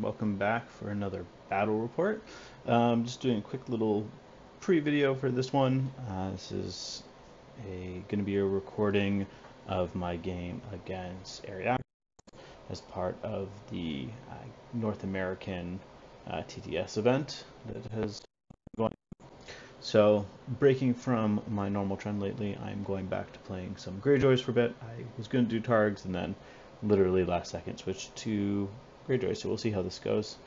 welcome back for another battle report. Just doing a quick little pre-video for this one. This is going to be a recording of my game against Ariakas as part of the North American TTS event that has been going. So, breaking from my normal trend lately, I'm going back to playing some Greyjoys for a bit. I was going to do Targs and then literally last second switched to Greyjoy, so we'll see how this goes.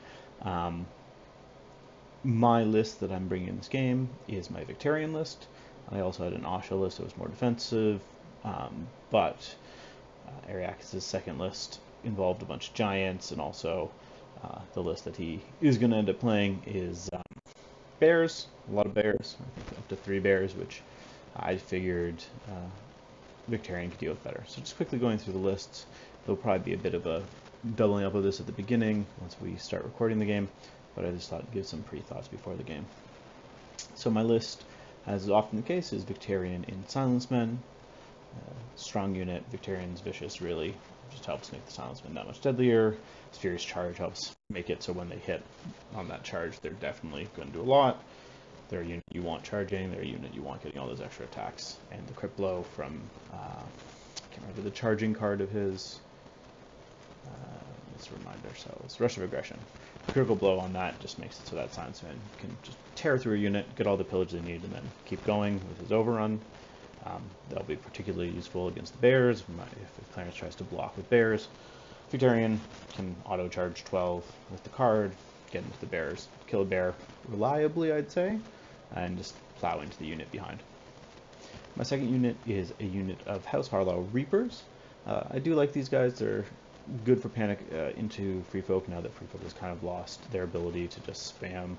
My list that I'm bringing in this game is my Victarion list. I also had an Asha list that was more defensive, but Ariakas' second list involved a bunch of giants, and also the list that he is going to end up playing is bears, a lot of bears, I think up to 3 bears, which I figured Victarion could deal with better. So just quickly going through the lists, there'll probably be a bit of a doubling up of this at the beginning once we start recording the game, but I just thought I'd give some pre-thoughts before the game. So my list, as is often the case, is Victarion in Silence Men. Strong unit, Victarion's Vicious really just helps make the Silence Men that much deadlier. His Furious Charge helps make it so when they hit on that charge, they're definitely going to do a lot. They're a unit you want charging, they're a unit you want getting all those extra attacks. And the Crit Blow from, I can't remember the charging card of his, let's remind ourselves, Rush of Aggression. Critical Blow on that just makes it so that Silence Man can just tear through a unit, get all the pillage they need, and then keep going with his overrun. That'll be particularly useful against the bears, if Clarence tries to block with bears. Victarion can auto-charge 12 with the card, get into the bears, kill a bear reliably, I'd say, and just plow into the unit behind. My second unit is a unit of House Harlaw Reapers. I do like these guys. They're good for panic into Free Folk now that Free Folk has kind of lost their ability to just spam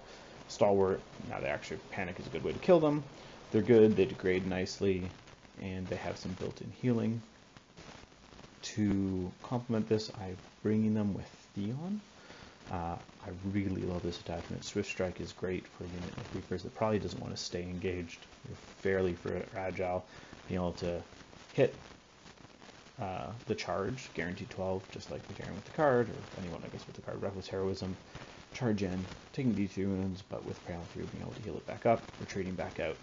Stalwart. Now they actually panic is a good way to kill them. They're good, they degrade nicely, and they have some built-in healing. To complement this, I'm bringing them with Theon. I really love this attachment. Swift Strike is great for a unit of Reapers that probably doesn't want to stay engaged. They're fairly fragile. Being able to hit the charge, guaranteed 12, just like Victarion with the card, or anyone, I guess, with the card, Reckless Heroism. Charge in, taking D3 wounds, but with Panel 3 being able to heal it back up, retreating back out,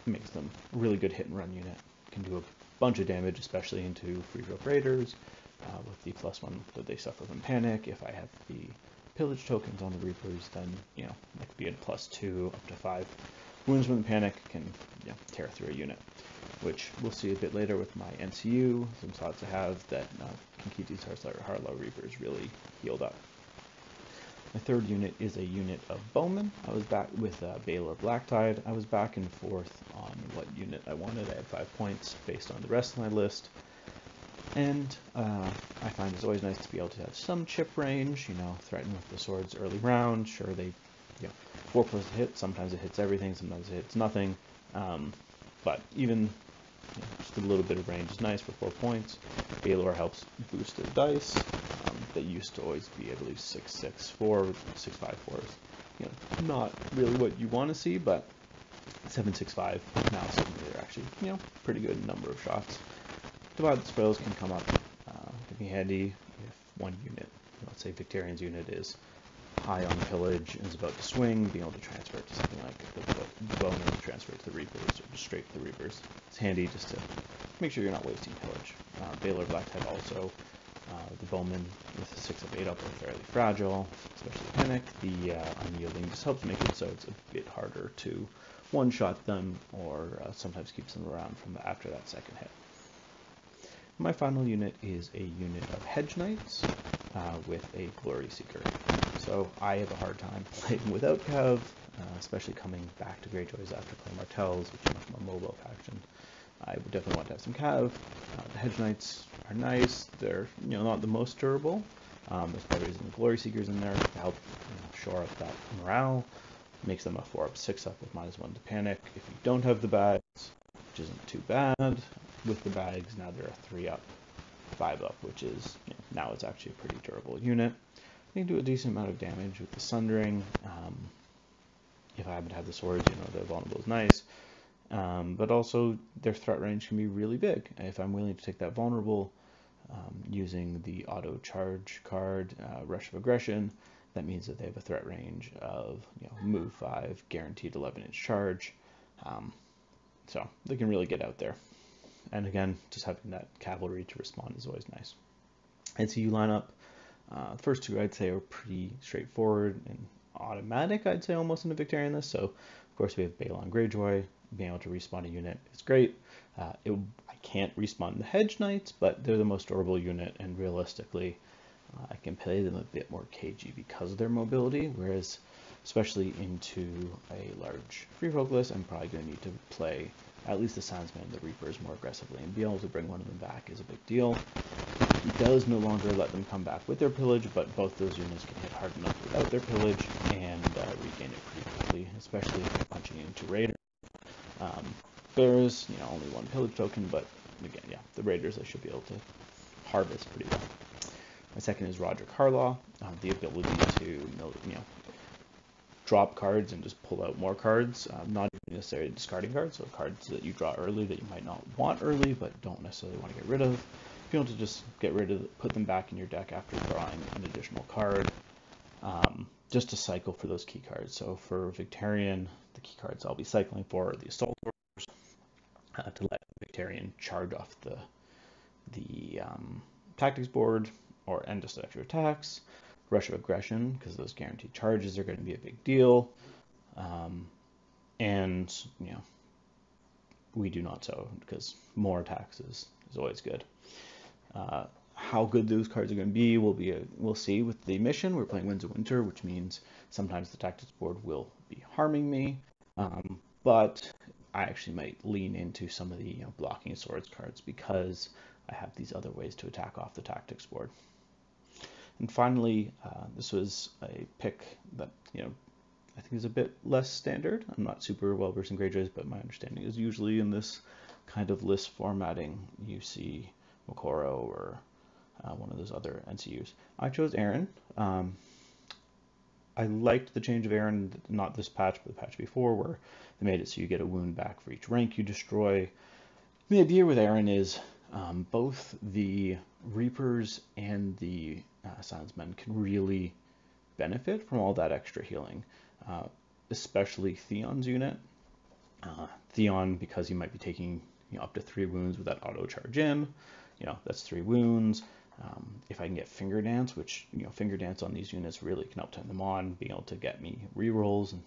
makes them a really good hit and run unit. Can do a bunch of damage, especially into Free Folk Raiders, with the +1 that they suffer from panic. If I have the pillage tokens on the Reapers, then, you know, that could be a +2 up to 5 wounds from the panic, can tear through a unit, which we'll see a bit later with my NCU, some thoughts I have that can keep these Harlaw Reapers really healed up. My third unit is a unit of Bowmen. I was back with Baelor Blacktyde. I was back and forth on what unit I wanted. I had 5 points based on the rest of my list. And I find it's always nice to be able to have some chip range, you know, threaten with the swords early round. Sure, they, 4+ hit. Sometimes it hits everything, sometimes it hits nothing. But even just a little bit of range is nice for 4 points. Baelor helps boost the dice. They used to always be, I believe, 6/6/4, 6/5/4s. You know, not really what you want to see, but 7/6/5 now suddenly they're actually, pretty good number of shots. Divided spoils can come up. Can be handy if one unit, let's say Victarion's unit, is high on pillage and is about to swing, being able to transfer it to something like the Bowmen, transfer it to the Reapers, or just straight to the Reapers. It's handy just to make sure you're not wasting pillage. Baelor Blacktyde also. The Bowmen with a 6/8 up are fairly fragile, especially panic. The unyielding just helps make it so it's a bit harder to one-shot them, or sometimes keeps them around from after that second hit. My final unit is a unit of Hedge Knights with a Glory Seeker. So I have a hard time playing without Cav, especially coming back to Greyjoys after playing Martells, which is much more mobile faction. I would definitely want to have some Cav. The Hedge Knights are nice. They're not the most durable. There's probably reason the Glory Seekers in there to help shore up that morale. Makes them a 4-up, 6-up with -1 to panic. If you don't have the bags, which isn't too bad, with the bags now they're a 3-up, 5-up, which is now it's actually a pretty durable unit. They do a decent amount of damage with the Sundering. If I happen to have the swords, the vulnerable is nice. But also their threat range can be really big. If I'm willing to take that vulnerable, using the auto charge card, Rush of Aggression. That means that they have a threat range of move 5, guaranteed 11-inch charge. So they can really get out there. And again, just having that cavalry to respond is always nice. NCU lineup, the first two I'd say are pretty straightforward and automatic, I'd say almost in a Victarion list. So of course we have Baelor Greyjoy. Being able to respawn a unit is great. I can't respawn the Hedge Knights, but they're the most durable unit, and realistically I can play them a bit more cagey because of their mobility, whereas especially into a large free folk list, I'm probably going to need to play at least the Sandsman and the Reapers more aggressively, and be able to bring one of them back is a big deal. He does no longer let them come back with their pillage, but both those units can hit hard enough without their pillage and regain it pretty quickly, especially if you're punching into Raider. Bears, only one pillage token, but again, yeah, the Raiders I should be able to harvest pretty well. My second is Roderick Harlaw, the ability to drop cards and just pull out more cards, not even necessarily discarding cards, so cards that you draw early that you might not want early but don't necessarily want to get rid of. Be able to just get rid of, put them back in your deck after drawing an additional card, just to cycle for those key cards. So for Victarion, the key cards I'll be cycling for are the Assault Orders, to let Victarion charge off the tactics board or end just extra attacks. Rush of Aggression, because those guaranteed charges are going to be a big deal. And we do not so, because more attacks is always good. How good those cards are going to be we'll see with the mission. We're playing Winds of Winter, which means sometimes the tactics board will be harming me, but I actually might lean into some of the blocking swords cards because I have these other ways to attack off the tactics board. And finally, this was a pick that I think is a bit less standard. I'm not super well versed in Greyjoys, but my understanding is usually in this kind of list formatting you see Mokoro or one of those other NCUs. I chose Aaron. I liked the change of Aaron, not this patch, but the patch before, where they made it so you get a wound back for each rank you destroy. The idea with Aaron is both the Reapers and the Sandsmen can really benefit from all that extra healing, especially Theon's unit. Theon, because he might be taking up to 3 wounds with that auto charge in, that's 3 wounds. If I can get Finger Dance, which Finger Dance on these units really can help turn them on, being able to get me rerolls and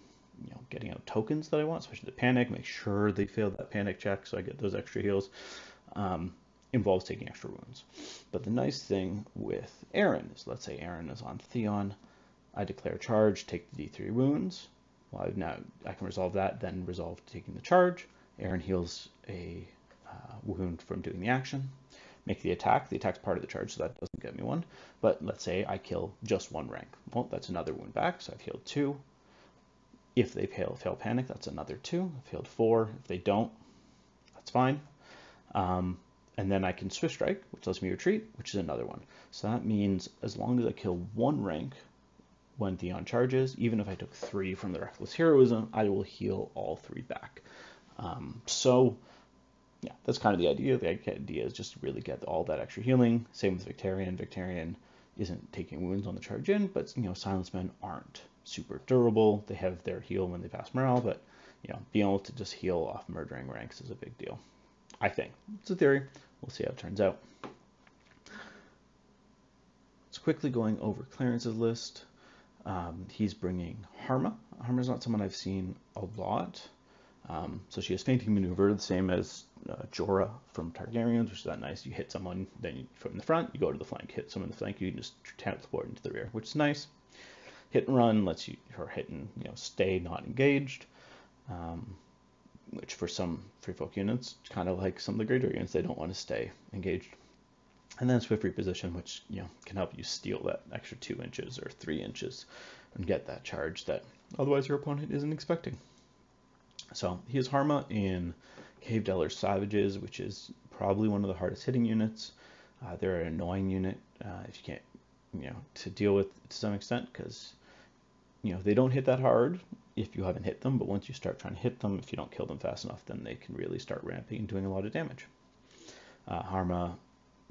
getting out tokens that I want, especially the panic, make sure they fail that panic check so I get those extra heals, involves taking extra wounds. But the nice thing with Aaron is, let's say Aaron is on Theon, I declare charge, take the D3 wounds. Well, now I can resolve that, then resolve taking the charge. Aaron heals a wound from doing the action. Make the attack. The attack's part of the charge, so that doesn't get me 1. But let's say I kill just 1 rank. Well, that's another wound back, so I've healed 2. If they fail panic, that's another 2. I've healed 4. If they don't, that's fine. And then I can Swift Strike, which lets me retreat, which is another 1. So that means as long as I kill 1 rank when Theon charges, even if I took 3 from the Reckless Heroism, I will heal all 3 back. So yeah, that's kind of the idea. The idea is just to really get all that extra healing. Same with Victarion. Victarion isn't taking wounds on the charge in, but Silence Men aren't super durable. They have their heal when they pass morale, but being able to just heal off murdering ranks is a big deal. I think it's a theory. We'll see how it turns out. So quickly going over Clarence's list. He's bringing Harma. Harma's not someone I've seen a lot. So she has Fainting Maneuver, the same as Jorah from Targaryens, which is that nice. You hit someone, then from the front, you go to the flank. Hit someone in the flank, you can just teleport into the rear, which is nice. Hit and run lets you, or hit and stay not engaged, which for some free folk units, kind of like some of the Greyjoy units, they don't want to stay engaged. And then Swift Reposition, which can help you steal that extra 2 inches or 3 inches and get that charge that otherwise your opponent isn't expecting. So he has Harma in Cave Dwellers Savages, which is probably one of the hardest hitting units. They're an annoying unit if you can't, to deal with to some extent, because they don't hit that hard if you haven't hit them, but once you start trying to hit them, if you don't kill them fast enough, then they can really start ramping and doing a lot of damage. Harma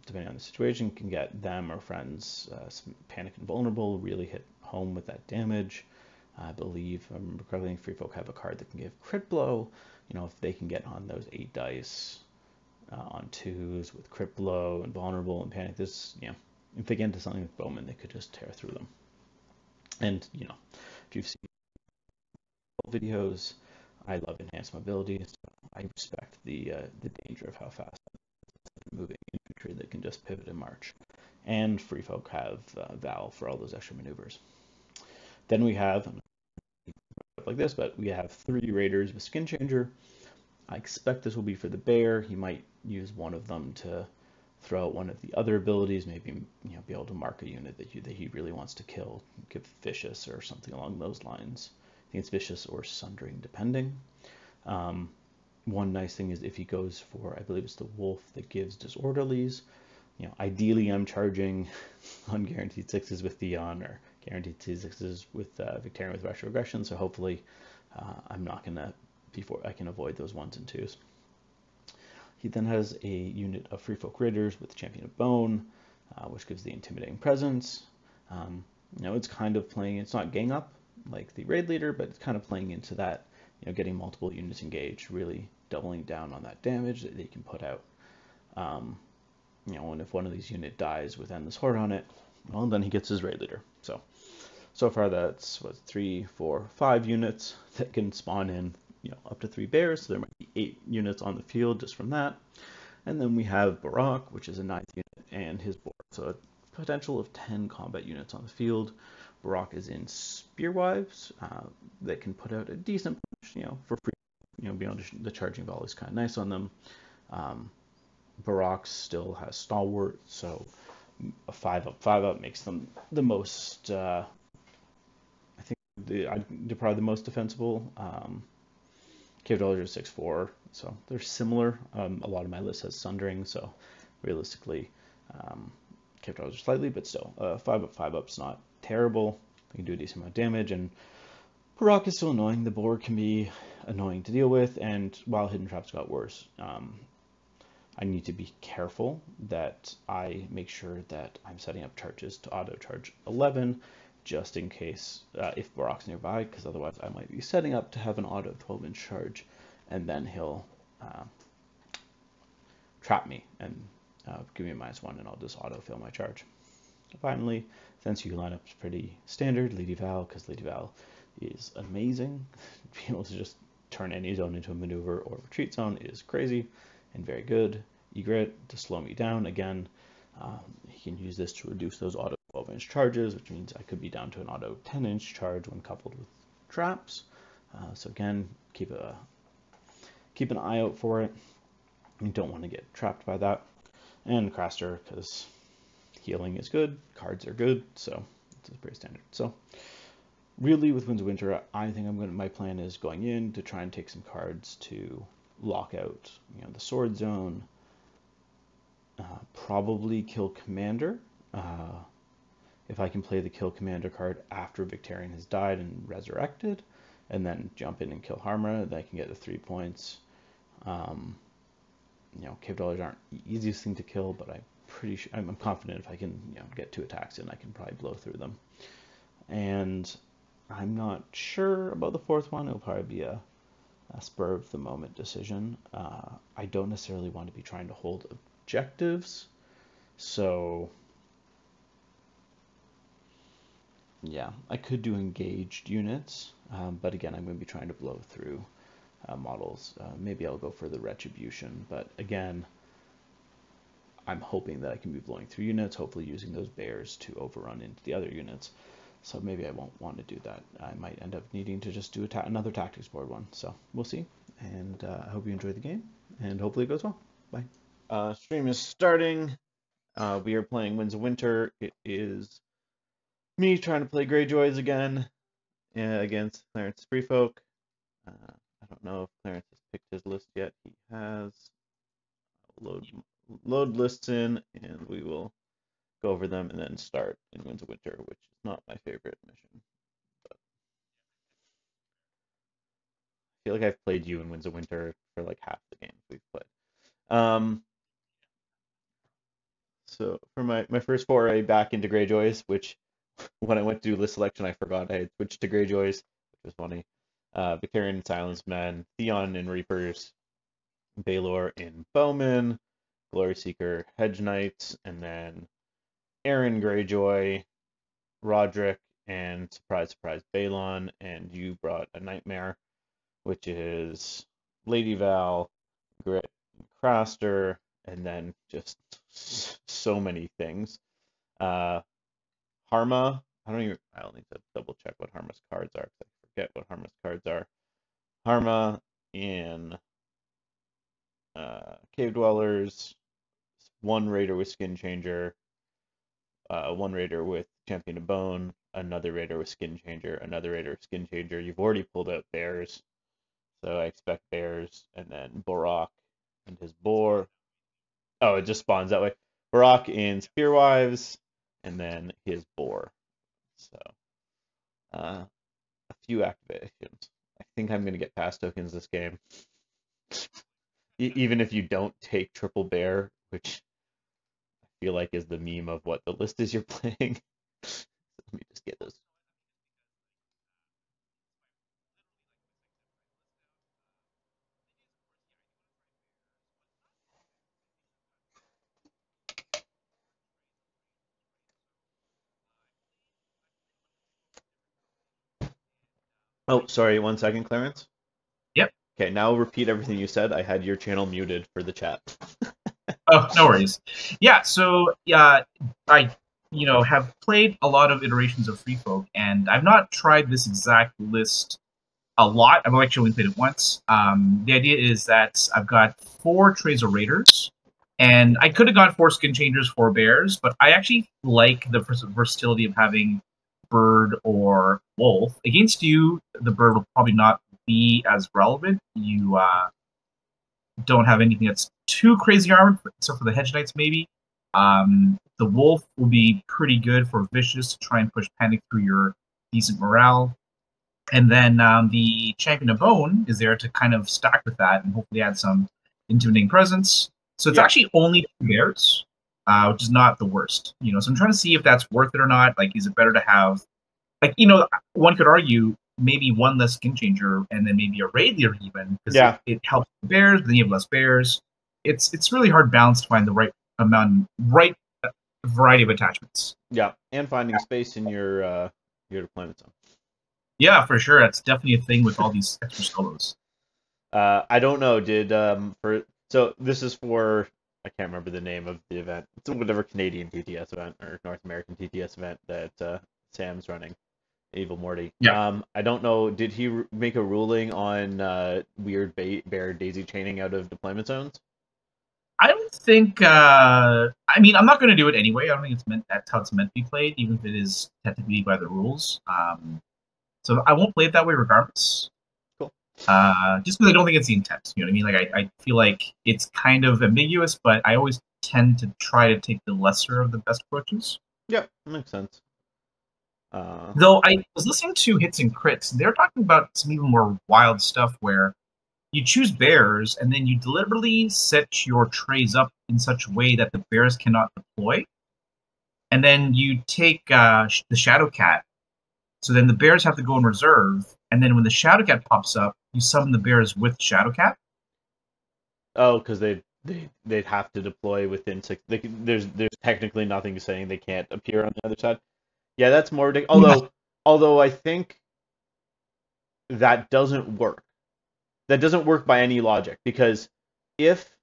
depending on the situation, can get them or friends panic and vulnerable, really hit home with that damage. I believe, if I remember correctly, free folk have a card that can give crit blow. You know, if they can get on those 8 dice on 2s with crit blow and vulnerable and panic, this, you know, if they get into something with Bowmen, they could just tear through them. And, you know, if you've seen videos, I love enhanced mobility, so I respect the danger of how fast moving infantry that can just pivot and march. And free folk have Val for all those extra maneuvers. Then we have, like this, but we have 3 raiders with skin changer. I expect this will be for the bear. He might use one of them to throw out one of the other abilities, maybe, you know, be able to mark a unit that he really wants to kill, give vicious or something along those lines. I think it's vicious or sundering, depending. One nice thing is if he goes for, I believe it's the wolf that gives disorderlies. You know, ideally I'm charging on guaranteed 6s with Theon or guaranteed 6s with Victarion with retrogression. So hopefully I'm not gonna, before I can avoid those 1s and 2s. He then has a unit of free folk raiders with Champion of Bone, which gives the intimidating presence. You know, it's kind of playing, it's not gang up like the raid leader, but it's kind of playing into that, you know, getting multiple units engaged, really doubling down on that damage that they can put out. You know, and if one of these units dies with Endless Horde on it, well, then he gets his raid leader. So far that's, what, 3, 4, 5 units that can spawn in, you know, up to 3 bears, so there might be 8 units on the field just from that. And then we have Barak, which is a 9th unit, and his board, so a potential of 10 combat units on the field. Barak is in Spearwives that can put out a decent punch, you know, for free. You know, beyond the charging ball is kind of nice on them. Barak still has Stalwart, so a 5-up makes them the most, I think, they're probably the most defensible. Cave Dwellers are 6-4, so they're similar. A lot of my list has Sundering, so realistically, Cave Dwellers are slightly, but still, 5-up's not terrible. They can do a decent amount of damage, and Barak is still annoying. The board can be annoying to deal with, and while Hidden Traps got worse, I need to be careful that I make sure that I'm setting up charges to auto charge 11, just in case if Barak's nearby, because otherwise I might be setting up to have an auto 12-inch charge, and then he'll trap me and give me a -1, and I'll just auto-fill my charge. Finally, since your lineup is pretty standard, Lady Val, because Lady Val is amazing. Being able to just turn any zone into a maneuver or retreat zone is crazy and very good. Egret to slow me down again. He can use this to reduce those auto 12-inch charges, which means I could be down to an auto 10-inch charge when coupled with traps. So again, keep an eye out for it. You don't want to get trapped by that. And Craster, because healing is good, cards are good, so it's pretty standard. So really, with Winds of Winter, I think my plan is going in to try and take some cards to lock out, you know, the sword zone. Probably kill Commander. If I can play the kill Commander card after Victarion has died and resurrected, and then jump in and kill Harma, then I can get the 3 points. You know, Cave Dwellers aren't the easiest thing to kill, but I'm confident if I can, you know, get 2 attacks in, I can probably blow through them. And I'm not sure about the 4th one. It'll probably be a spur of the moment decision. I don't necessarily want to be trying to hold objectives, so yeah, I could do engaged units, but again, I'm going to be trying to blow through models. Maybe I'll go for the Retribution, but again, I'm hoping that I can be blowing through units, hopefully using those bears to overrun into the other units. So maybe I won't want to do that. I might end up needing to just do another tactics board one. So we'll see. And I hope you enjoy the game, and hopefully it goes well. Bye. Stream is starting. We are playing Winds of Winter. It is me trying to play Greyjoys again against Clarence Freefolk. I don't know if Clarence has picked his list yet. He has. Load lists in, and we will go over them and then start in Winds of Winter, which is not my favorite mission. But I feel like I've played you in Winds of Winter for like half the games we've played. my first foray back into Greyjoys, which when I went to do list selection, I forgot I had switched to Greyjoys, which was funny. Victarion Silence Men, Theon in Reapers, Baelor in Bowmen, Glory Seeker Hedge Knights, and then Aaron Greyjoy, Roderick, and surprise, surprise, Balon, and you brought a Nightmare, which is Lady Val, Grit, Craster, and then just so many things. Harma, I'll need to double check what Harma's cards are, because I forget what Harma's cards are. Harma in Cave Dwellers, one Raider with Skin Changer, one Raider with Champion of Bone, another Raider with Skin Changer, another Raider with Skin Changer. You've already pulled out Bears, so I expect Bears, and then Borak and his Boar. Oh, it just spawns that way. Borak in Spearwives, and then his Boar. So, a few activations. I think I'm going to get pass tokens this game. Even if you don't take Triple Bear, which I feel like is the meme of what the list is you're playing. Let me just get those. Oh, sorry, 1 second, Clarence. Yep. Okay, now repeat everything you said. I had your channel muted for the chat. Oh, no worries. Yeah, so I have played a lot of iterations of Free Folk, and I've not tried this exact list a lot. I've actually only played it once. The idea is that I've got 4 trays of Raiders, and I could have gone 4 Skin Changers, 4 Bears, but I actually like the versatility of having Bird or Wolf. Against you, the Bird will probably not be as relevant. You don't have anything that's too crazy armored, except for the Hedge Knights, maybe. The Wolf will be pretty good for Vicious to try and push Panic through your decent morale. And then the Champion of Bone is there to kind of stack with that and hopefully add some intimidating presence. So it's actually only 2 Bears, which is not the worst. So I'm trying to see if that's worth it or not. Like, is it better to have, like, one could argue maybe 1 less Skin Changer and then maybe a Raid Leader even, because it helps the Bears, but then you have less Bears. It's really hard balance to find the right variety of attachments. Yeah, and finding space in your deployment zone. Yeah, for sure. That's definitely a thing with all these extra solos. I don't know. So this is for, I can't remember the name of the event. It's whatever Canadian TTS event or North American TTS event that Sam's running. Evil Morty. Yeah. I don't know. Did he make a ruling on weird bear daisy chaining out of deployment zones? I don't think. I mean, I'm not going to do it anyway. I don't think that's how it's meant to be played, even if it is technically by the rules. So I won't play it that way regardless. Cool. Just because I don't think it's the intent. You know what I mean? Like I feel like it's kind of ambiguous, but I always tend to try to take the lesser of the best approaches. Yeah, that makes sense. Though I was listening to Hits and Crits, they're talking about some even more wild stuff where you choose Bears and then you deliberately set your trays up in such a way that the Bears cannot deploy. And then you take the Shadowcat. So then the Bears have to go in reserve. And then when the Shadowcat pops up, you summon the Bears with Shadowcat. Oh, because they'd have to deploy within 6. There's technically nothing saying they can't appear on the other side. Yeah, that's more ridiculous. Although I think that doesn't work. That doesn't work by any logic, because if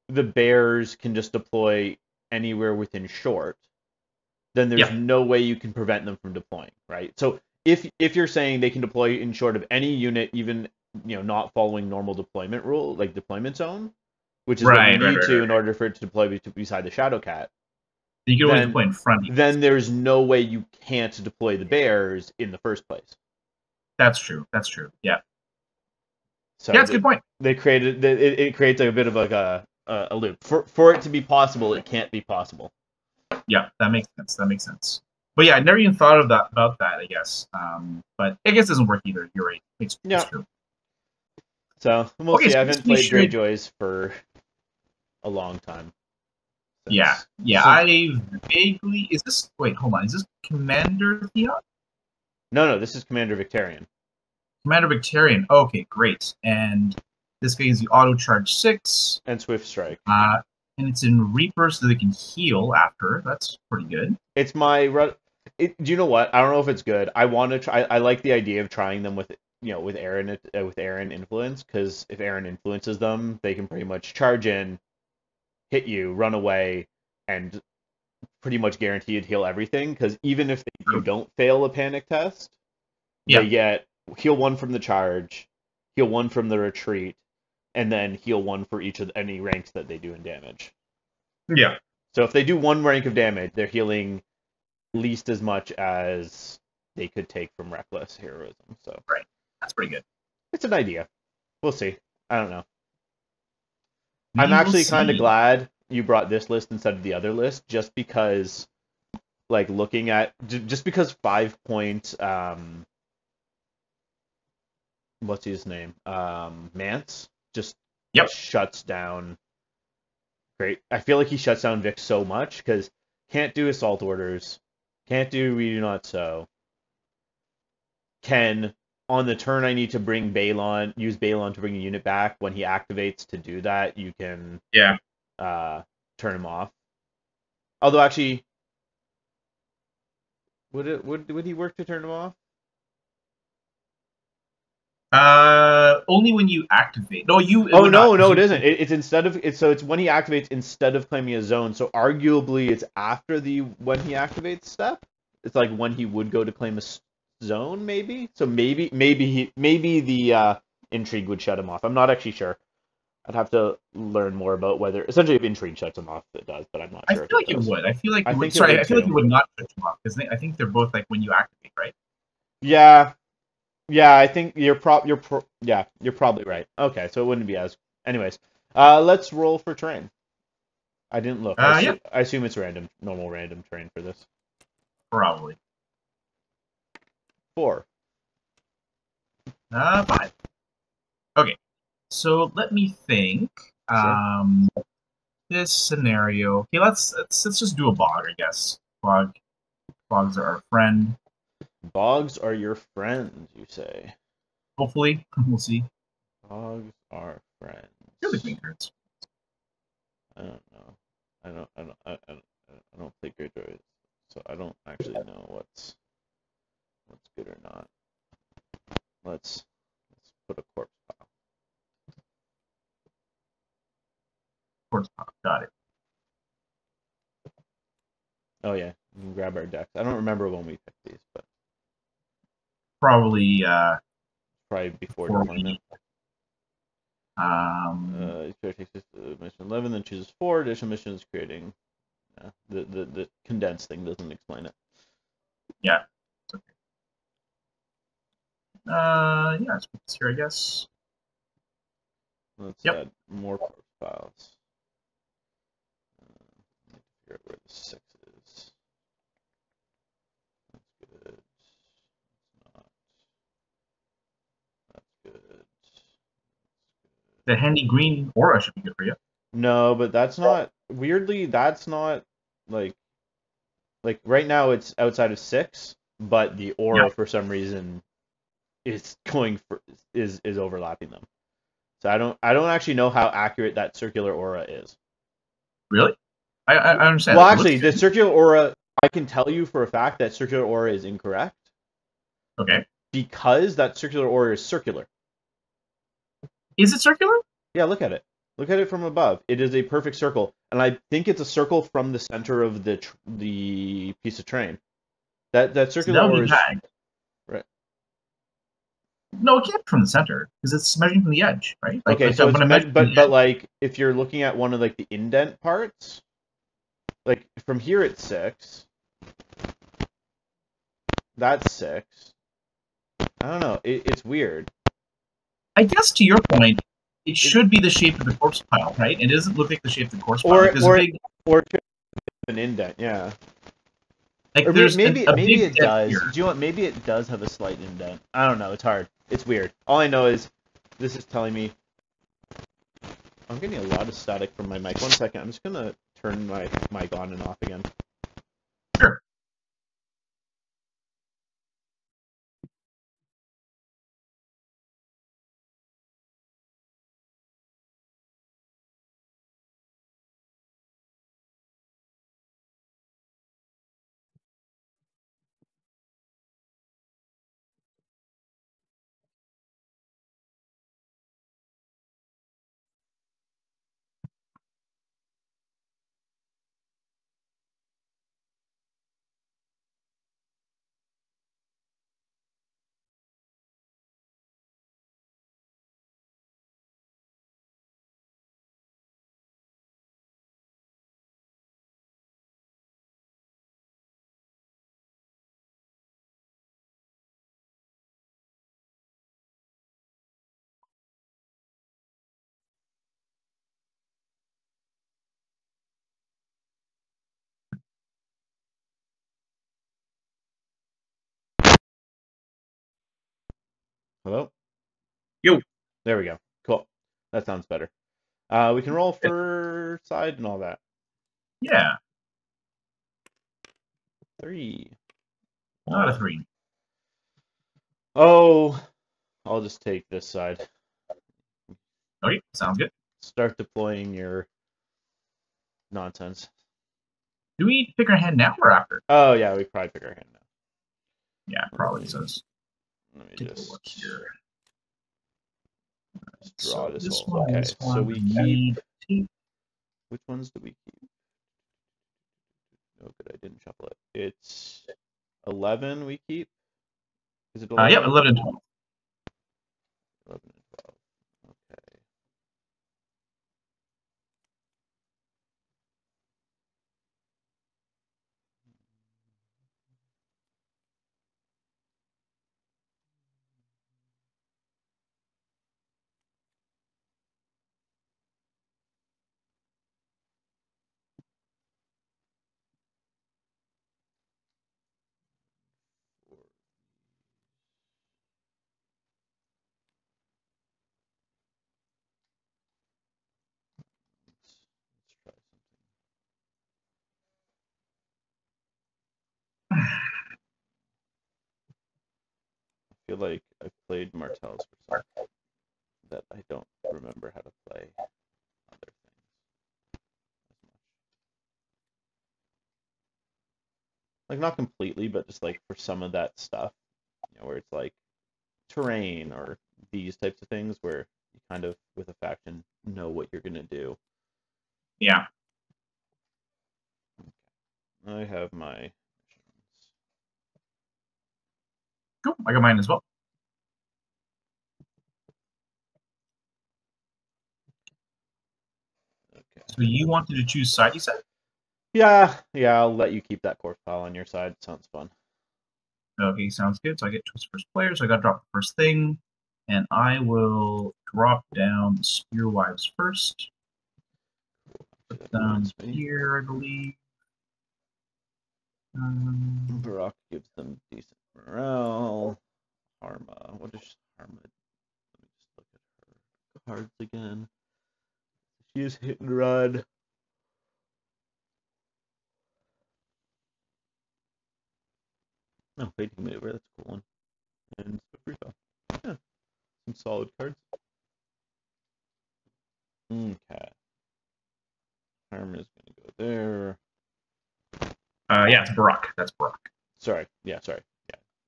the Bears can just deploy anywhere within short, then there's no way you can prevent them from deploying, right? So if you're saying they can deploy in short of any unit, even not following normal deployment rule, like deployment zone, which is what you need to in order for it to deploy beside the Shadowcat. You can always deploy in front. Then there's no way you can't deploy the Bears in the first place. That's true. Yeah. So that's a good point. They created it creates a bit of like a loop. For it to be possible, it can't be possible. Yeah, that makes sense. But yeah, I never even thought of about that, I guess. But I guess it doesn't work either. You're right. It's true. So we'll see. I haven't played Greyjoys for a long time. Yeah, yeah. So, I vaguely is this. Wait, hold on. Is this Commander Theon? no, this is Commander Victarion. Commander Victarion. Okay, great. And this guy is the auto charge 6. And Swift Strike. And it's in Reaper, so they can heal after. That's pretty good. It's my. Do you know what? I don't know if it's good. I want to try. I like the idea of trying them with with Aaron influence, because if Aaron influences them, they can pretty much charge in, hit you, run away, and pretty much guaranteed heal everything. Because even if they don't fail a panic test, they get heal 1 from the charge, heal 1 from the retreat, and then heal 1 for each of any ranks that they do in damage. Yeah. So if they do 1 rank of damage, they're healing at least as much as they could take from Reckless Heroism. So right, that's pretty good. It's an idea. We'll see. I don't know. I'm actually kind of glad you brought this list instead of the other list, just because, like, looking at just because 5 point what's his name? Mance just shuts down. Great. I feel like he shuts down Vic so much because can't do assault orders, can't do we do not so. Can on the turn I need to bring Baelon, use Baelon to bring a unit back. When he activates to do that, you can turn him off. Although actually, would he work to turn him off? Only when you activate. No, you. No, it isn't. It's instead of it's when he activates instead of claiming a zone. So arguably, it's after the when he activates step. It's like when he would go to claim a zone, maybe. So maybe the intrigue would shut him off. I'm not actually sure. I'd have to learn more about whether essentially if intrigue shuts him off, it does, but I'm not sure. I feel like it would. I feel like it would. Sorry, I feel like it would not shut him off because I think they're both like when you activate, right? Yeah. Yeah, I think you're probably right. Okay, so it wouldn't be as. Anyways, let's roll for terrain. I didn't look. I assume it's normal random terrain for this. Probably. 4. 5. Okay, so let me think. Sure. This scenario. Okay, let's just do a bog, I guess. Bogs are our friend. Bogs are your friends, you say? Hopefully, we'll see. Bogs are friends. You're the green cards. I don't know. I don't play Greyjoys, so I don't actually know what's good or not. Let's put a corpse pile. Corpse pile, got it. Oh yeah, we can grab our decks. I don't remember when we picked these, but probably before deployment. Mission 11, then chooses 4 additional missions, creating the condensed thing doesn't explain it. Yeah. Okay. Let's put this here, I guess. Let's add more corpse files. Need to figure out where the 6 is. That's good. That's good. The handy green aura should be good for you. No, but that's not. Weirdly, that's not like right now it's outside of 6, but the aura for some reason is is overlapping them. So I don't actually know how accurate that circular aura is. Really? I understand. Well, actually, the circular aura, I can tell you for a fact that circular aura is incorrect. Okay. Because that circular aura is circular. Is it circular? Yeah, look at it. Look at it from above. It is a perfect circle, and I think it's a circle from the center of the piece of terrain. That circular aura is right. No, it can't be from the center because it's measuring from the edge, right? Like, okay, so but like if you're looking at one of like the indent parts, like from here it's 6. That's 6. I don't know. It's weird. I guess to your point, it should be the shape of the corpse pile, right? It doesn't look like the shape of the corpse pile. Or an indent, yeah. Like or maybe it does. Here. Do you know what? Maybe it does have a slight indent. I don't know. It's hard. It's weird. All I know is this is telling me I'm getting a lot of static from my mic. 1 second. I'm just gonna turn my mic on and off again. Sure. Hello? Yo. There we go. Cool. That sounds better. We can roll for side and all that. Yeah. 3. Not a 3. Oh, I'll just take this side. Okay, sounds good. Start deploying your nonsense. Do we pick our hand now or after? Oh, yeah, we probably pick our hand now. Yeah, probably. So Let me take just a look here. draw So this whole. Okay, so we keep. Which ones do we keep? Oh, good, I didn't shuffle it. It's 11 we keep. Is it 11? Yeah, 11 and 12. 11 and 12. Okay. Let's try something. I feel like I've played Martells for some that I don't remember how to play other things as much. Like not completely, but just like for some of that stuff, where it's like terrain or these types of things where you kind of with a faction know what you're gonna do. Yeah. I have my missions. Cool. I got mine as well. Okay. So you wanted to choose side, you said? Yeah, I'll let you keep that corpse pile on your side. Sounds fun. Okay, sounds good. So I get choice first player, so I gotta drop the first thing. And I will drop down the Spear Wives first. Put them here, I believe. Barak gives them decent morale. Harma. What is Harma? Let me just look at her cards again. She is hit and run. No, fading maneuver. That's a cool one. And free fall. Yeah, some solid cards. Okay. Harma is going to go there. Yeah, it's Barak. That's Barak. Sorry. Yeah.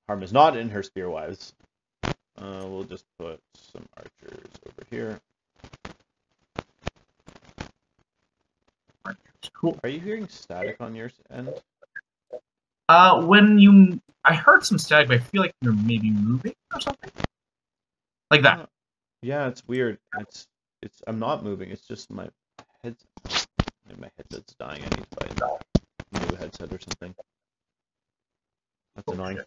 Harma's not in her Spear Wives. We'll just put some archers over here. Cool. Are you hearing static on your end? I heard some static, but I feel like you're maybe moving or something, like that. Yeah, it's weird. I'm not moving. It's just my headset's dying. I need to buy a new headset or something. That's annoying.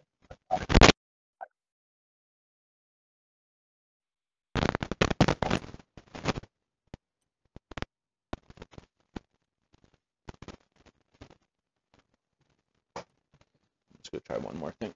Let's go try one more thing.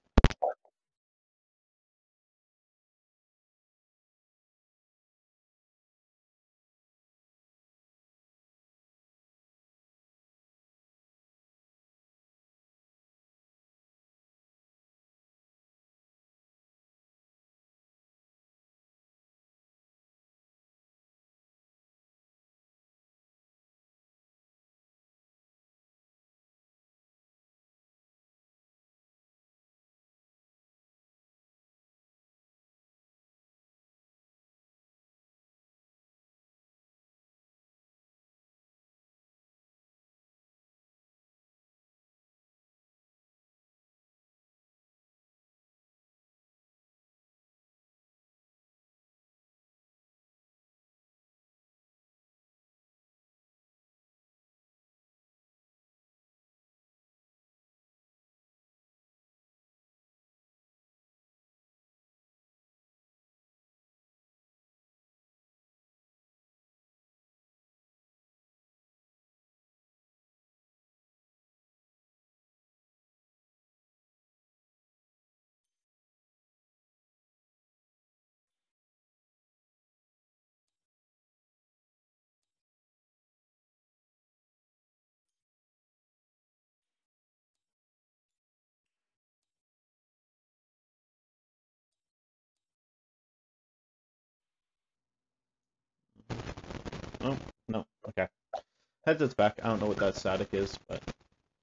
Headsets back. I don't know what that static is, but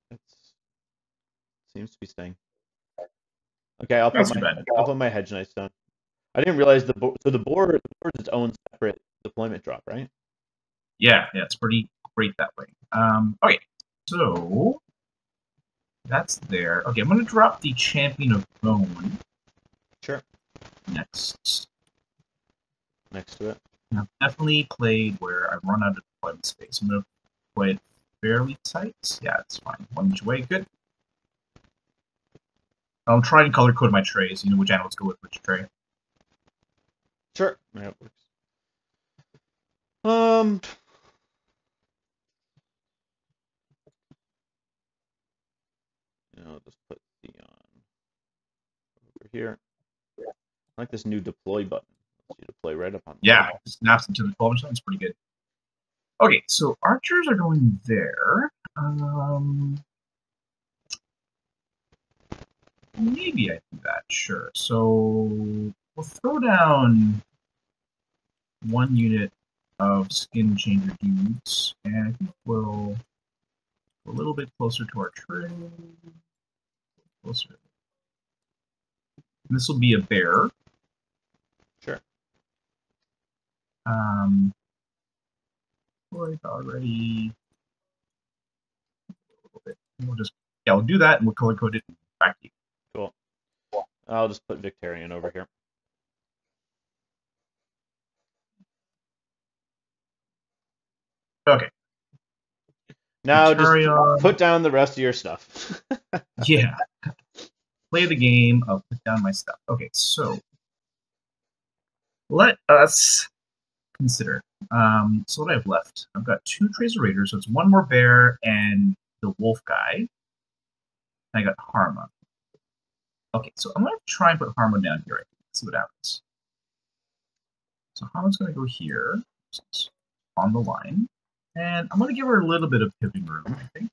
it seems to be staying. Okay, I'll put my Hedge Knights down. I didn't realize the board is its own separate deployment drop, right? Yeah, it's pretty great that way. Okay, so that's there. Okay, I'm going to drop the Champion of Bone. Sure. Next to it. I've definitely played where I run out of deployment space. I'm going to play it fairly tight. Yeah, it's fine. 1 inch away, good. I'll try and color code my trays. You know which animals go with which tray. Sure. Yeah, it works. I'll just put Theon over here. I like this new deploy button. Lets you deploy right up on. Yeah, it snaps into the 12 inch line. It's pretty good. Okay, so archers are going there. Maybe I do that. Sure. So we'll throw down 1 unit of skin changer dudes, and I think we'll go a little bit closer to our tray. Closer. And this will be a bear. Sure. Already. A little bit. We'll do that, and we'll color code it back to you. Cool. I'll just put Victarion over here. Okay. Now just put down the rest of your stuff. Yeah. Play the game. I'll put down my stuff. Okay, so let us consider. So what I have left, I've got 2 trays of raiders, so it's 1 more bear and the wolf guy. I got Harma. Okay, so I'm going to try and put Harma down here. See what happens. So Harma's going to go here on the line. And I'm going to give her a little bit of pivoting room, I think.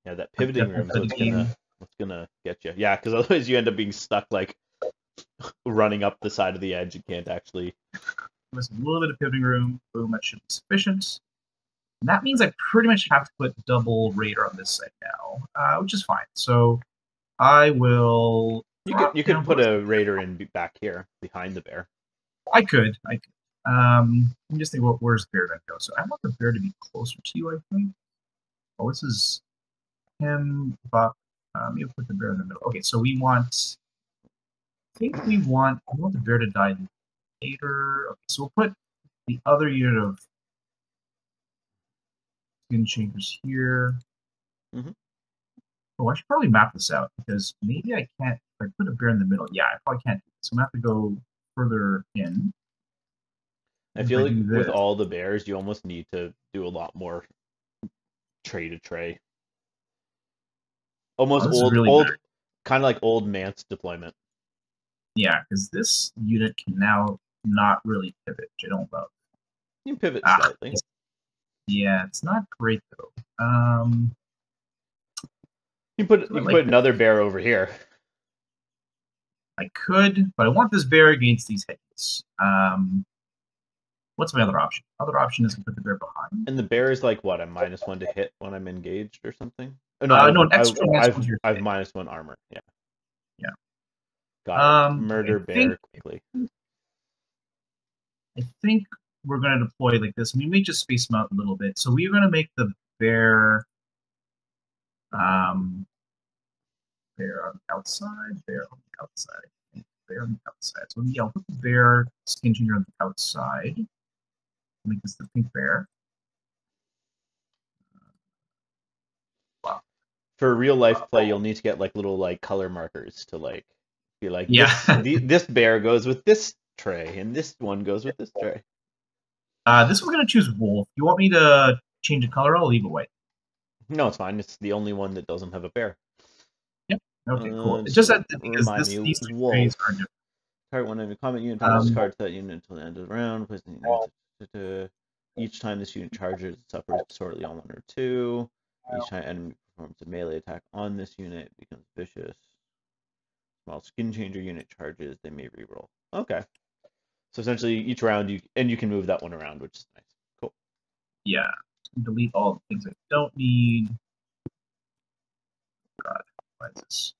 Yeah, that pivoting room is what's gonna get you. Yeah, because otherwise you end up being stuck like running up the side of the edge. You can't actually. There's a little bit of pivoting room. Boom, that should be sufficient. And that means I pretty much have to put double raider on this side now, which is fine. So I will. You could put a raider in back here behind the bear. I could. I'm just thinking, where's the bear going to go? So I want the bear to be closer to you, I think. Oh, this is him, Buck. Maybe put the bear in the middle. Okay, so we want. I want the bear to die later. Okay, so we'll put the other unit of skin changers here. Mm-hmm. Oh, I should probably map this out because maybe I can't. If I put a bear in the middle, yeah, I probably can't. So I'm gonna have to go further in. I feel like with all the bears, you almost need to do a lot more tray to tray. Almost old, kind of like old Mance deployment. Yeah, because this unit can now not really pivot, which I don't love. You can pivot slightly. Yeah, it's not great though. You put another bear over here. I could, but I want this bear against these hedges. What's my other option? Other option is to put the bear behind. And the bear is like what? I'm -1 to hit when I'm engaged or something? Oh, no, an extra I've -1 armor. Yeah. Yeah. Got it. Murder bear quickly. I think we're going to deploy like this. We may just space them out a little bit. So we're going to make the bear bear on the outside, bear on the outside, bear on the outside. So yeah, I'll put the bear skin changer on the outside. Make this the pink bear. Wow. For real life play, you'll need to get like little like color markers to like be like, yeah, this bear goes with this tray, and this one goes with this tray. This one's gonna choose wolf. You want me to change the color? I'll leave it white. No, it's fine. It's the only one that doesn't have a bear. Yep. Okay, cool. It's just that because these wolf. trays are different. Target one enemy combat unit, discard that unit until the end of the round. Each time this unit charges, it suffers shortly on 1 or 2. Each time enemy performs a melee attack on this unit, it becomes vicious. While skin changer unit charges, they may reroll. Okay. So essentially, each round you can move that one around, which is nice. Cool. Yeah. Delete all the things I don't need. God, why is this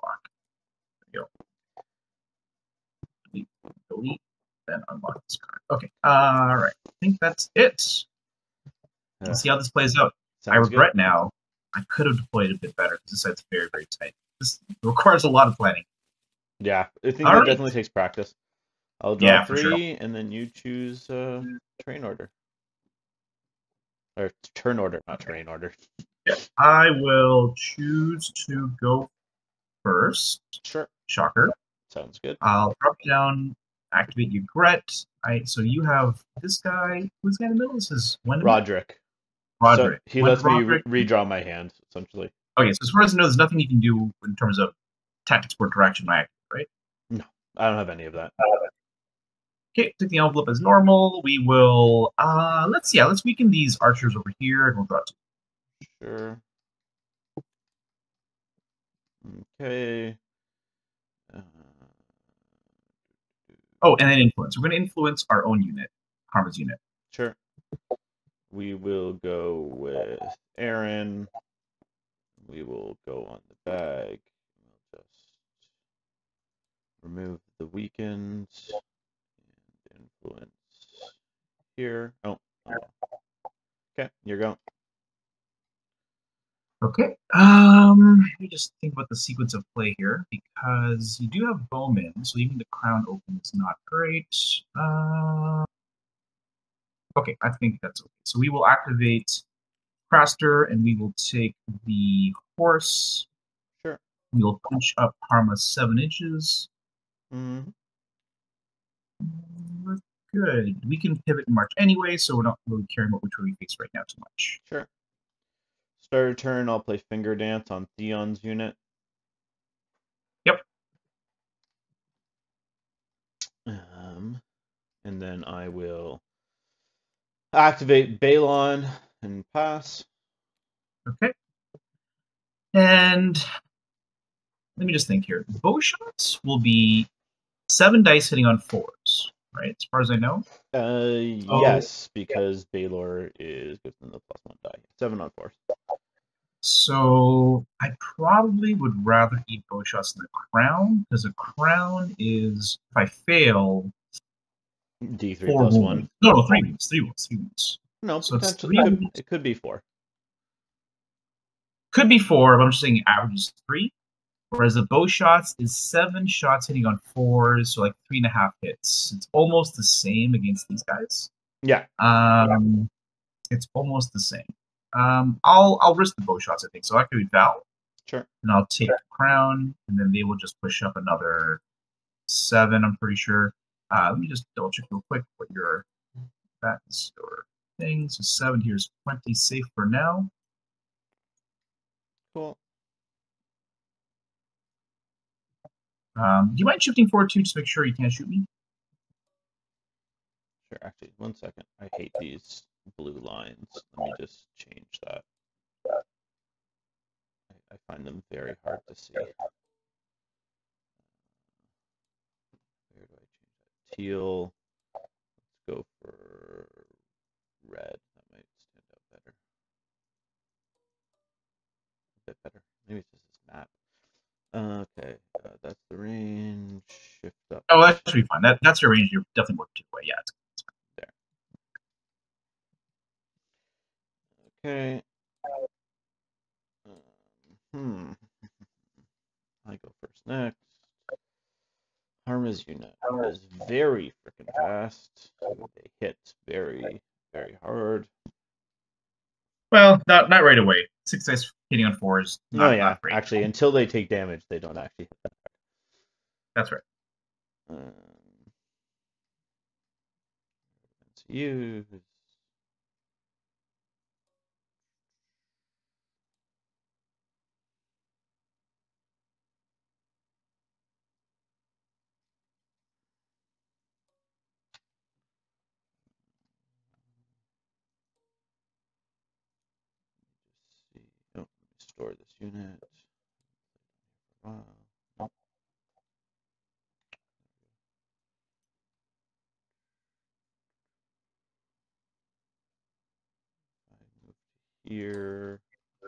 block? There we go. Delete, then unlock this card. Okay. All right. I think that's it. Let's see how this plays out. I regret now. I could have deployed a bit better because this site's very, very tight. This requires a lot of planning. Yeah, I think that definitely takes practice. I'll draw 3, and then you choose train order. Or turn order, not train order. Yeah, I will choose to go first. Sure. Shocker. Sounds good. I'll drop down, activate your Gret. So you have this guy. Who's the guy in the middle? This is Roderick. Roderick. So he lets me redraw my hand, essentially. Okay, so as far as I know, there's nothing you can do in terms of tactics or direction by active, right? No, I don't have any of that. Okay, take the envelope as normal. We will, let's weaken these archers over here, and we'll draw 2. Sure. Okay. Oh, and then influence. We're going to influence our own unit, Harma's unit. Sure. We will go with Aaron. We will go on the bag. We'll just remove the weakens and influence here. Oh. Okay, you're going. Okay. Let me just think about the sequence of play here, because you do have Bowmen, so even the crown open is not great. Okay, I think that's okay. So we will activate Craster, and we will take the horse. Sure. We will punch up Harma 7 inches. Mm-hmm. We're good. We can pivot and march anyway, so we're not really caring about which way we face right now too much. Sure. Start a turn, I'll play Finger Dance on Theon's unit. Yep. And then I will activate Baelor and pass. Okay. And let me just think here. Bow shots will be 7 dice hitting on 4s, right? As far as I know. Yes, because Baelor is gives them the +1 die. 7 on 4s. So I probably would rather eat bow shots than the crown, because a crown is, if I fail, D3 plus 1. No, 3 wounds. 3 wounds. 3 wounds. No, so potentially it could be 4. Could be 4, but I'm just saying average is 3. Whereas the bow shots is 7 shots hitting on 4s, so like 3.5 hits. It's almost the same against these guys. Yeah. It's almost the same. I'll risk the bow shots, I think. So I could Val. Sure. And I'll take the crown, and then they will just push up another 7, I'm pretty sure. Let me just double check real quick what your stats or things. So 7 here is 20 safe for now. Cool. Do you mind shifting forward too, just to make sure you can't shoot me? Sure, actually, 1 second. I hate these blue lines. Let me just change that. I find them very hard to see. Where do I change that? Teal. Let's go for red. That might stand out better. A bit better. Maybe it's just this map. Okay, that's the range. Shift up. Oh, that should be fine. That's your range. You're definitely working way. Yeah, it's there. Okay. I go first next. Harma's unit is very freaking fast. They hit very, very hard. Well, not right away. 6 dice hitting on 4s. Not great. Actually, until they take damage, they don't actually hit. That's right. Let's use. Store this unit. Nope. here. I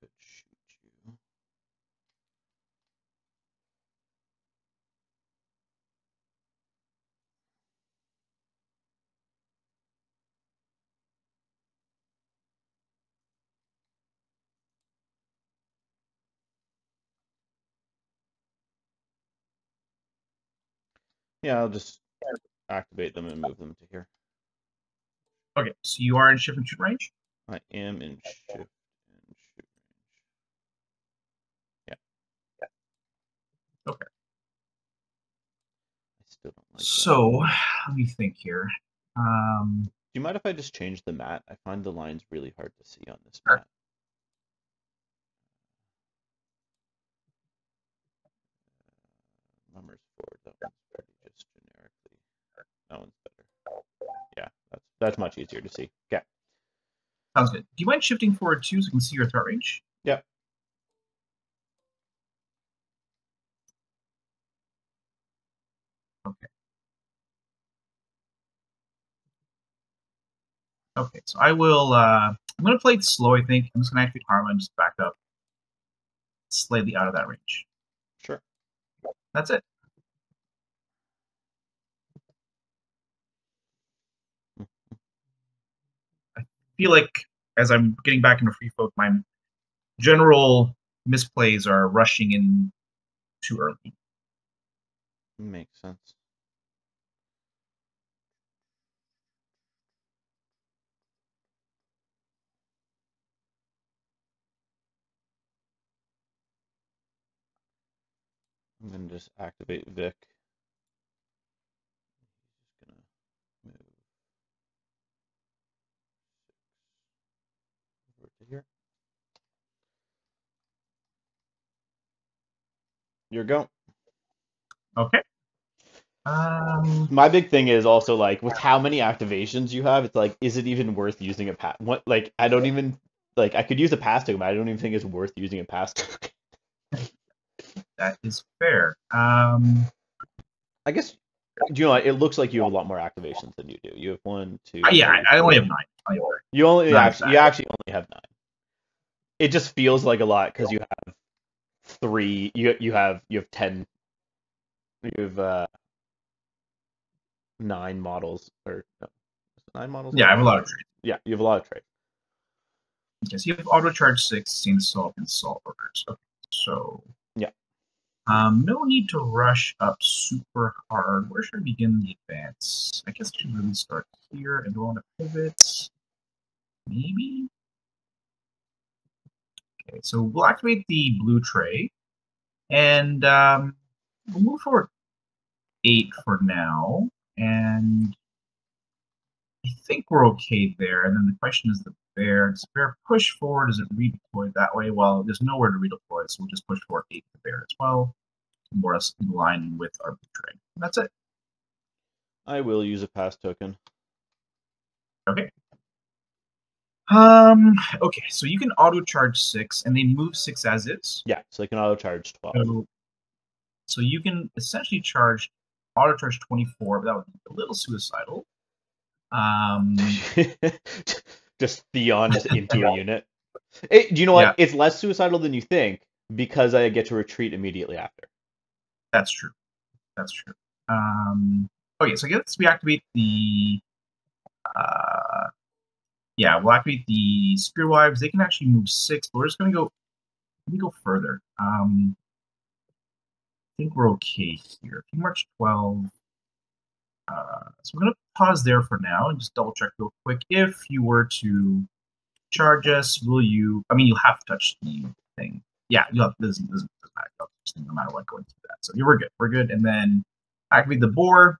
could shoot you. Yeah, I'll just activate them and move them to here. Okay, so you are in shift and shoot range? I am in shift and shoot range. Yeah. Okay. I still don't like So, that. let me think here. Do you mind if I just change the mat? I find the lines really hard to see on this mat. Numbers forward, that one's pretty just generically. That one's better. Yeah, that's much easier to see. Okay. Sounds good. Do you mind shifting forward too so I can see your threat range? Yep. Okay. Okay, so I will, I'm going to play it slow, I think. I'm just going to activate Harma and just back up slightly out of that range. Sure. That's it. I feel like as I'm getting back into Free Folk, my general misplays are rushing in too early. Makes sense. I'm going to just activate Vic. He's just going to move 6 over to here. You're go. Okay. My big thing is also like with how many activations you have, it's like, is it even worth using a pass? What, like, I don't even like. I could use a pass token, but I don't even think it's worth using a pass token. That is fair. I guess, you know, it looks like you have a lot more activations than you do. You have 1, 2. Yeah, I only have 9. You only Nine actually only have 9. It just feels like a lot because you have 3. You have 10. You have 9 models, or no, 9 models. Yeah, I have a lot of trades. Yeah, you have a lot of trades. Okay, so you have auto charge 6, same salt and salt orders. Okay, so yeah. No need to rush up super hard. Where should I begin the advance? I guess I should really start here and go on to pivots. Maybe? Okay, so we'll activate the blue tray. And we'll move forward 8 for now. And I think we're okay there. And then the question is the bear. Does the bear push forward? Does it redeploy that way? Well, there's nowhere to redeploy, so we'll just push forward 8 the bear as well. More or less in line with our blue tray. And that's it. I will use a pass token. Okay. Okay, so you can auto charge 6 and they move 6 as is. Yeah, so I can auto charge 12. So you can essentially auto charge 24, but that would be a little suicidal. Just Theon just into a unit. Do you know what? Yeah. It's less suicidal than you think because I get to retreat immediately after. That's true. That's true. Okay, so I guess we activate the yeah, we'll activate the Spearwives. They can actually move 6, but we're just gonna go. Let me go further. I think we're okay here. If you march 12, so we're gonna pause there for now and just double check real quick. If you were to charge us, will you? I mean, you'll have to touch the thing. Yeah, you'll have. This doesn't matter. No matter what going through that. So we're good. We're good. And then activate the boar.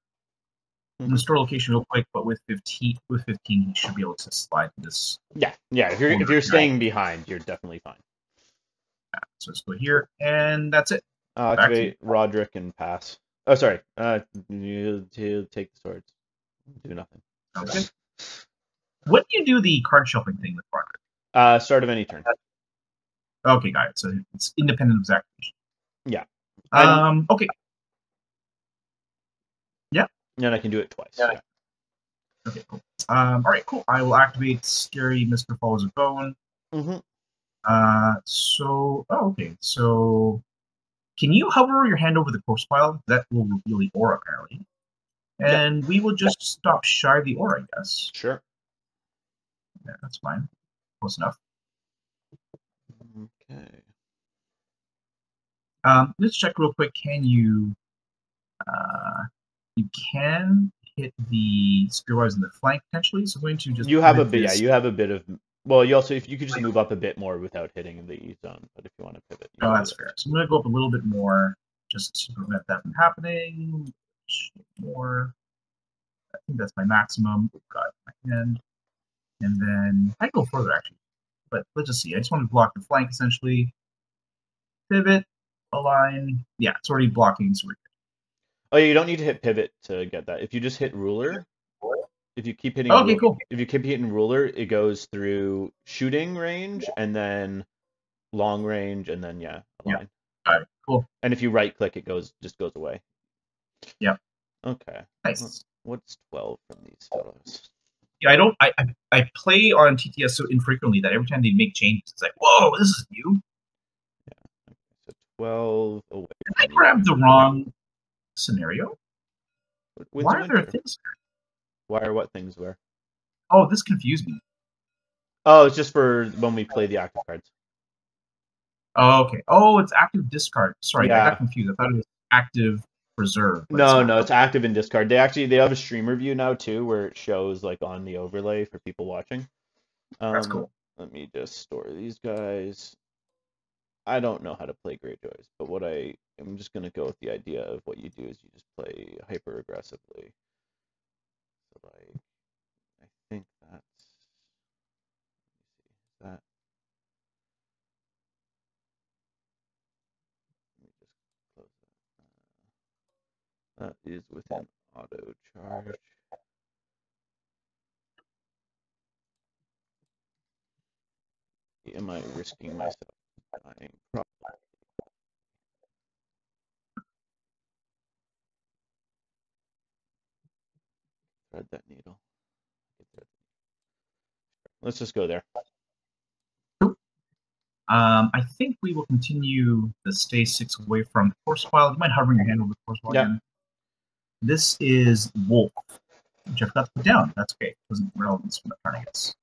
Restore location real quick, but with 15, you should be able to slide this. Yeah. If you're staying behind, you're definitely fine. Yeah, so let's go here, and that's it. Activate Roderick and pass. Oh, sorry. You take the swords. Do nothing. Okay. When do you do the card shuffling thing with Roderick? Start of any turn. Okay, got it. So it's independent of activation. Yeah. Okay. Yeah. And I can do it twice. Yeah. Okay, cool. All right, cool. I will activate Scary Mr. Follows a Bone. Mm-hmm. Okay. So, can you hover your hand over the corpse pile? That will reveal the aura, apparently. And we will just stop shy of the aura, I guess. Sure. Yeah, that's fine. Close enough. Okay. Let's check real quick. Can you? You can hit the spearwise in the flank potentially. So I'm going to just. You have a bit. Yeah, you have a bit of. Well, you also, if you could just move up a bit more without hitting the E zone, but if you want to pivot. Oh, that's fair. So I'm going to go up a little bit more just to prevent that from happening. More. I think that's my maximum. Got my hand. And then I go further actually. But let's just see. I just want to block the flank essentially. Pivot, align. Yeah, it's already blocking. So oh, yeah, you don't need to hit pivot to get that. If you just hit ruler, if you keep hitting. Okay, cool. If you keep hitting ruler, it goes through shooting range and then long range and then align. Yeah. All right, cool. And if you right click, it just goes away. Yep. Okay. Nice. What's 12 from these fellows? Yeah, I play on TTS so infrequently that every time they make changes, it's like, whoa, this is new. Yeah. Okay. So 12 away. Did I grab the wrong scenario? Why are there things? Why are what things where? Oh, this confused me. Oh, it's just for when we play the active cards. Oh, okay. Oh, it's active discard. Sorry, yeah. I got confused. I thought it was active reserve. No, it's active in discard. They have a streamer view now too, where it shows like on the overlay for people watching. That's cool. Let me just store these guys. I don't know how to play Greyjoys, but I'm just gonna go with the idea of what you do is you just play hyper aggressively. So like, I think that's. Let me see, is that? Let me just close that. That is within auto charge. Am I risking myself dying? Probably. Thread that needle. Let's just go there. I think we will continue the stay 6 away from the force pile. Do you mind hovering your hand over the force pile again? This is Wolf, which I forgot to put down. That's okay. It wasn't relevant from the turn, I guess.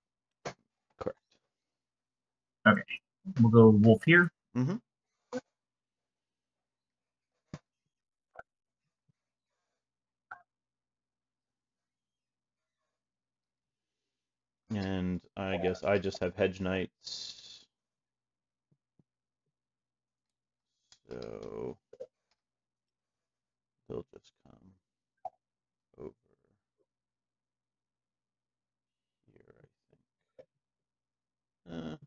Correct. Okay. We'll go Wolf here. Mm-hmm. And I guess I just have Hedge Knights. So they'll just come over here, I think.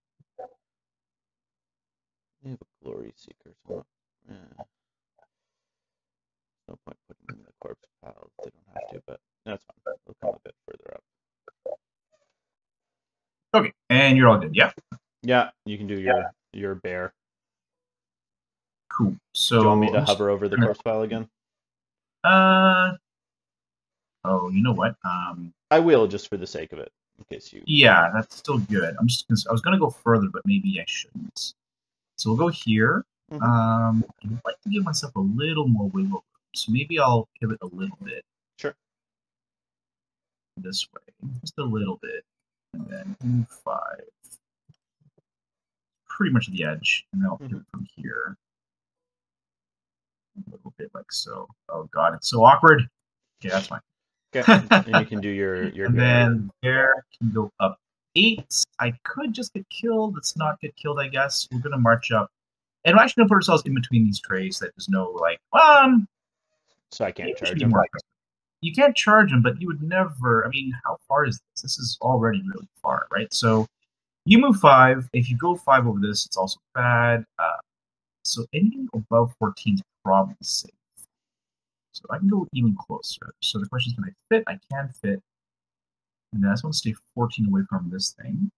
They have a Glory Seeker, so no point putting them in the corpse pile if they don't have to, but that's fine. They'll come a bit further up. Okay, and you're all good, yeah? Yeah, you can do your bear. Cool. So do you want me to hover over the corpse pile again? Oh, you know what? I will, just for the sake of it, in case you. Yeah, that's still good. I was gonna go further, but maybe I shouldn't. So we'll go here. Mm-hmm. I'd like to give myself a little more wiggle room, so maybe I'll pivot a little bit. Sure. This way, just a little bit, and then move 5. Pretty much the edge, and then I'll pivot from here. A little bit like so. Oh god, it's so awkward. Okay, that's fine. Okay, and you can do your and then there can go up 8. I could just get killed. Let's not get killed, I guess. We're gonna march up. And we're actually gonna put ourselves in between these trays that there's no like so I can't charge them. You can't charge them, but you would never. I mean, how far is this? This is already really far, right? So you move 5. If you go 5 over this, it's also bad. So anything above 14 is probably safe. So I can go even closer. So the question is, can I fit? I can fit. And then I just want to stay 14 away from this thing.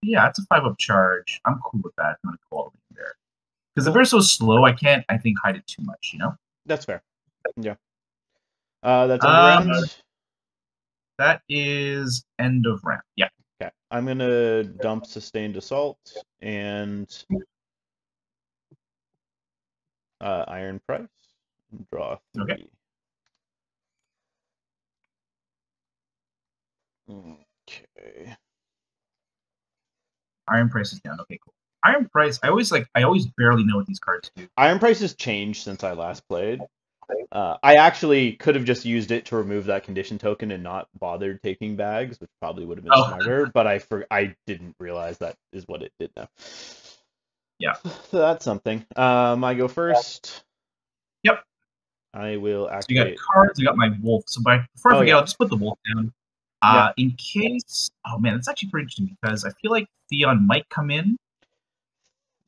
Yeah, it's a 5-up charge. I'm cool with that. I'm going to go all the way there. Because if they're so slow, I can't, I think, hide it too much, you know? That's fair. Yeah. That's underground. That is end of round. Yeah. Okay. I'm gonna dump Sustained Assault and Iron Price and draw 3. Okay. Okay. Iron Price is down. Okay, cool. Iron Price, I always barely know what these cards do. Iron Price has changed since I last played. I actually could have just used it to remove that condition token and not bothered taking bags, which probably would have been smarter, but I didn't realize that is what it did now. Yeah. So that's something. I go first. Yep. I will activate. So you got cards, you got my wolf. So before I forget, I'll just put the wolf down. In case, oh man, that's actually pretty interesting because I feel like Theon might come in.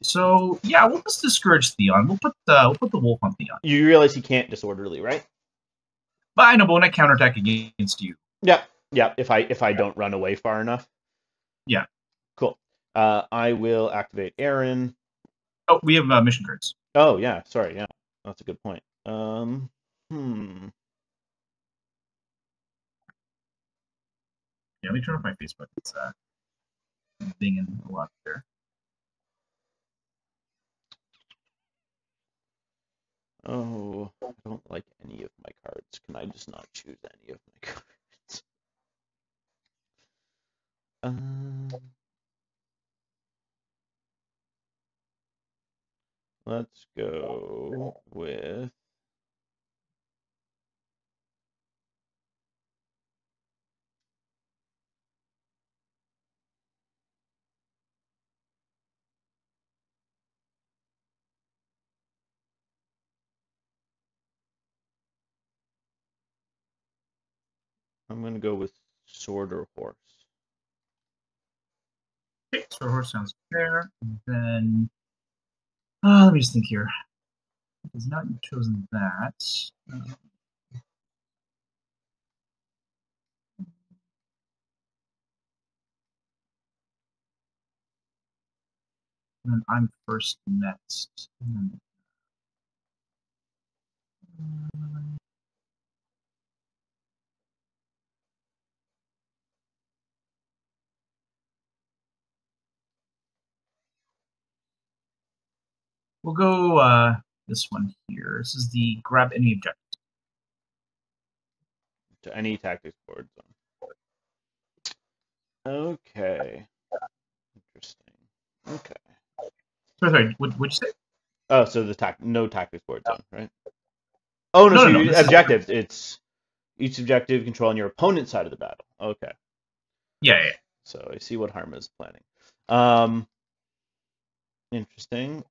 So yeah, we'll just discourage Theon. We'll put the wolf on Theon. You realize he can't disorderly, right? But I know, but when I counterattack against you. Yeah. If I don't run away far enough. Yeah. Cool. I will activate Aaron. Oh, we have mission cards. Oh yeah, sorry. Yeah, that's a good point. Yeah, let me turn off my Facebook. It's dinging a lot there. Oh, I don't like any of my cards. Can I just not choose any of my cards? Let's go with... I'm going to go with Sword or Horse. Okay, Sword or Horse sounds fair. And then, let me just think here. Because now you've chosen that. And then I'm first next. We'll go this one here. This is the grab any objective. To any tactics board zone. Okay. Interesting. Okay. Sorry, what'd you say? Oh, so the no tactics board zone, right? Oh, no, objectives. It's each objective controlling your opponent's side of the battle. Okay. Yeah. So I see what Harma is planning. Interesting.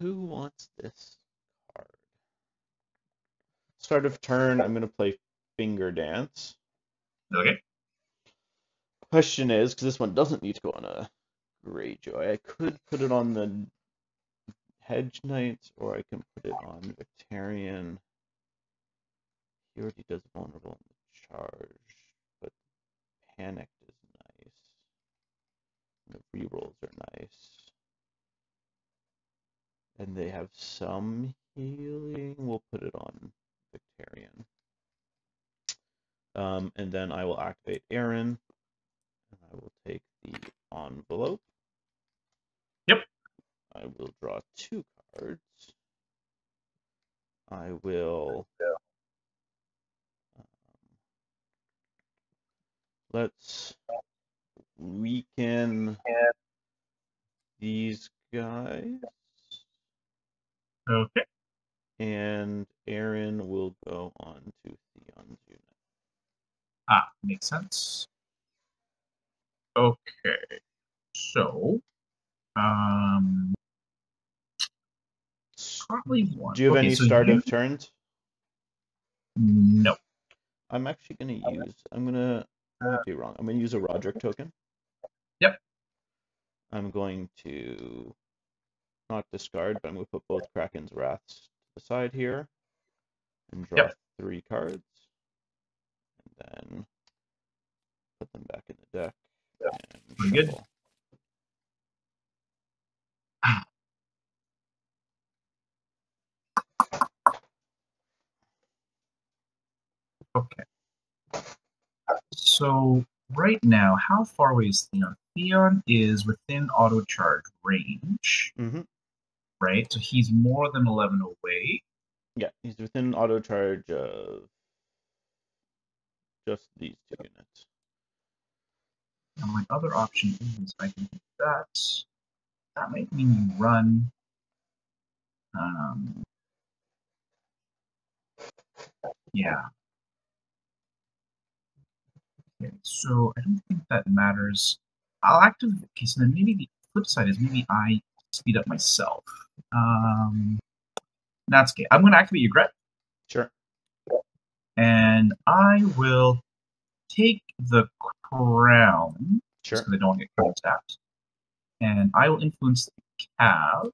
Who wants this card? Start of turn, I'm going to play Finger Dance. Okay. Question is, because this one doesn't need to go on a Greyjoy, I could put it on the Hedge Knights, or I can put it on Victarion. He already does vulnerable in the charge, but Panicked is nice. The rerolls are nice. And they have some healing. We'll put it on Victarion. And then I will activate Aaron. And I will take the envelope. Yep. I will draw 2 cards. I will... let's weaken these guys. Okay. And Aaron will go on to Theon's unit. Makes sense. Okay. So, probably one. Do you have any start of turns? No. I'm actually going to use... I'm going to... I might be wrong. I'm going to use a Roderick token. Yep. I'm going to not discard, but I'm going to put both Kraken's Wraths to the side here and draw 3 cards. And then put them back in the deck. And pretty good. Okay. So right now, how far away is Theon? Theon is within auto charge range, right? So he's more than 11 away. Yeah, he's within auto charge of just these 2 units. Now my other option is I can do that. That might mean you run. Yeah. Okay, so I don't think that matters. I'll activate. Okay, so then maybe the flip side is maybe I speed up myself. That's okay. I'm going to activate your Gret. Sure. And I will take the crown. Sure. Because I don't want to get crown tapped. And I will influence the Cav.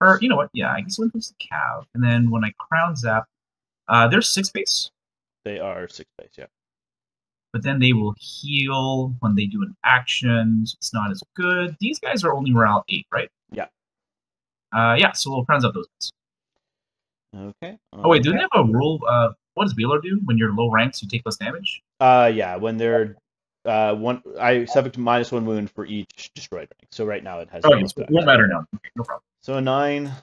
Or, you know what? Yeah, I guess I'll influence the Cav. And then when I crown zap, they're 6 base. They are 6 base, yeah. But then they will heal when they do an action. So it's not as good. These guys are only morale 8, right? Yeah. Yeah, so we'll crown up those guys. Okay. Oh, wait, do they have a rule? What does Baelor do? When you're low ranks, you take less damage? Yeah, when they're I subject to -1 wound for each destroyed rank. So right now it has. Oh, yes, it won't matter now. Okay, no problem. So a 9.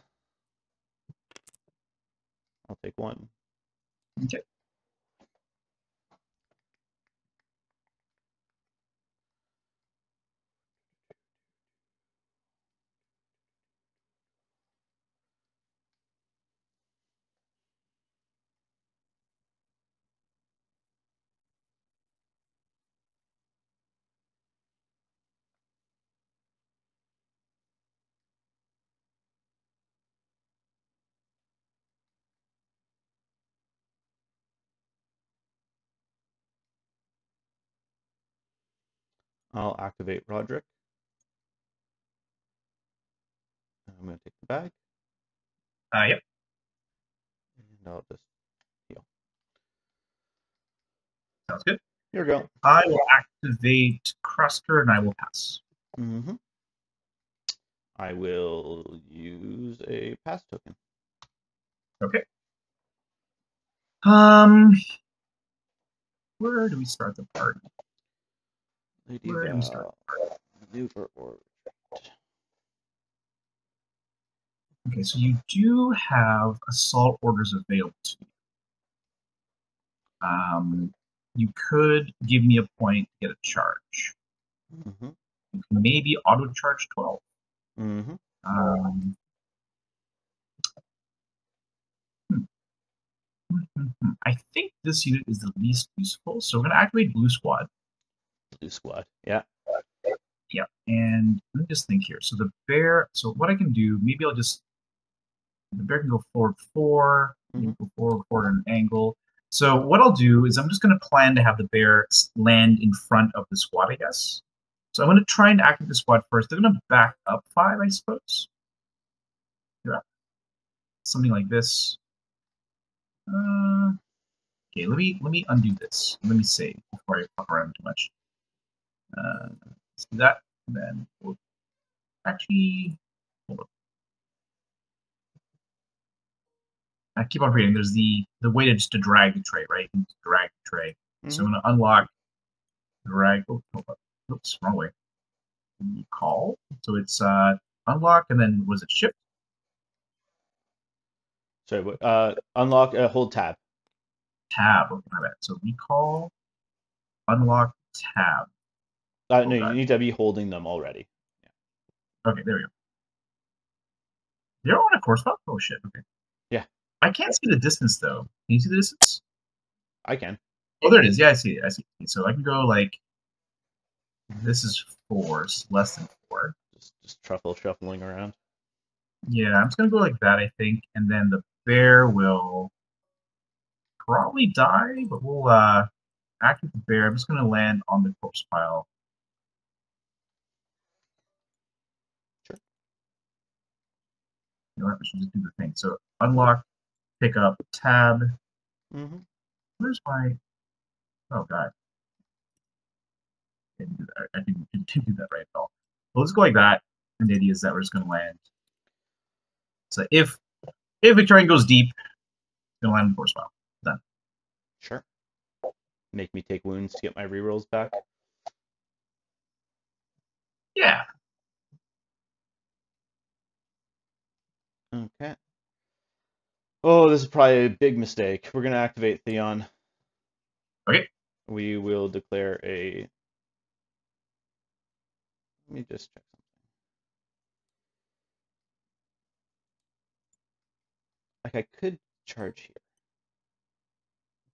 I'll take 1. Okay. I'll activate Roderick. I'm going to take the bag. Yep. And I'll just heal. Sounds good. Here we go. I will activate Cruster and I will pass. I will use a pass token. Okay. Where do we start the party? Where do we start? Maneuver or Okay, so you do have assault orders available to you. You could give me a point to get a charge. You can maybe auto charge 12. I think this unit is the least useful, so we're going to activate Blue Squad. Blue Squad, yeah. Yeah, and let me just think here. So the bear, so what I can do, maybe I'll just, the bear can go forward 4, go forward at an angle. So what I'll do is I'm just going to plan to have the bear land in front of the squad, I guess. So I'm going to try and activate the squad first. They're going to back up 5, I suppose. Yeah. Something like this. Okay, let me undo this. Let me save before I fuck around too much. Let's do that, and then we'll actually hold up. I keep on forgetting. There's the way to just to drag the tray, right? You can drag the tray. So I'm gonna unlock, drag. Oh, hold up. Oops, wrong way. Recall. So it's unlock, and then was it shift? Sorry, unlock. Hold tab. Tab. Okay, my bad. So recall, unlock, tab. No, you need to be holding them already. Yeah. Okay, there we go. You're on a course spot? Oh shit. Okay. Yeah. I can't see the distance though. Can you see the distance? I can. Oh, there it is. Yeah, I see it. I see it. So I can go like. This is 4, so less than 4. Just shuffling around. Yeah, I'm just gonna go like that, I think, and then the bear will probably die, but we'll activate the bear. I'm just gonna land on the corpse pile. Sure. You know what? I should just do the thing. So unlock, pick up, tab. Where's my? Oh god. I didn't do that. I didn't do that right at all. Well, let's go like that. And the idea is that we're just gonna land. So if Victarion goes deep, it's gonna land in the corpse pile. Done. Sure. make me take wounds to get my rerolls back? Yeah. Okay. Oh, this is probably a big mistake. We're going to activate Theon. Okay. We will declare a... Let me just check something. Like, I could charge here.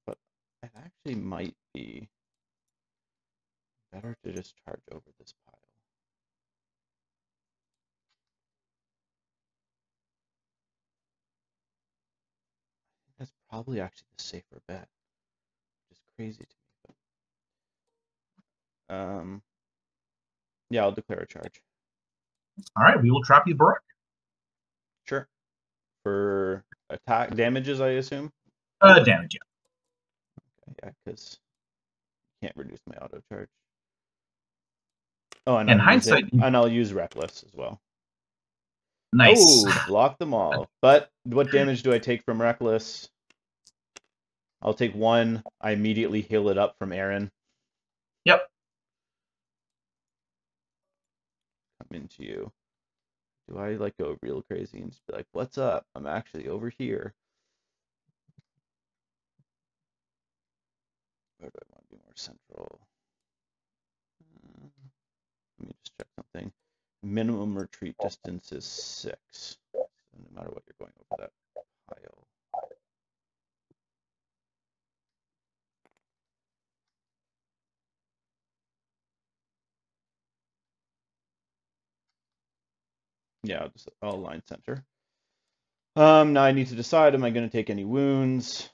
But it actually might be better to just charge over this pile. That's probably actually the safer bet. Which is crazy to me. But, yeah, I'll declare a charge. All right, we will trap you, Barak. Sure. For attack damages, I assume? Damage, yeah. Okay, yeah, because you can't reduce my auto charge. Oh, and In hindsight, I'll use Reckless as well. Nice. Oh, block them all. But what damage do I take from Reckless? I'll take 1. I immediately heal it up from Aaron. Yep. Come into you. Do I like go real crazy and just be like, what's up? I'm actually over here. Where do I want to be more central? Let me just check something. Minimum retreat distance is 6. So no matter what, you're going over that pile. Yeah, I'll align center. Now I need to decide, am I going to take any wounds?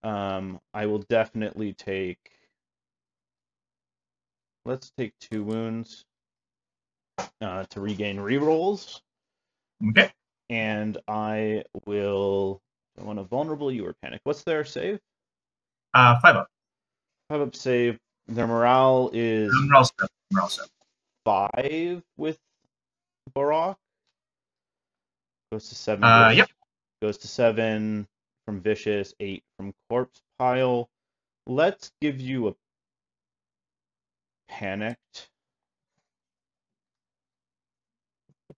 I will definitely take... Let's take 2 wounds to regain rerolls. Okay. And I will... I want a vulnerable you or panic. What's their save? 5 up. 5 up save. Their morale is... Morale 7. 5 with Barak. Goes to 7. Yep. Goes to 7 from Vicious, 8 from Corpse Pile. Let's give you a Panicked.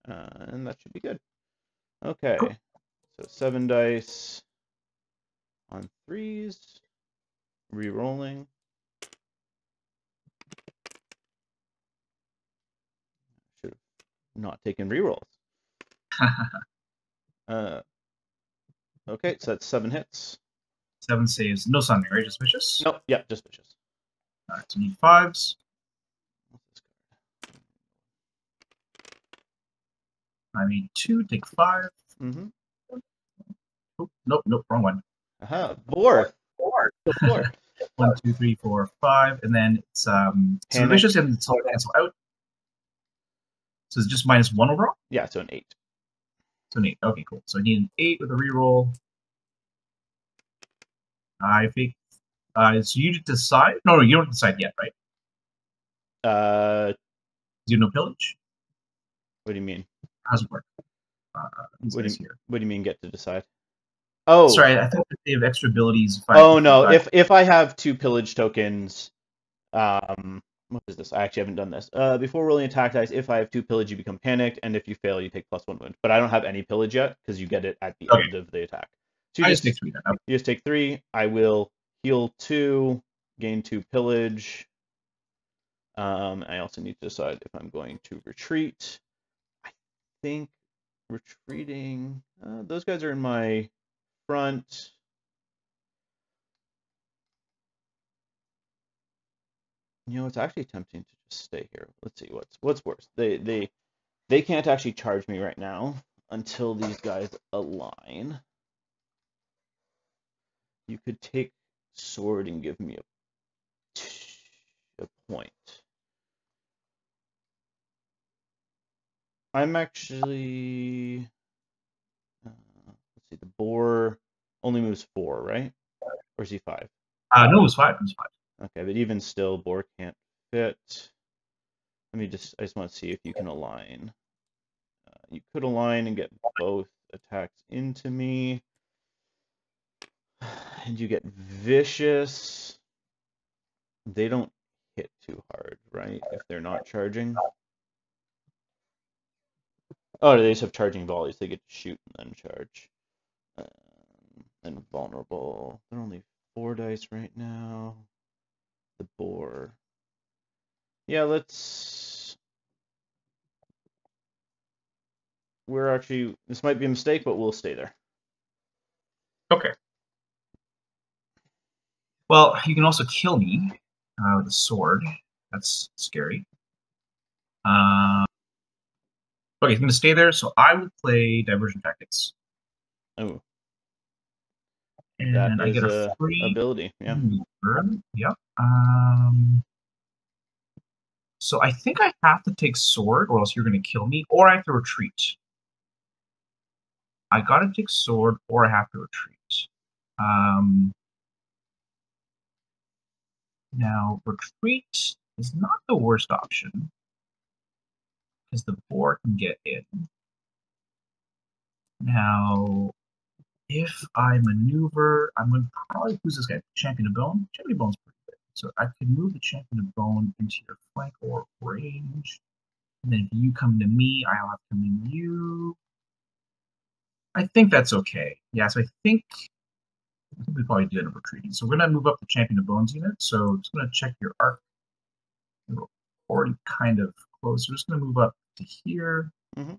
And that should be good. Okay. Cool. So 7 dice on 3s. Rerolling. Should have not taken rerolls. Okay, so that's 7 hits. 7 saves. No sundering, right? Just Vicious? Nope, yeah, just Vicious. Alright, so we need 5s. I need 2, take 5. Mm-hmm. Oh, nope, wrong one. Aha, 4. 4. 1, 2, 3, 4, 5, and then it's so Vicious and it's all cancel out. So it's just -1 overall? Yeah, so an 8. So an 8. Okay, cool. So I need an 8 with a reroll. I think so you decide? No, you don't decide yet, right? Do you know pillage? What do you mean? How's it work? What do you mean get to decide? Oh, sorry, I think they have extra abilities. Oh no, if I have 2 pillage tokens, what is this? I actually haven't done this. Before rolling attack dice, if I have 2 pillage, you become panicked, and if you fail, you take +1 wound. But I don't have any pillage yet because you get it at the end of the attack. So I just take 3 then. Okay. You just take 3. I will heal 2, gain 2 pillage. I also need to decide if I'm going to retreat. I think retreating. Those guys are in my front. You know, it's actually tempting to just stay here. Let's see what's worse. They can't actually charge me right now until these guys align. You could take sword and give me a point. I'm actually let's see. The boar only moves 4, right? Or is he 5? No, it was 5. It was 5. Okay, but even still, boar can't fit. I just want to see if you can align. You could align and get both attacks into me. And you get Vicious. They don't hit too hard, right? If they're not charging. Oh, they just have charging volleys. They get to shoot and then charge. And vulnerable. They're only 4 dice right now. The boar. Yeah, let's... We're actually... This might be a mistake, but we'll stay there. Okay. Well, you can also kill me with a sword. That's scary. Okay, he's going to stay there, so I will play Diversion Tactics. Oh. And That I is get a free ability, yeah. Yep. So I think I have to take sword, or else you're going to kill me, or I have to retreat. I got to take sword, or I have to retreat. Now, retreat is not the worst option, because the boar can get in. Now, if I maneuver, I'm going to probably lose this guy, Champion of Bone. Champion of Bone's pretty good. So I could move the Champion of Bone into your flank or range. And then if you come to me, I'll have to come in you. I think that's okay. Yeah, so I think we probably do end up retreating. So we're going to move up the Champion of Bones unit. So just going to check your arc. We're already kind of close. We're just going to move up to here. Mm-hmm.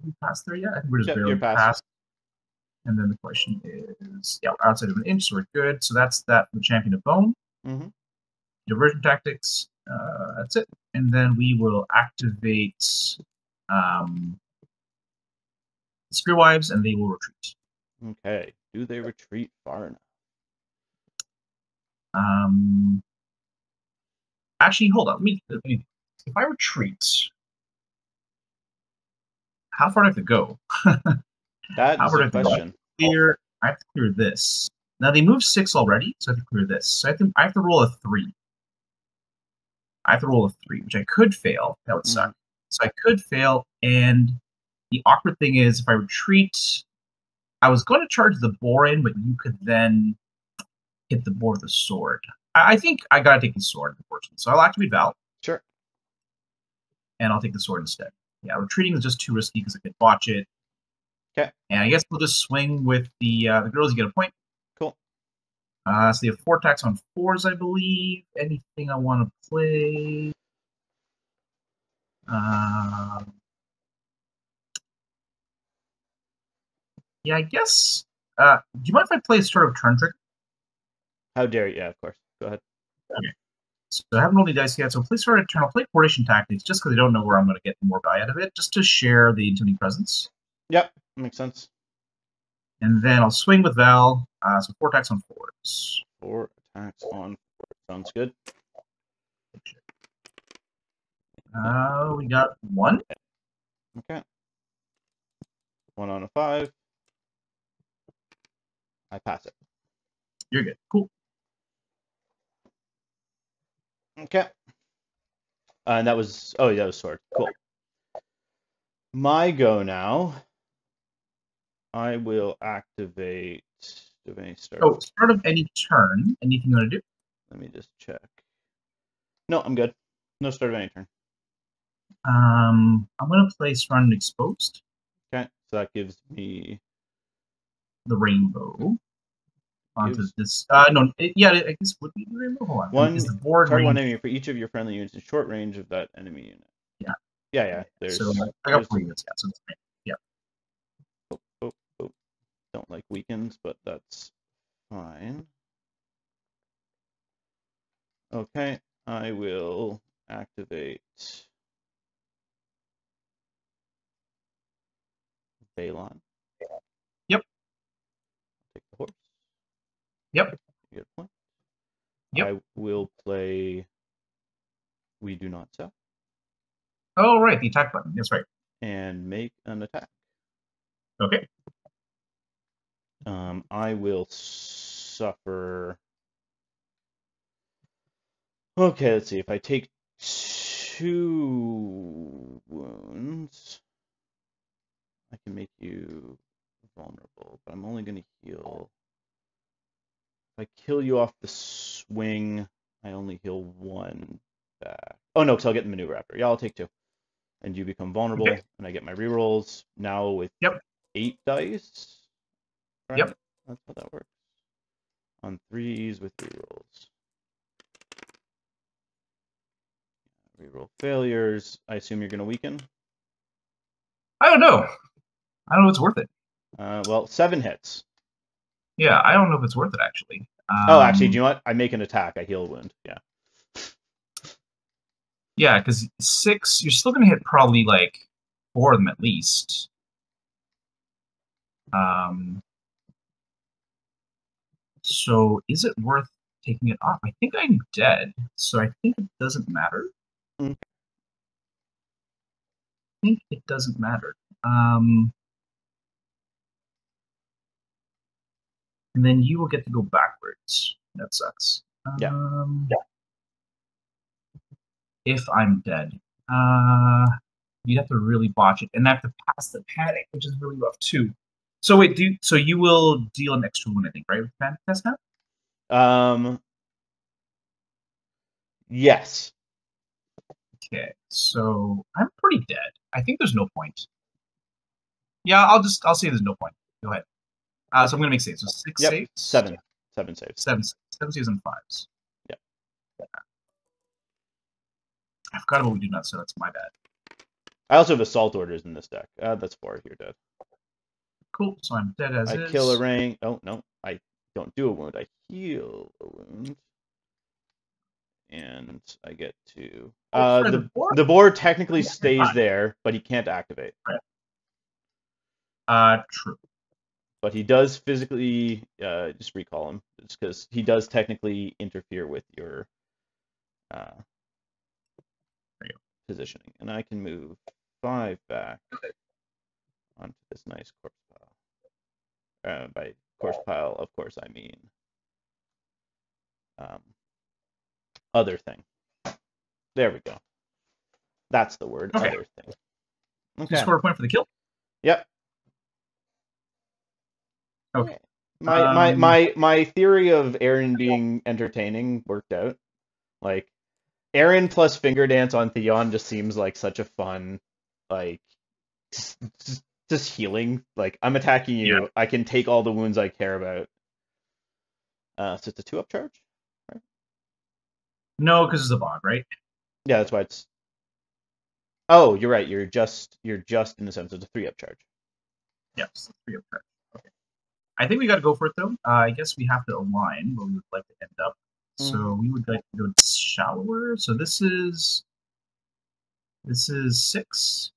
We passed there yet? I think we're just barely past. And then the question is, yeah, outside of an inch, so we're good. So that's that for the Champion of Bone. Mm-hmm. Diversion Tactics, that's it. And then we will activate Spearwives, and they will retreat. Okay. Do they retreat far enough? Actually, hold on. Let me. If I retreat, how far do I have to go? That's a question. I have to clear this. Now they moved 6 already, so I have to clear this. So I have to roll a 3. I have to roll a 3, which I could fail. That would suck. So I could fail, and the awkward thing is, if I retreat, I was going to charge the boar in, but you could then hit the boar with a sword. I think I gotta take the sword, unfortunately. So I'll activate Val. Sure. And I'll take the sword instead. Yeah, retreating is just too risky because I could botch it. Okay. And I guess we'll just swing with the girls. You get a point. Cool. So they have 4 attacks on 4s, I believe. Anything I want to play? Yeah, I guess. Do you mind if I play sort of turn trick? How dare you? Yeah, of course. Go ahead. Okay. So I haven't rolled any dice yet, so play sort of turn. I'll play coordination tactics just because I don't know where I'm going to get more value out of it, just to share the intimidating presence. Yep, makes sense. And then I'll swing with Val. So 4 attacks on 4s. 4 attacks on 4. Sounds good. We got 1. Okay. 1 on a 5. I pass it. You're good. Cool. Okay. And that was... Oh, yeah, that was sword. Cool. My go now. I will activate... Start of any turn. Anything you want to do? Let me just check. No, I'm good. No start of any turn. I'm going to play Surrounded and Exposed. Okay, so that gives me... The rainbow. Onto this. I guess would be the rainbow. Hold on. One, is the board target one enemy for each of your friendly units in short range of that enemy unit. Yeah. Yeah. There's, so I got 4 units, yeah. So yeah. Don't like weakens, but that's fine. Okay, I will activate Baelor. Yep. Take the horse. Yep. You get a point. Yep. I will play We Do Not Sell. Oh, right, the attack button. That's right. And make an attack. Okay. I will suffer... Okay, let's see. If I take 2 wounds, I can make you vulnerable, but I'm only going to heal If I kill you off the swing, I only heal 1 back. Oh no, because I'll get the maneuver after. Yeah, I'll take 2. And you become vulnerable, Okay. and I get my rerolls now with 8 dice. Right? Yep. That's how that works. On 3s with rerolls. Reroll failures. I assume you're going to weaken? I don't know. I don't know if it's worth it. Well, 7 hits. Yeah, I don't know if it's worth it, actually. Oh, actually, do you know what? I make an attack. I heal a wound. Yeah. Yeah, because 6, you're still going to hit probably, like, 4 of them at least. So is it worth taking it off? I think I'm dead, so I think it doesn't matter. Mm. I think it doesn't matter. And then you will get to go backwards. That sucks. Yeah. If I'm dead. You'd have to really botch it. And I have to pass the panic, which is really rough too. So wait, so you will deal an extra wound, I think, right, with panic test now? Yes. Okay, so I'm pretty dead. I think there's no point. Yeah, I'll say there's no point. Go ahead. So I'm gonna make saves. So 6 saves? 7. 7 saves. 7 saves and 5s. Yeah. I forgot about we do not, so that's my bad. I also have assault orders in this deck. That's 4. You're dead. Cool. So I'm dead as I is. kill a ring. Oh no, I don't do a wound. I heal a wound, and I get to the board technically stays there, but he can't activate. True. But he does physically just recall him, just because he does technically interfere with your positioning, and I can move 5 back onto this nice corpse pile. By corpse pile, of course, I mean other thing. There we go. That's the word. Okay. Other thing. Okay. You score a point for the kill. Yep. Okay. My theory of Aaron being entertaining worked out. Like, Aaron plus finger dance on Theon just seems like such a fun, like, just healing. Like, I'm attacking you. Yeah. I can take all the wounds I care about. So it's a 2-up charge, right? No, because it's a bog, right? Yeah, that's why it's. Oh, you're right. You're just in the sense it's a 3-up charge. Yes, 3-up charge. Okay. I think we got to go for it though. I guess we have to align where we would like to end up. So we would like to go shallower. So this is 6.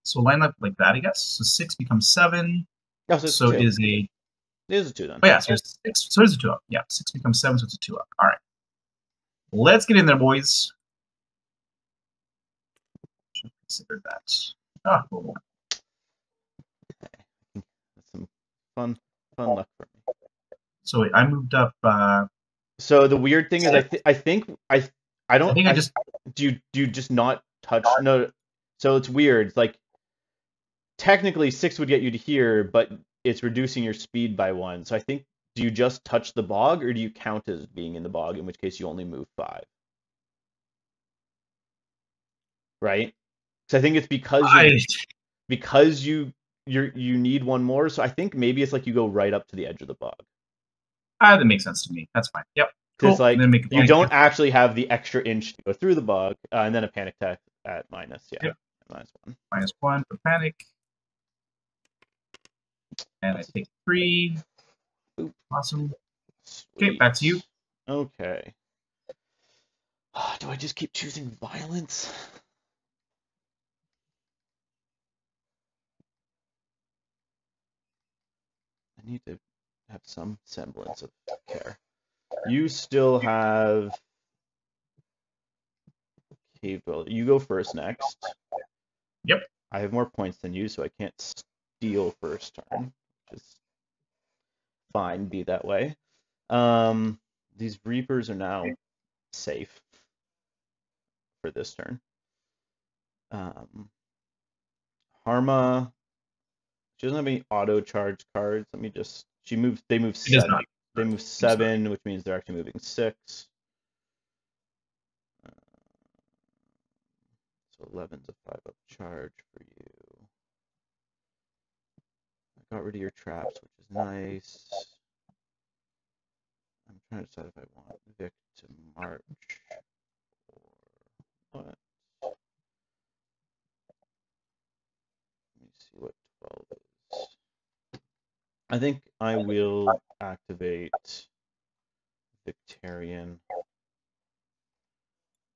So line up like that, I guess. So 6 becomes 7. Oh, so it is a. It is a 2 then. Oh yeah, so it's 6. So it is a 2-up. Yeah, 6 becomes 7, so it's a 2-up. All right. Let's get in there, boys. Should consider that. Cool. That's some fun luck for me. So wait, I moved up. So the weird thing is, do you just not touch? No. So it's weird. It's like technically 6 would get you to here, but it's reducing your speed by 1. So I think, do you just touch the bog, or do you count as being in the bog? In which case you only move 5. Right? So I think it's because you need 1 more. So I think maybe it's like you go right up to the edge of the bog. That makes sense to me. That's fine. Yep. Because cool. Like you don't actually have the extra inch to go through the bog, and then a panic attack at minus. Yeah. Yep. -1. -1 for panic. And I take 3. Oop. Awesome. Sweet. Okay, back to you. Okay. Do I just keep choosing violence? I need to have some semblance of care. You still have cave dweller. You go first next. Yep. I have more points than you, so I can't steal first turn, which is fine. Be that way. These reapers are now safe for this turn. Harma. She doesn't have any auto charge cards. Let me just. They move 7. They move 7, which means they're actually moving 6. So 11's a 5-up charge for you. I got rid of your traps, which is nice. I'm trying to decide if I want Vic to march or what. Let me see what 12 is. I think I will activate Victarion,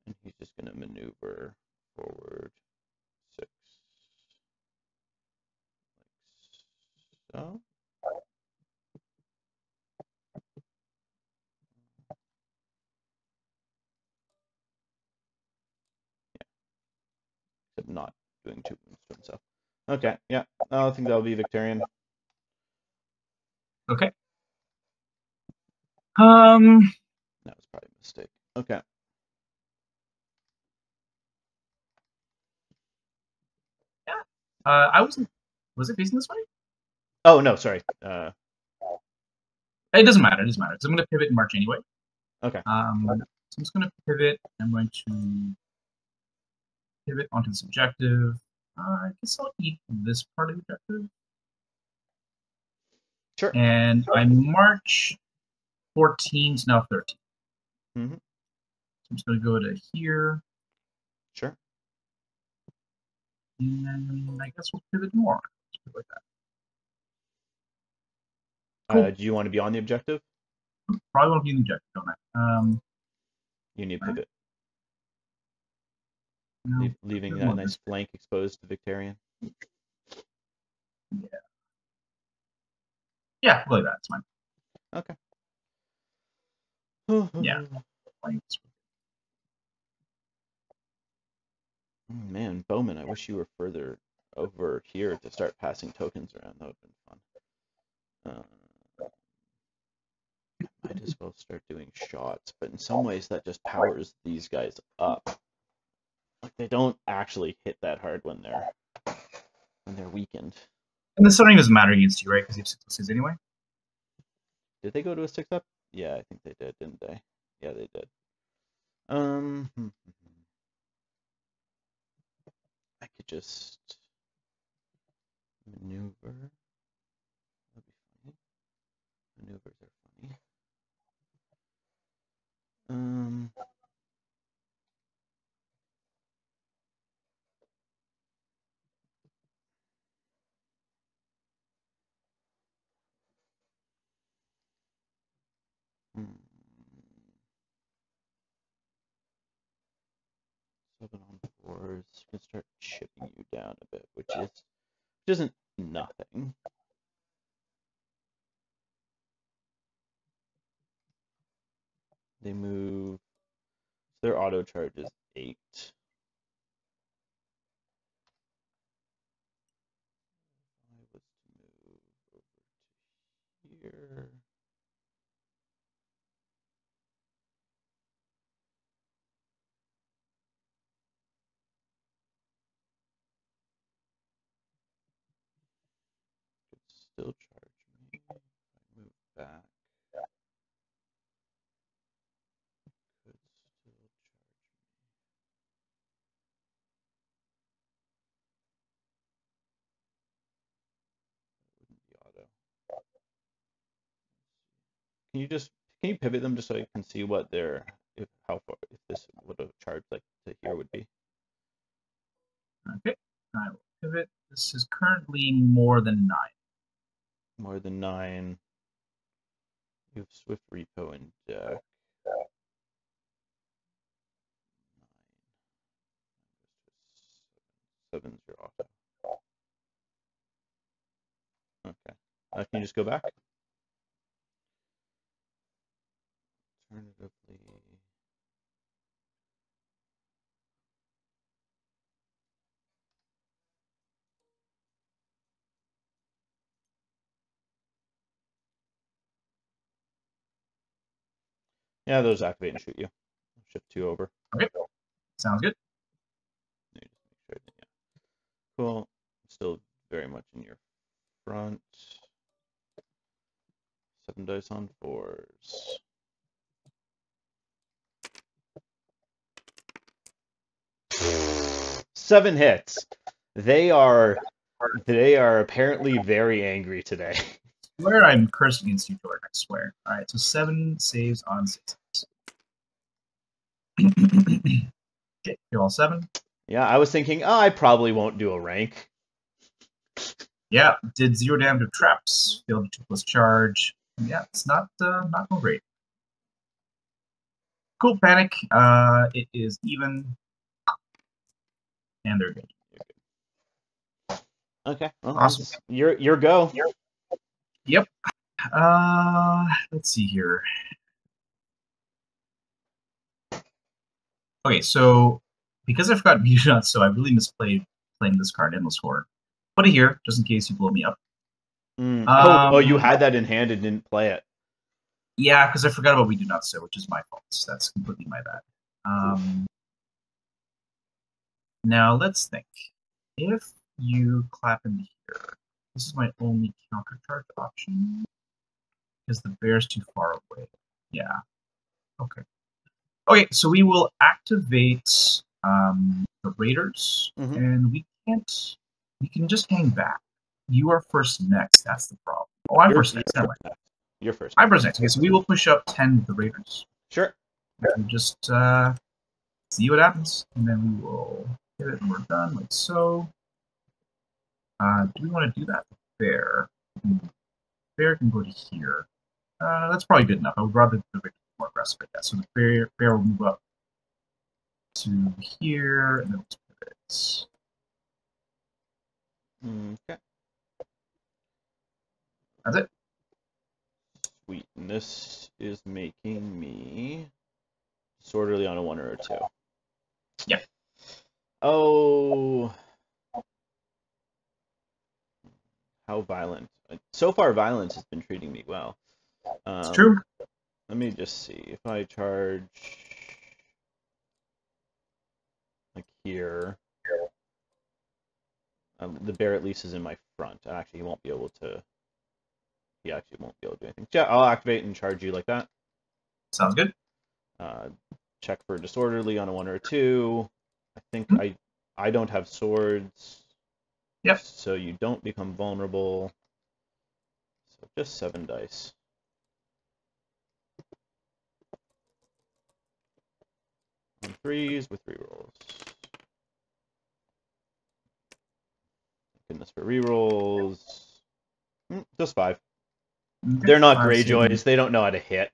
and he's just going to maneuver forward 6, like so. Yeah, except not doing 2 wounds to himself. Okay, yeah, I think that'll be Victarion. Okay. That was probably a mistake. Okay. Yeah. I wasn't. Was it facing this way? Oh no, sorry. It doesn't matter. It doesn't matter. Because I'm going to pivot and march anyway. Okay. So I'm just going to pivot. I'm going to pivot onto this objective. I guess I'll eat this part of the objective. Sure. And I march 14 to now 13. Mm-hmm. So I'm just going to go to here. Sure. And I guess we'll pivot more. Like that. Cool. Do you want to be on the objective? Probably want to be in the objective, don't I? You need to pivot. No, leaving that nice flank exposed to Victarion. Yeah. Yeah, like that. It's fine. Okay. Yeah. Oh, man, Bowmen, I wish you were further over here to start passing tokens around. That would have been fun. Might as well start doing shots, but in some ways that just powers these guys up. Like they don't actually hit that hard when they're weakened. And the starting doesn't matter against you, right? Because you have 6+6 anyway. Did they go to a 6-up? Yeah, I think they did, didn't they? Yeah, they did. I could just maneuver. That'd be funny. Maneuvers are funny. Seven on 4s. Can start chipping you down a bit, which isn't nothing. They move. Their auto charge is 8. I was to move over to here. Could still charge me. If I move back. Could still charge me. That wouldn't be auto. Can you pivot them just so I can see what if this would have charged like to here would be? Okay, I will pivot. This is currently more than 9. More than 9. You have Swift Repo and deck. 7's your auto. Okay. Can you just go back? Alternatively. Yeah, those activate and shoot you. Shift 2 over. Okay, sounds good. Just make sure that, yeah. Cool. Still very much in your front. 7 7 dice on 4s. Seven hits. They are apparently very angry today. I swear I'm cursed against you, Jordan. I swear. All right, so 7 saves on 6. Okay, you're all 7. Yeah, I was thinking, oh, I probably won't do a rank. Yeah, did 0 damage to traps. Failed the 2+ charge. Yeah, it's not going great. Cool, panic. It is even, and they're good. Okay, well, Awesome. Your go. Yep. Let's see here. Okay, so because I forgot Beauty Not So, I really misplayed playing this card, Endless Horror. Put it here, just in case you blow me up. Oh, you had that in hand and didn't play it. Yeah, because I forgot about We Do Not So, which is my fault. So that's completely my bad. Now let's think. If you clap into here, this is my only counter charge option because the bear's too far away. Yeah. Okay. Okay, so we will activate the Raiders, and we can't. We can just hang back. You are first next. That's the problem. Oh, I'm first next. Never mind. You're first. I'm first next. Okay, so we will push up 10 with the Raiders. Sure. And just see what happens, and then we will hit it, and we're done, like so. Do we want to do that? Bear. Bear can go to here. That's probably good enough. I would rather the Raiders be more aggressive, I guess. So the bear will move up to here, and then let's pivot. Okay. That's it. Sweet. And this is making me disorderly on a 1 or a 2. Yeah. Oh. How violent. So far, violence has been treating me well. It's true. Let me just see. If I charge like here, the bear at least is in my front. Actually, he won't be able to. He actually won't be able to do anything. Yeah, I'll activate and charge you like that. Sounds good. Check for disorderly on a 1 or a 2. I think I don't have swords. Yep. So you don't become vulnerable. So just 7 dice. On 3s with rerolls. Goodness for rerolls. Just 5. Okay. They're not Greyjoys. They don't know how to hit.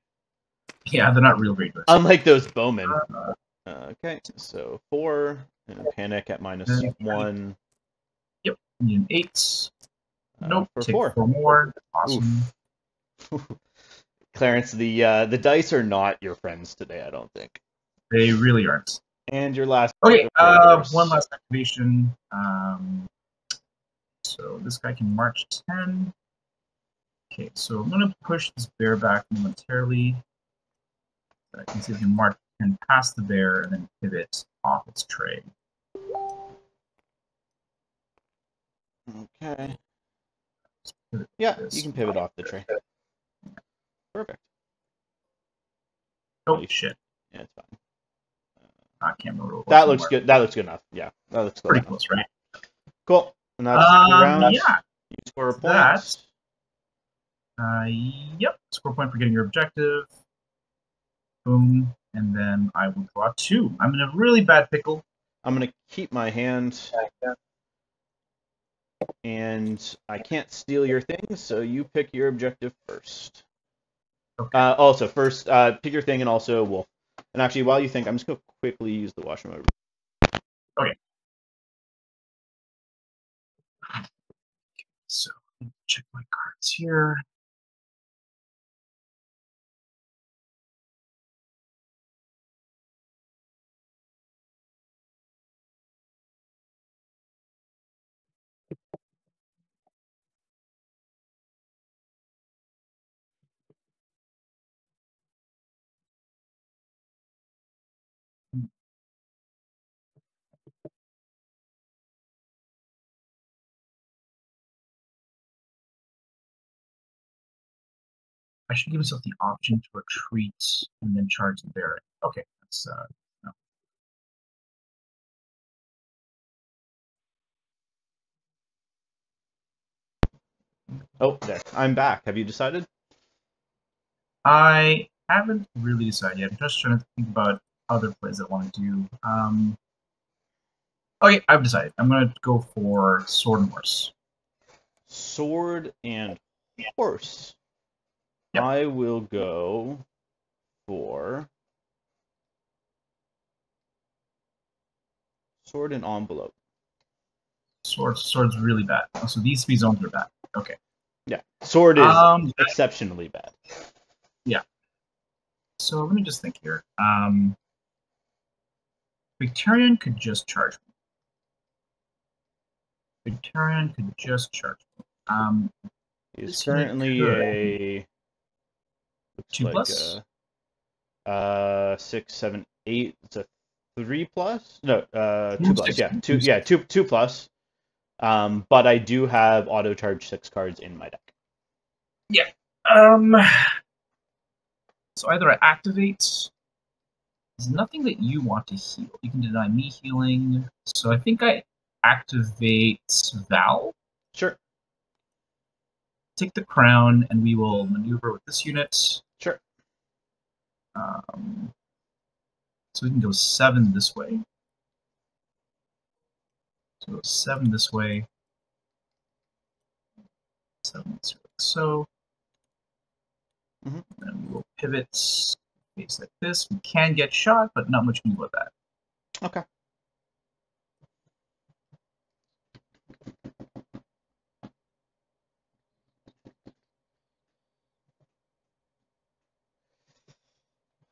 Yeah, they're not real Greyjoys. Unlike those bowmen. Okay, so 4. And panic at -1. Yep. Need an 8. Nope. For Take 4. 4 more. Awesome. Clarence, the dice are not your friends today, I don't think. They really aren't. And your last. Okay, one last activation. So this guy can march 10. Okay, so I'm going to push this bear back momentarily. I can see if I can march 10 past the bear and then pivot off its tray. Okay. Yeah, you can pivot off the tray. Perfect. Oh, shit. Yeah, it's fine. I can't remember. That looks good. That looks good enough. Yeah, that looks pretty close, right? Cool. And that's 2 rounds. Yeah. You score a point. Yep. Score a point for getting your objective. Boom. And then I will draw 2. I'm in a really bad pickle. I'm going to keep my hand. And I can't steal your thing, so you pick your objective first. Okay. Also, first, pick your thing and also wolf. And actually, while you think, I'm just going to quickly use the washroom. Okay. So, check my cards here. I should give myself the option to retreat and then charge the bear. Okay, that's no. Oh, there. I'm back. Have you decided? I haven't really decided yet. I'm just trying to think about other plays I want to do. Okay, I've decided. I'm going to go for Sword and Horse. Sword and horse. Yep. I will go for sword and envelope. Sword's really bad. Oh, so these 3 zones are bad. Okay. Yeah, sword is exceptionally bad. Yeah. So let me just think here. Victarion could just charge me. Victarion could just charge me. He's currently a 2 plus? 6, 7, 8. It's a 3 plus? No, 2 plus. Yeah, 2 plus. But I do have auto charge 6 cards in my deck. Yeah. So either I activate. There's nothing that you want to heal. You can deny me healing. So I think I activate Val. Sure. Take the crown, and we will maneuver with this unit. Sure. So we can go 7 this way. So 7 this way. 7 this way. So. Mm-hmm. And we will pivot face like this. We can get shot, but not much more about that. Okay.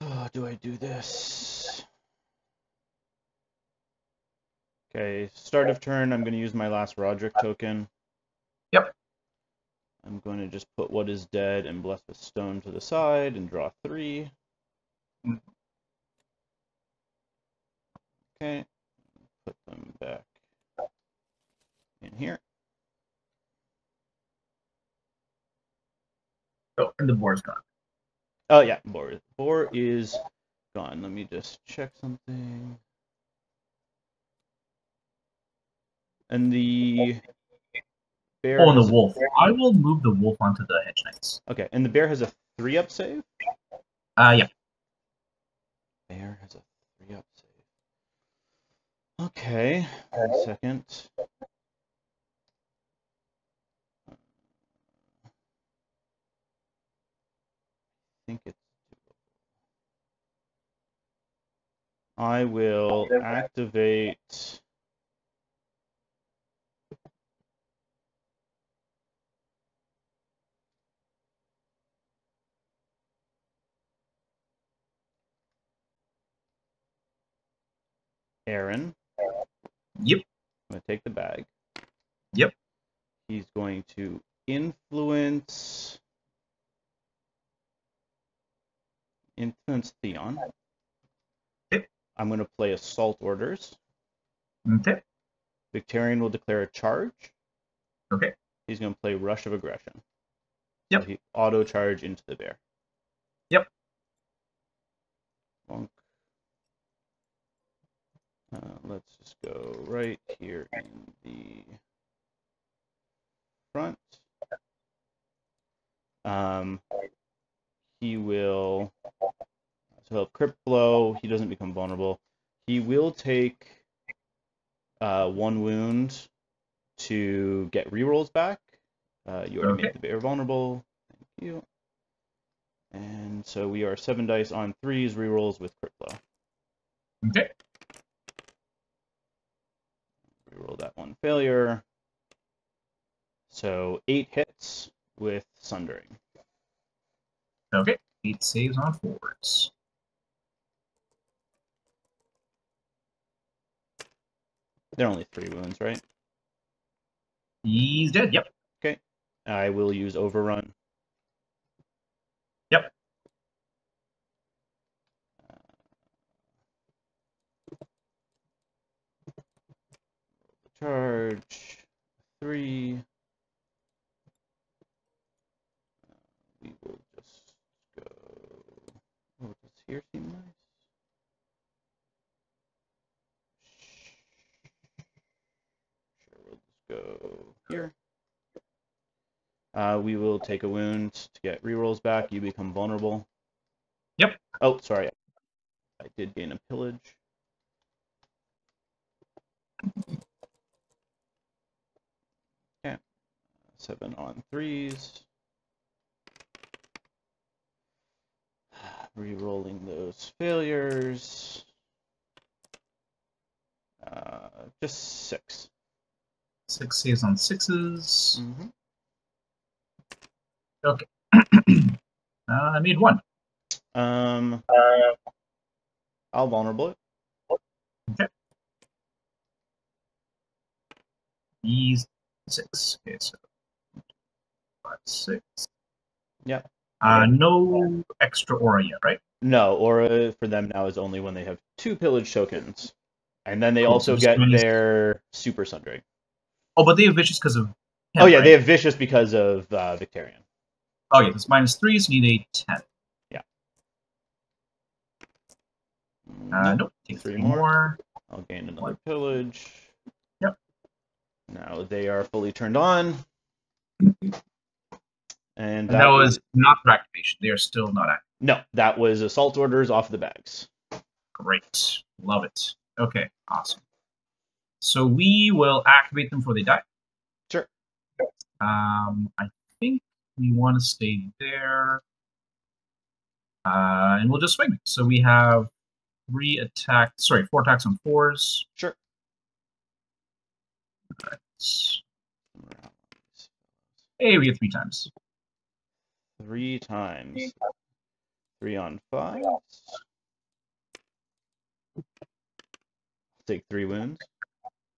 Oh, do I do this? Okay, start of turn, I'm going to use my last Roderick token. Yep. I'm going to just put what is dead and bless with stone to the side and draw 3. Okay, put them back in here. Oh, and the board's gone. Oh yeah, board is gone. Let me just check something. And the bear. Oh, and the wolf. I will move the wolf onto the Hedge Knights. Okay, and the bear has a 3-up save? Yeah. Bear has a 3-up save. Okay, 1 second. I think it's doable. I will activate Aaron. Yep. I'm going to take the bag. Yep. He's going to influence Theon. Yep. I'm going to play Assault Orders. Okay. Victarion will declare a charge. Okay. He's going to play Rush of Aggression. Yep. So he auto charge into the bear. Yep. Bonk. Let's just go right here in the front. He will. So he'll have Crypt Blow. He doesn't become vulnerable. He will take 1 wound to get rerolls back. You already made the bear vulnerable. Thank you. And so we are 7 dice on 3s, rerolls with Crypt Blow. Okay. Reroll that 1 failure. So 8 hits with Sundering. Okay. 8 saves on forwards. They're only 3 wounds, right? He's dead. Yep. Okay. I will use Overrun. Yep. Charge 3. We will just We will take a wound to get rerolls back. You become vulnerable. Yep. Oh, sorry. I did gain a pillage. Okay. 7 on 3s. Rerolling those failures. Just 6. 6 saves on 6s. Mm-hmm. Okay. I made 1. I'll vulnerable it. Okay. These 6. Okay, so 5, 6. Yeah. No extra aura yet, right? No, aura for them now is only when they have 2 pillage tokens. And then they Cool, also so get their super sundering. Oh, but they have vicious because of him, Oh yeah, right? they have vicious because of Victarion. Oh yeah, it's -3, so you need a 10. Yeah. Nope. Take 3 more. I'll gain another pillage. Yep. Now they are fully turned on. And that was not for activation. They are still not active. No, that was assault orders off the bags. Great. Love it. Okay, awesome. So we will activate them before they die. Sure. I think we want to stay there. And we'll just swing. So we have 4 attacks on 4s. Sure. Right. Hey, we get 3 times. 3 times. 3 on 5. Take 3 wounds.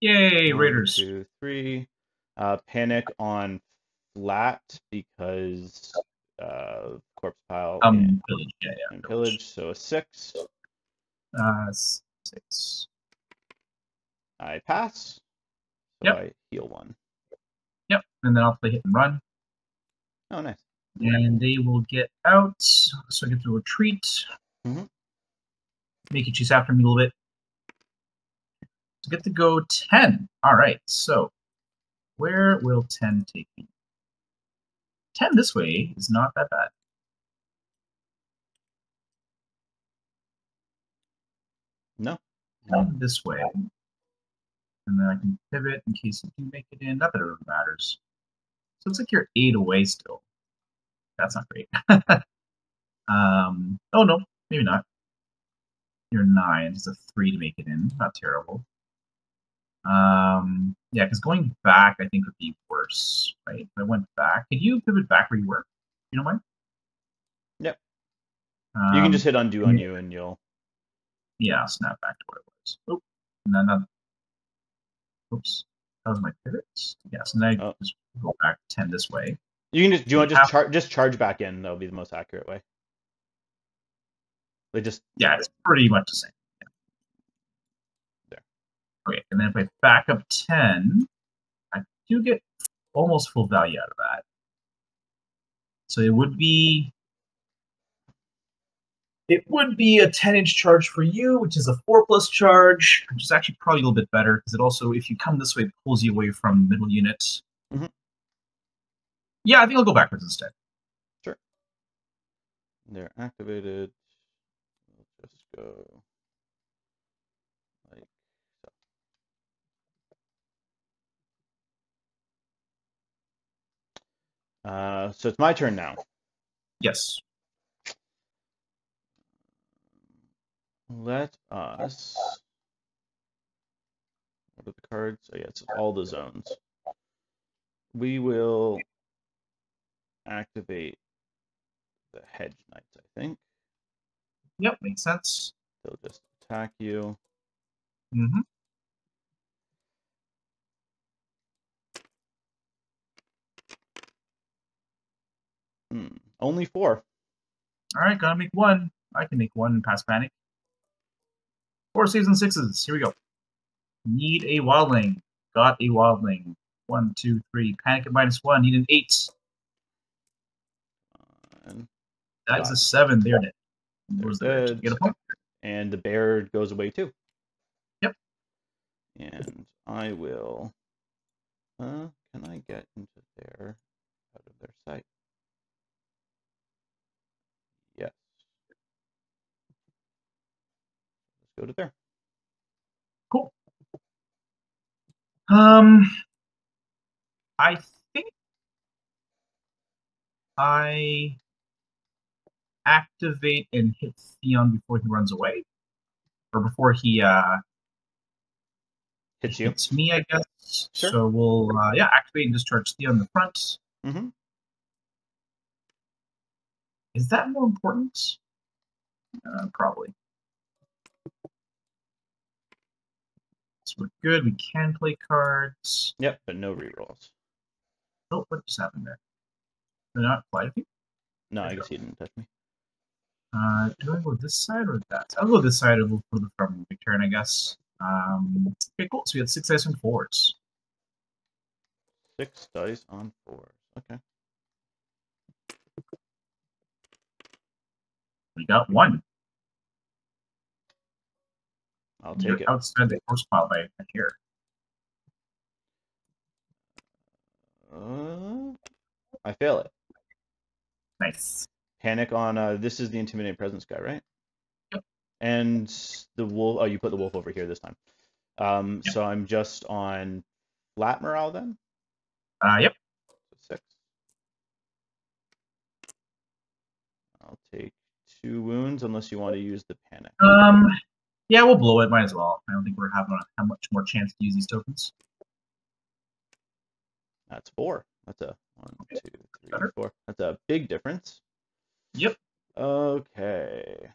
Yay, 1, Raiders. 2, 3. Panic on flat because corpse pile and pillage. Yeah, and pillage. So a 6. 6. I pass. So Yep. I heal 1. Yep, and then I'll play hit and run. Oh, nice. And they will get out, so I get to retreat. Mm-hmm. Make you chase after me a little bit. So get to go 10. All right, so where will 10 take me? 10 this way is not that bad. No. 10 this way. And then I can pivot in case you do make it in. Not that it really matters. So it's like you're 8 away still. That's not great. Oh no, maybe not. You're 9. It's a 3 to make it in. Not terrible. Yeah, because going back I think would be worse, right? If I went back, could you pivot back where you were? You don't mind? Yep. You can just hit undo on you and you'll. Yeah, I'll snap back to where it was. Oh, and then oops, that was my pivot. Yeah, so now I just go back 10 this way. You can just. Do you want to just charge back in? That'll be the most accurate way. They just. Yeah, it's pretty much the same. Yeah. There. Okay, and then if I back up 10, I do get almost full value out of that. So it would be a 10-inch charge for you, which is a 4+ charge, which is actually probably a little bit better because it also, if you come this way, it pulls you away from middle unit. Mm-hmm. Yeah, I think I'll go backwards instead. Sure. They're activated. We'll just go like so. So it's my turn now. Yes. Let us. What are the cards? Oh, yeah, it's all the zones. We will activate the Hedge Knights, I think. Yep, makes sense. They'll just attack you. Mm-hmm. Only 4. All right, gotta make 1. I can make 1 and pass panic. 4 saves and 6s. Here we go. Need a wildling. Got a wildling. 1, 2, 3. Panic at -1. Need an 8. That is a 7. They're dead. Where's the red? Get a point. And the bear goes away too. Yep. And I will. Can I get into there? Out of their out of there. Cool. I think I activate and hit Theon before he runs away, or before he Hits you. hits me, I guess. Sure. So we'll activate and discharge Theon in the front. Mm-hmm. Is that more important? Probably. So we're good. We can play cards. Yep, but no rerolls. Oh, what just happened there? Did I not apply to you? No, I guess he didn't touch me. Do I go this side or that? I'll go this side and we'll from Victarion, I guess. Okay, cool. So we had 6 dice on 4s. 6 dice on 4s. Okay. We got 1. I'll take You're it. outside the horse pile by a hair. I fail it. Nice. Panic on, this is the Intimidating Presence guy, right? Yep. And the wolf, oh, you put the wolf over here this time. Yep. So I'm just on flat morale then? Yep. So 6. I'll take 2 wounds unless you want to use the panic. Yeah, we'll blow it. Might as well. I don't think we're having a much more chance to use these tokens. That's 4. That's a 1, Okay. 2, 3, Better. 4. That's a big difference. Yep. Okay.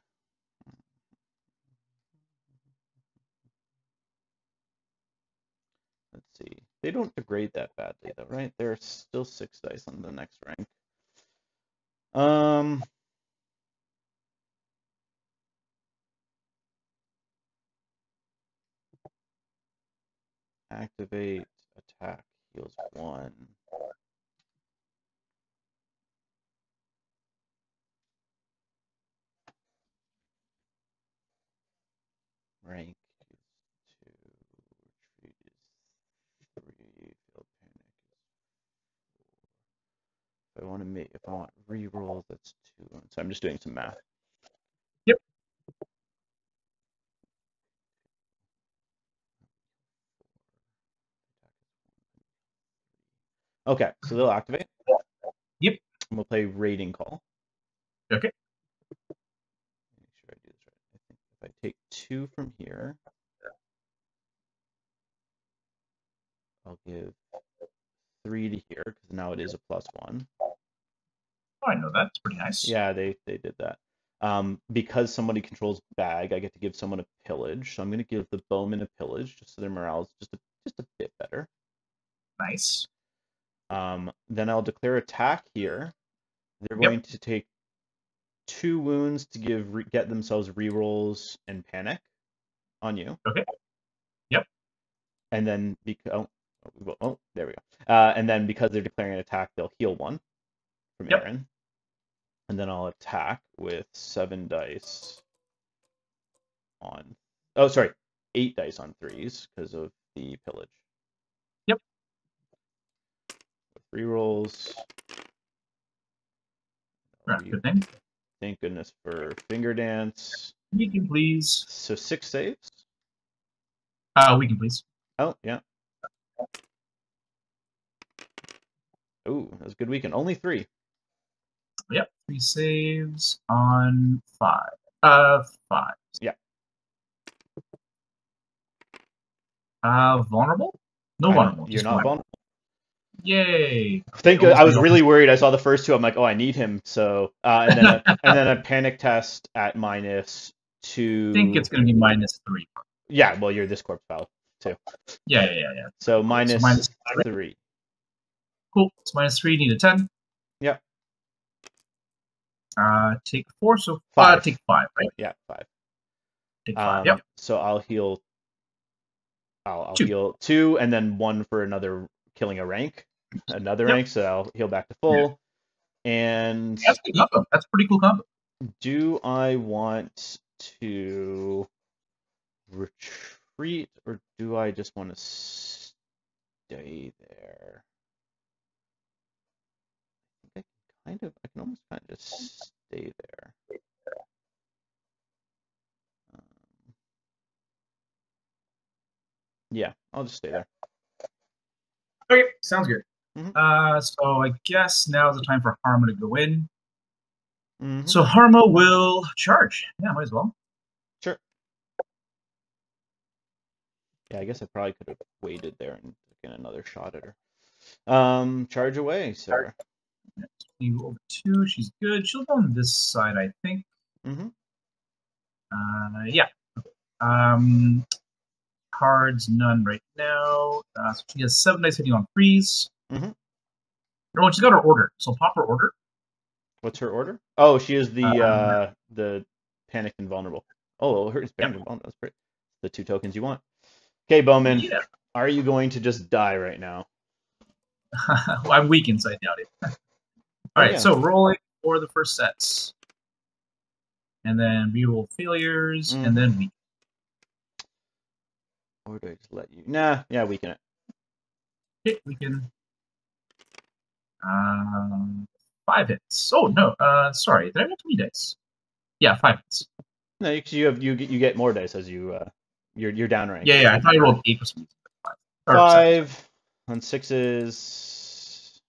Let's see. They don't degrade that badly though, right? They're still 6 dice on the next rank. Activate, attack, heals 1. Rank is 2. Retreat is 3. Field panic is 4. If I want rerolls, that's 2. So I'm just doing some math. Yep. Okay, so they'll activate. Yep. And we'll play Raiding Call. Okay. Make sure I do this right. I think if I take 2 from here, I'll give 3 to here because now it is a +1. Oh, I know that. It's pretty nice. Yeah, they did that. Because somebody controls bag, I get to give someone a pillage. So I'm going to give the bowmen a pillage just so their morale is just a bit better. Nice. Then I'll declare attack here. They're going to take 2 wounds to get themselves rerolls and panic on you. Okay. Yep. And then there we go. And then because they're declaring an attack, they'll heal 1 from Aaron. And then I'll attack with 7 dice on. Oh, sorry, 8 dice on 3s because of the pillage. Yep. With rerolls. Good thing. Thank goodness for Finger Dance. We can please. So 6 saves. We can please. Oh yeah. Oh, that was a good weekend. Only 3. Yep. 3 saves on 5. 5. Yeah. Vulnerable? No vulnerable. You're not vulnerable. Yay! Thank you. I was really worried. I saw the first 2. I'm like, oh, I need him. So and then a panic test at -2. I think it's going to be -3. Yeah. Well, you're this corpse foul too. Yeah. So -3. Cool. It's -3. Need a 10. Yep. Take 4. So 5. Take 5. Right? Yeah, 5. Take 5. Yep. So I'll heal. I'll 2. heal 2, and then 1 for another killing a rank, rank. So I'll heal back to full. Yeah. And that's a good combo. That's a pretty cool combo. Do I want to retreat, or do I just want to stay there? I can almost kind of just stay there. Yeah, I'll just stay there. Okay, sounds good. Mm-hmm. So I guess now is the time for Harma to go in. Mm-hmm. So Harma will charge. Yeah, might as well. Sure. Yeah, I guess I probably could have waited there and taken another shot at her. Charge away, sir. You over 2. She's good. She'll go on this side, I think. Mm-hmm. Yeah. Cards, none right now. So she has 7 dice hitting on 3s. Mm-hmm. No, she's got her order. So pop her order. What's her order? Oh, she is the panicked and vulnerable. Oh, her is panicked and vulnerable. That's great. The 2 tokens you want. Okay, Bowman. Yeah. Are you going to just die right now? Well, I'm weak inside, doubt it. All right, so rolling for the first sets. And then reroll failures, and then weaken. Or do I just let you? Nah, yeah, weaken it. Okay, weaken. 5 hits. Oh, no, sorry. Did I get 3 dice? Yeah, 5 hits. No, you get more dice as you're down rank. Yeah, I thought you rolled 8 for some reason. 5 on 6s.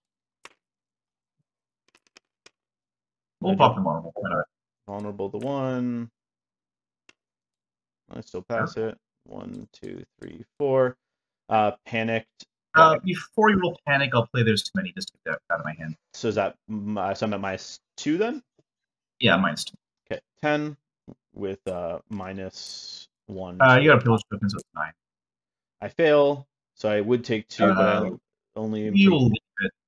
We'll pop them all. Vulnerable to 1. I still pass it. 1, 2, 3, 4. Panicked. Before you roll panic, I'll play There's Too Many just to get that out of my hand. So is that so I'm at -2 then? Yeah, -2. Okay, 10 with -1. You got a pillage token, so it's 9. I fail, so I would take 2, but I only. You'll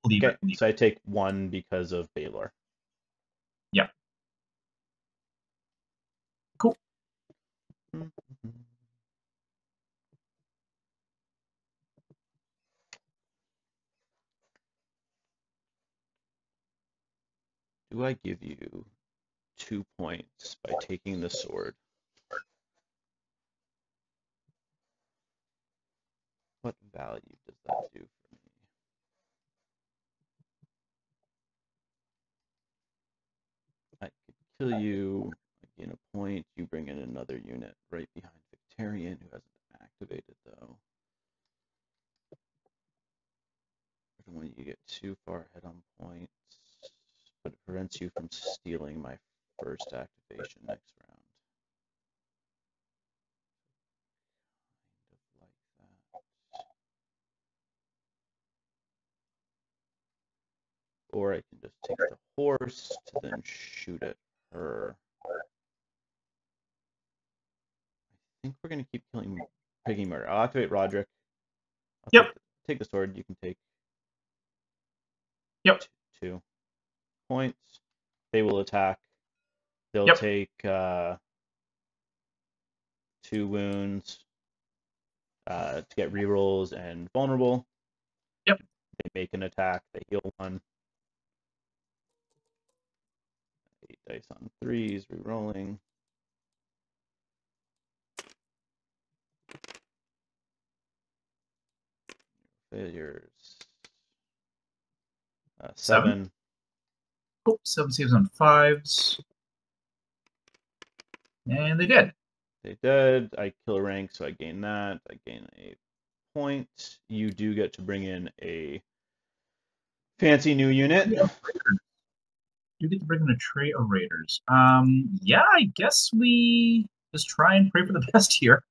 leave it. So I take 1 because of Baelor. Yeah. Cool. Do I give you 2 points by taking the sword? What value does that do for me? I could kill you, I gain a point, you bring in another unit right behind Victarion, who hasn't been activated though. I don't want you to get too far ahead on points, but it prevents you from stealing my first activation next round. Kind of like that. Or I can just take the horse to then shoot at her. I think we're going to keep picking murder. I'll activate Roderick. Take the sword. You can take 2 points. They will attack. They'll take 2 wounds to get rerolls and vulnerable. Yep. They make an attack. They heal 1. 8 dice on 3s, rerolling. Failures. 7. Cool. 7 saves on 5s. And they did. They did. I kill a rank, so I gain that. I gain a point. You do get to bring in a fancy new unit. You get to bring in a tray of raiders. Yeah, I guess we just try and pray for the best here.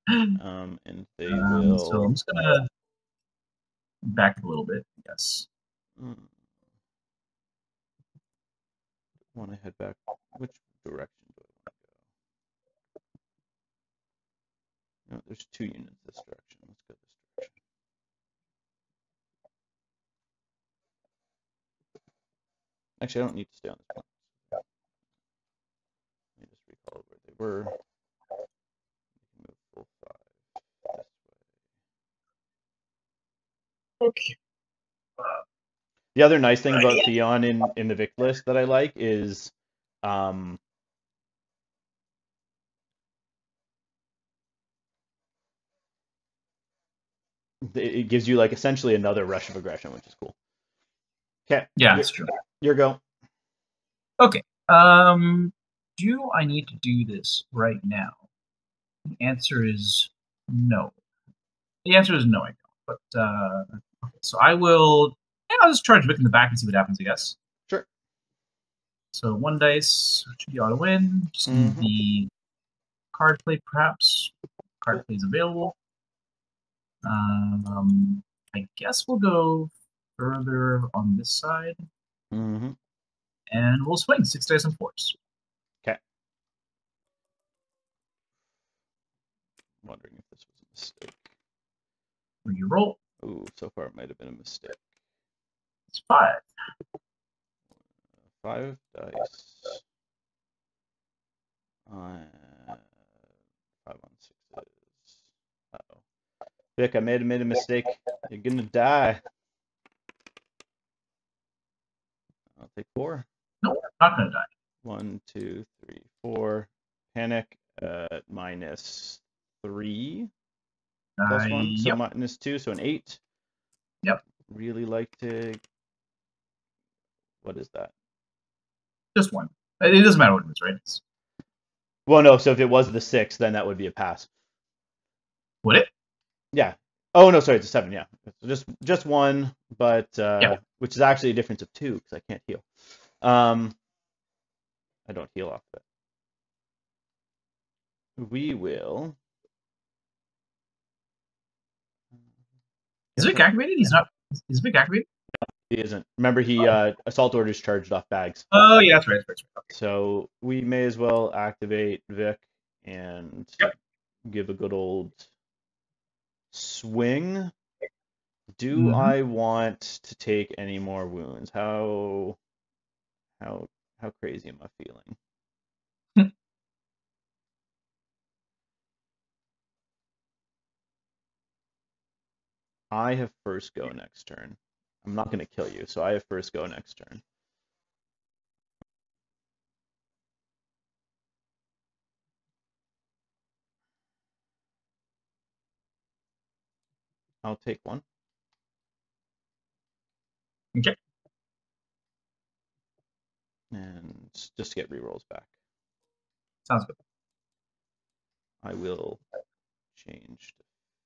And they will. So I'm just gonna back it a little bit, I guess. Want to head back? Which direction do I want to go? No, there's 2 units this direction. Let's go this direction. Actually, I don't need to stay on this plan. Let me just recall where they were. We can move full 5 this way. Okay. The other nice thing about Theon in the Vic list that I like is it gives you like essentially another rush of aggression, which is cool. Okay. Yeah, that's true. Your go. Okay. Do I need to do this right now? The answer is no. The answer is no, I don't. But okay, so I will. Yeah, I'll just charge Vic in the back and see what happens, I guess. Sure. So 1 dice should be auto win. Just need the card play, perhaps. Card play is available. I guess we'll go further on this side. Mm-hmm. And we'll swing 6 dice on 4s. Okay. I'm wondering if this was a mistake. When you roll, Ooh, so far it might have been a mistake. it's 5. 5 dice. 5 on 6s. Uh-oh. Vic, I made a mistake. You're gonna die. I'll take 4. No, not gonna die. 1, 2, 3, 4. Panic at -3. Plus 1, so Yep. -2, so an 8. Yep. Really like to. What is that? Just 1. It doesn't matter what it is, right? Well, no. So if it was the 6, then that would be a pass. Would it? Yeah. Oh no, sorry, it's a 7. Yeah, just 1, but Yeah. which is actually a difference of 2 because I can't heal. I don't heal off of it. We will. Is Vic activated? He's not. Is Vic activated? He isn't. Remember, he assault orders charged off bags. Oh yeah, that's right. That's right. Okay. So we may as well activate Vic and give a good old swing. Do I want to take any more wounds? How crazy am I feeling? I have first go next turn. I'm not going to kill you, so I have first go next turn. I'll take 1. Okay. And just to get rerolls back. Sounds good. I will change to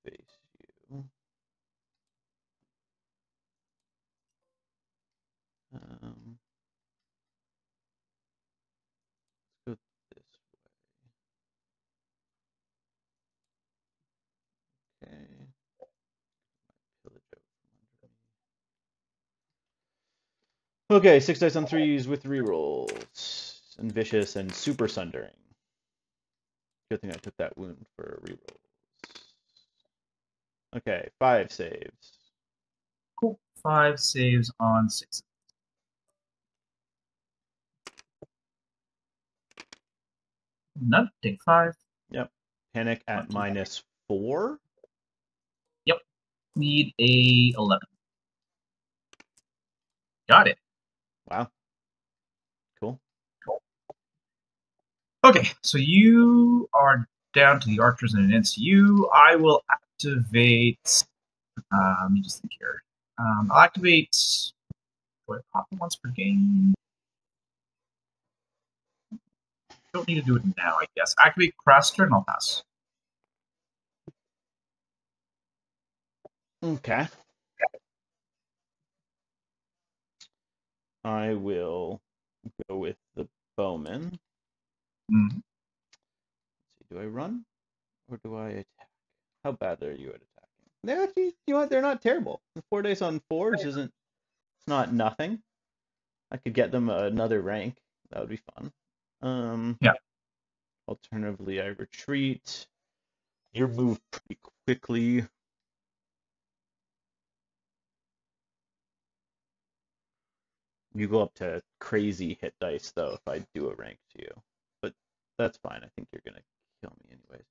face you. Let's go this way. Okay. Pillage out from underneath. Okay, 6 dice on 3s with rerolls. And vicious and super sundering. Good thing I took that wound for rerolls. Okay, 5 saves. Cool. 5 saves on 6. None. Take 5. Yep. Panic at -4. Yep. Need a 11. Got it. Wow. Cool. Okay, so you are down to the archers and it ends to you. I will activate. Let me just think here. I'll activate. Do I pop it once per game? Don't need to do it now, I guess. Activate Craster and I'll pass. Okay. I will go with the bowman. Let's see, do I run or do I attack? How bad are you at attacking? They're actually, you know what? They're not terrible. 4 dice on 4s isn't. It's not nothing. I could get them another rank. That would be fun. Yeah. Alternatively, I retreat. You move pretty quickly. You go up to crazy hit dice, though, if I do a rank to you. But that's fine. I think you're going to kill me anyways.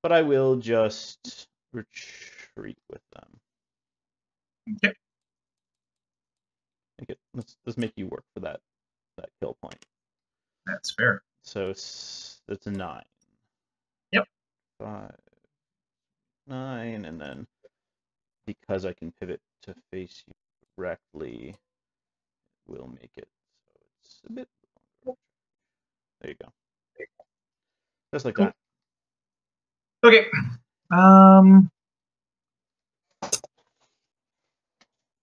But I will just retreat with them. Okay. Let's make you work for that kill point. That's fair. So that's a 9. Yep. 5, 9, and then because I can pivot to face you directly, we'll make it so it's a bit longer. There you go. Just like that. Okay.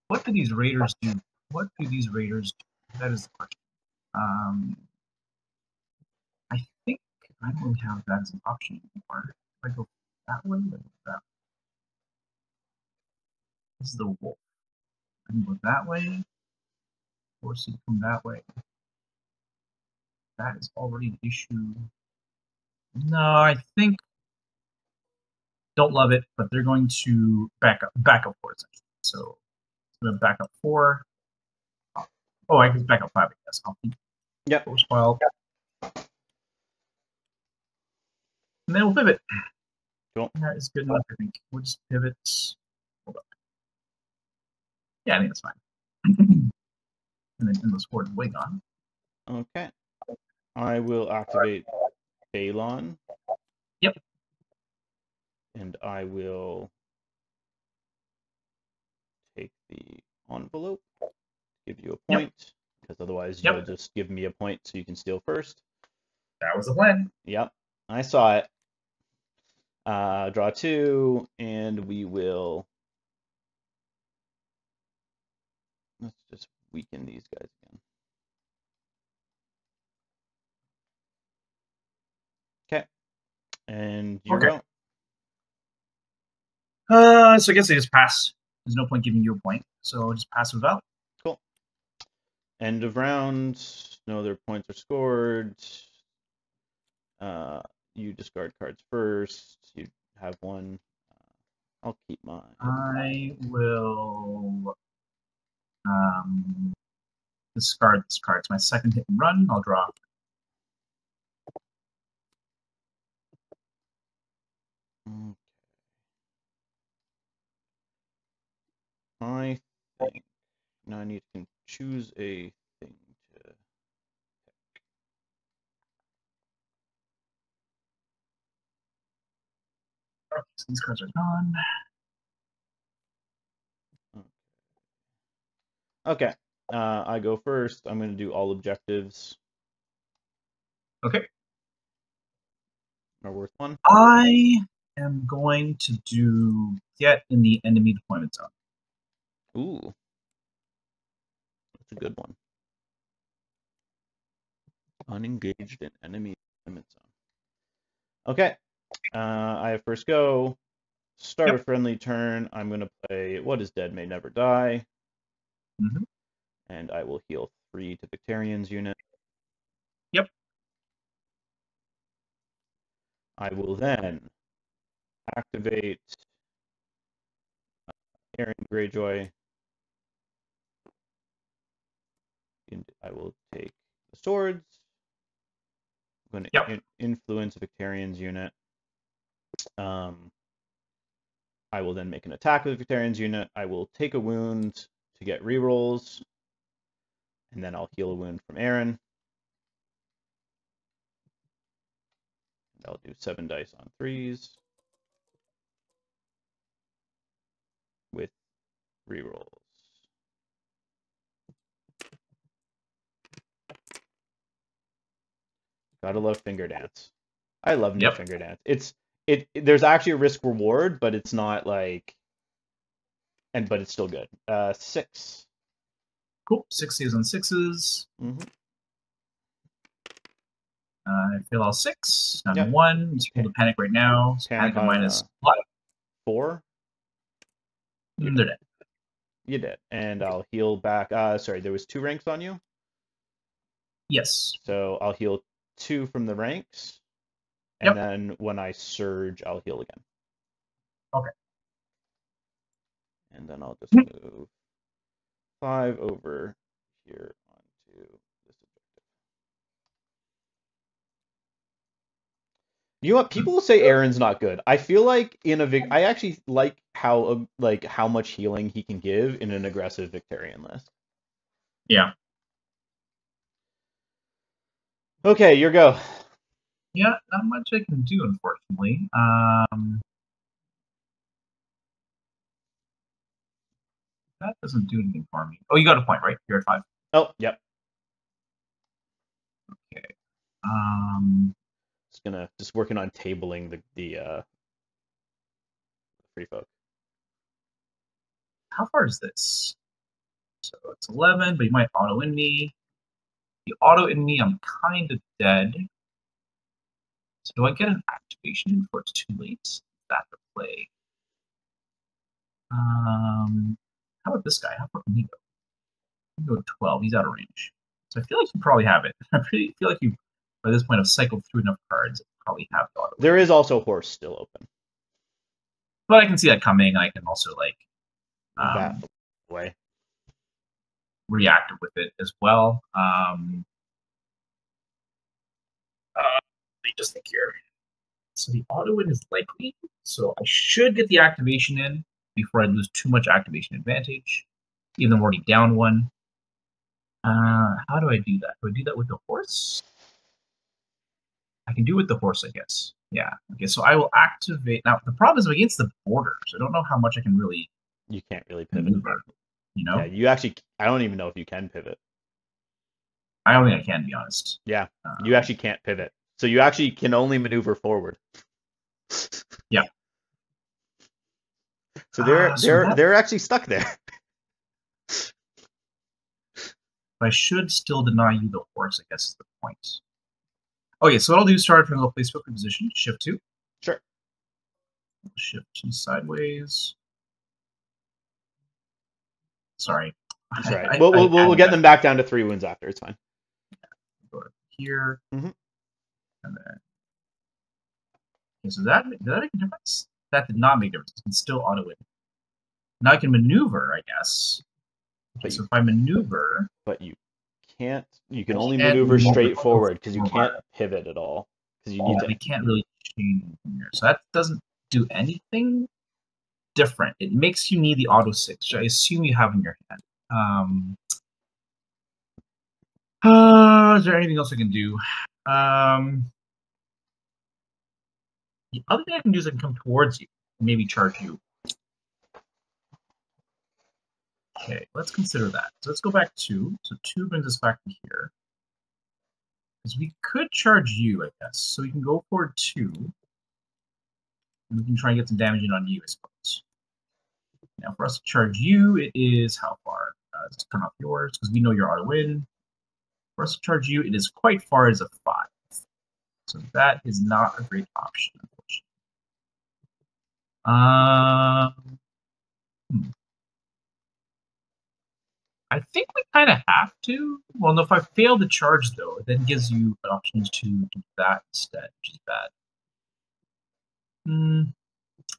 What do these raiders do? What do these raiders do? That is the question. I think I don't really have that as an option anymore. If I go that way, or that way? This is the wolf. I can go that way, or so come that way. That is already an issue. No, I think don't love it, but they're going to back up 4 essentially. So I'm going to back up 4. Oh, I can back up 5, I guess. I'll keep force pile. And then we'll pivot. Cool. That is good enough, I think. We'll just pivot. Hold up. Yeah, I think that's fine. And then Endless Horde Wing on. Okay. I will activate Baelor. Yep. And I will take the envelope, give you a point, because otherwise you'll just give me a point so you can steal first. That was the plan. Yep. I saw it. Draw 2, and we will... Let's just weaken these guys again. Okay. And you go. So I guess I just pass. There's no point giving you a point, so I'll just pass without. Cool. End of round. No other points are scored. You discard cards first. You have one. I'll keep mine. I will discard this card. It's my second hit and run. I'll draw. Okay. I think now I need to choose a thing to pick. Okay, so these cards are gone. Okay. I go first. I'm going to do all objectives. Okay. Are worth 1. I am going to do get in the enemy deployment zone. Ooh. That's a good one. Unengaged in enemy deployment zone. Okay. I have first go. Start a friendly turn. I'm going to play What is Dead May Never Die. Mm-hmm. And I will heal 3 to Victarion's unit. Yep. I will then activate Victarion Greyjoy. And I will take the swords. I'm going to influence Victarion's unit. I will then make an attack with Victarion's unit. I will take a wound to get rerolls. And then I'll heal a wound from Aaron. And I'll do 7 dice on 3s. With rerolls. Gotta love Finger Dance. I love new Finger Dance. There's actually a risk reward, but it's not like, but it's still good. 6. Cool. 6 saves on 6s. Mm-hmm. I fail all 6. Down to 1. Just pull the panic right now. So panic on minus 4. They're dead. You did. And I'll heal back. Sorry, there was 2 ranks on you? Yes. So I'll heal 2 from the ranks. And then when I surge, I'll heal again. Okay. And then I'll just move 5 over here onto this objective. You know what? People say Aaron's not good. I feel like I actually like how much healing he can give in an aggressive Victarion list. Yeah. Okay, your go. Yeah, not much I can do, unfortunately. That doesn't do anything for me. Oh, you got a point, right? You're at 5. Oh, yep. Okay. Just working on tabling the free folk. How far is this? So it's 11, but he might auto-in me. If you auto-in me, I'm kind of dead. So do I get an activation before it's too late? Is that the play? How about this guy? How far can he go? He can go 12. He's out of range. So I feel like you probably have it. I feel like you, by this point, have cycled through enough cards. Probably have it. There is also horse still open. But I can see that coming. I can also like That way. React with it as well. Let me just think here. So the auto-win is likely. So I should get the activation in before I lose too much activation advantage. Even though I'm already down one. How do I do that? Do I do that with the horse? I can do it with the horse, I guess. Yeah. Okay, so I will activate. Now, the problem is I'm against the borders. I don't know how much I can really... You can't really pivot. Maneuver, you know? Yeah, you actually... I don't even know if you can pivot. I don't think I can, to be honest. Yeah, you actually can't pivot. So you actually can only maneuver forward. Yeah. So they're actually stuck there. I should still deny you the horse, I guess is the point. Okay, so what I'll do is start from the place focus position. Shift 2. Sure. Shift 2 sideways. Sorry. That's right. We'll get them back down to 3 wounds after. It's fine. Go here. Mm-hmm. And then. Okay, so did that make a difference? That did not make a difference. It can still auto-win. Now I can maneuver, I guess. Okay, so if I maneuver... But you can't... You can only maneuver straight forward because you can't pivot at all. Because you need to... We can't really change here. So that doesn't do anything different. It makes you need the auto 6, which I assume you have in your hand. Is there anything else I can do? The other thing I can do is I can come towards you and maybe charge you. Okay, let's consider that. So let's go back 2. So 2 brings us back to here. Because we could charge you, I guess. So we can go forward 2. And we can try and get some damage in on you, I suppose. Now, for us to charge you, it is how far? Let's turn off yours, because we know you're auto-win. For us to charge you, it is quite far as a 5. So that is not a great option, unfortunately. I think we kind of have to. Well, no, if I fail the charge, though, it then gives you options to do that instead, which is bad.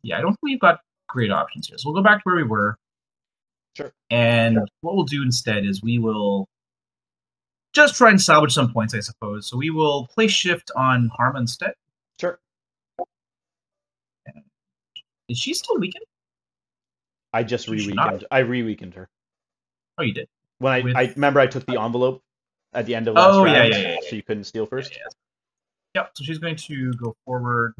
Yeah, I don't think we've got great options here. So we'll go back to where we were. Sure. And what we'll do instead is we will just try and salvage some points, I suppose. So we will play shift on Harma instead. Sure. Is she still weakened? I just re-weakened. I re-weakened her. Oh, you did. When I remember I took the envelope at the end of last round, so you couldn't steal first. Yep. So she's going to go forward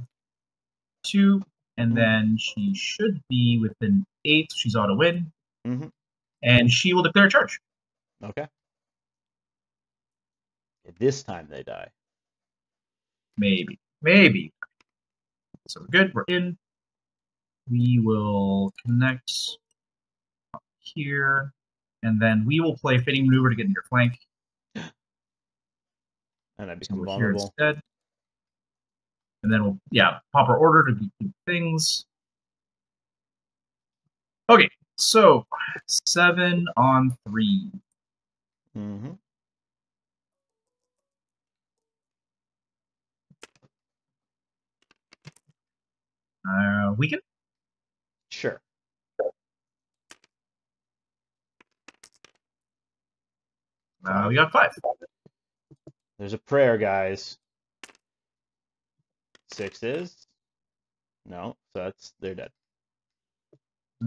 2, and then she should be within 8. So she's auto-win. And she will declare a charge. Okay. This time they die. Maybe. So we're good. We're in. We will connect up here. And then we will play Fitting Maneuver to get in your flank. And I become vulnerable. Here instead. And then we'll, pop our order to do things. Okay, so 7 on 3. Weaken? Sure. We got 5. There's a prayer, guys. 6 is? No, so they're dead.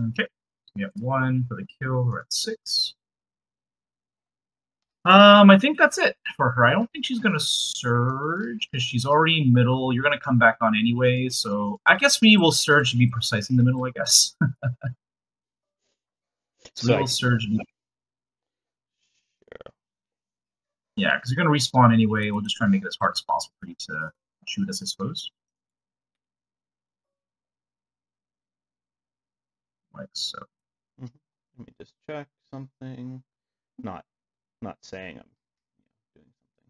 Okay. We got 1 for the kill. We're at 6. I think that's it for her. I don't think she's gonna surge because she's already middle. You're gonna come back on anyway, so I guess we will surge to be precise in the middle, I guess. So we will surge. Yeah, because you're going to respawn anyway. We'll just try and make it as hard as possible for you to shoot us, I suppose. Like so. Let me just check. something. Not saying I'm doing something.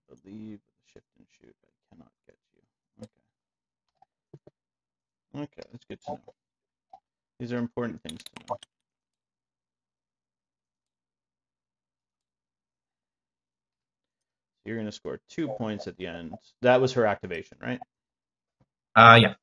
But I believe with a shift and shoot, I cannot get you. Okay. Okay, that's good to know. These are important things to know. You're going to score 2 points at the end. That was her activation, right? Yeah.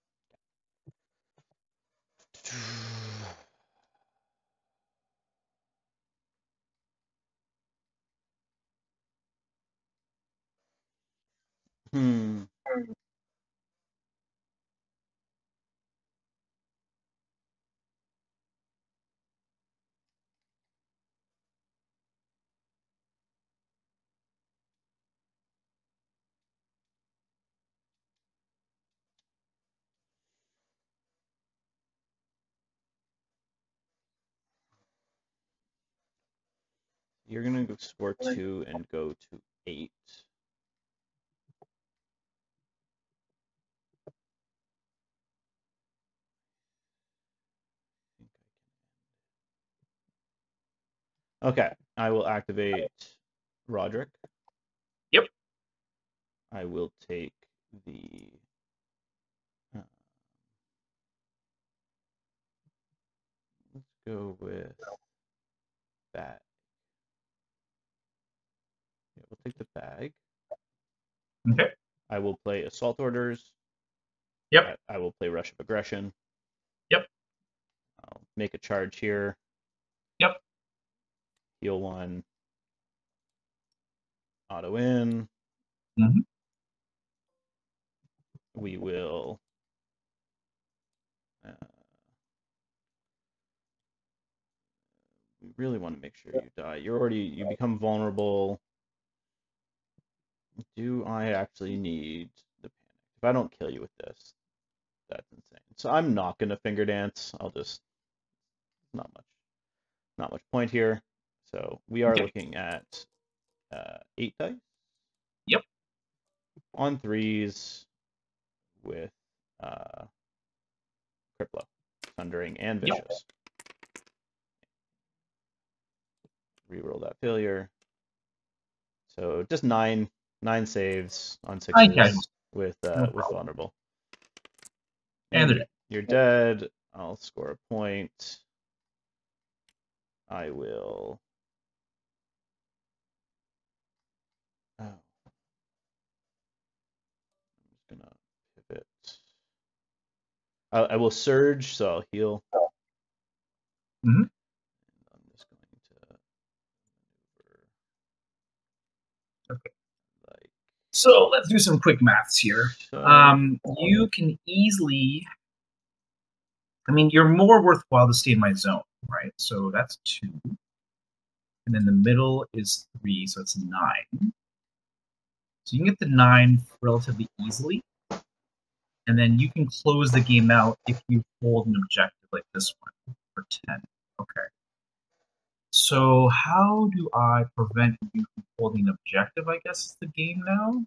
You're going to score 2 and go to 8. Okay, I will activate Roderick. Yep. I will take the let's go with bag. Yeah, we'll take the bag. Okay. I will play Assault Orders. Yep. I will play Rush of Aggression. Yep. I'll make a charge here. Yep. Heal 1. Auto in. Mm-hmm. We will we really want to make sure you die. You become vulnerable. Do I actually need the panic? If I don't kill you with this, that's insane. So I'm not gonna finger dance. I'll just not much point here. So we are looking at 8 dice. Yep. On 3s with Cripplo, Thundering, and Vicious. Reroll that failure. So just 9 saves on 6s with vulnerable. And you're dead. I'll score a point. I will. Oh. I'm just gonna pivot. I will surge, so I'll heal. Mm-hmm. I'm just going to maneuver. Okay. So let's do some quick maths here. You can easily. I mean, you're more worthwhile to stay in my zone, right? So that's 2. And then the middle is 3, so it's 9. So you can get the 9 relatively easily. And then you can close the game out if you hold an objective like this one for 10. Okay. So how do I prevent you from holding an objective, I guess is the game now?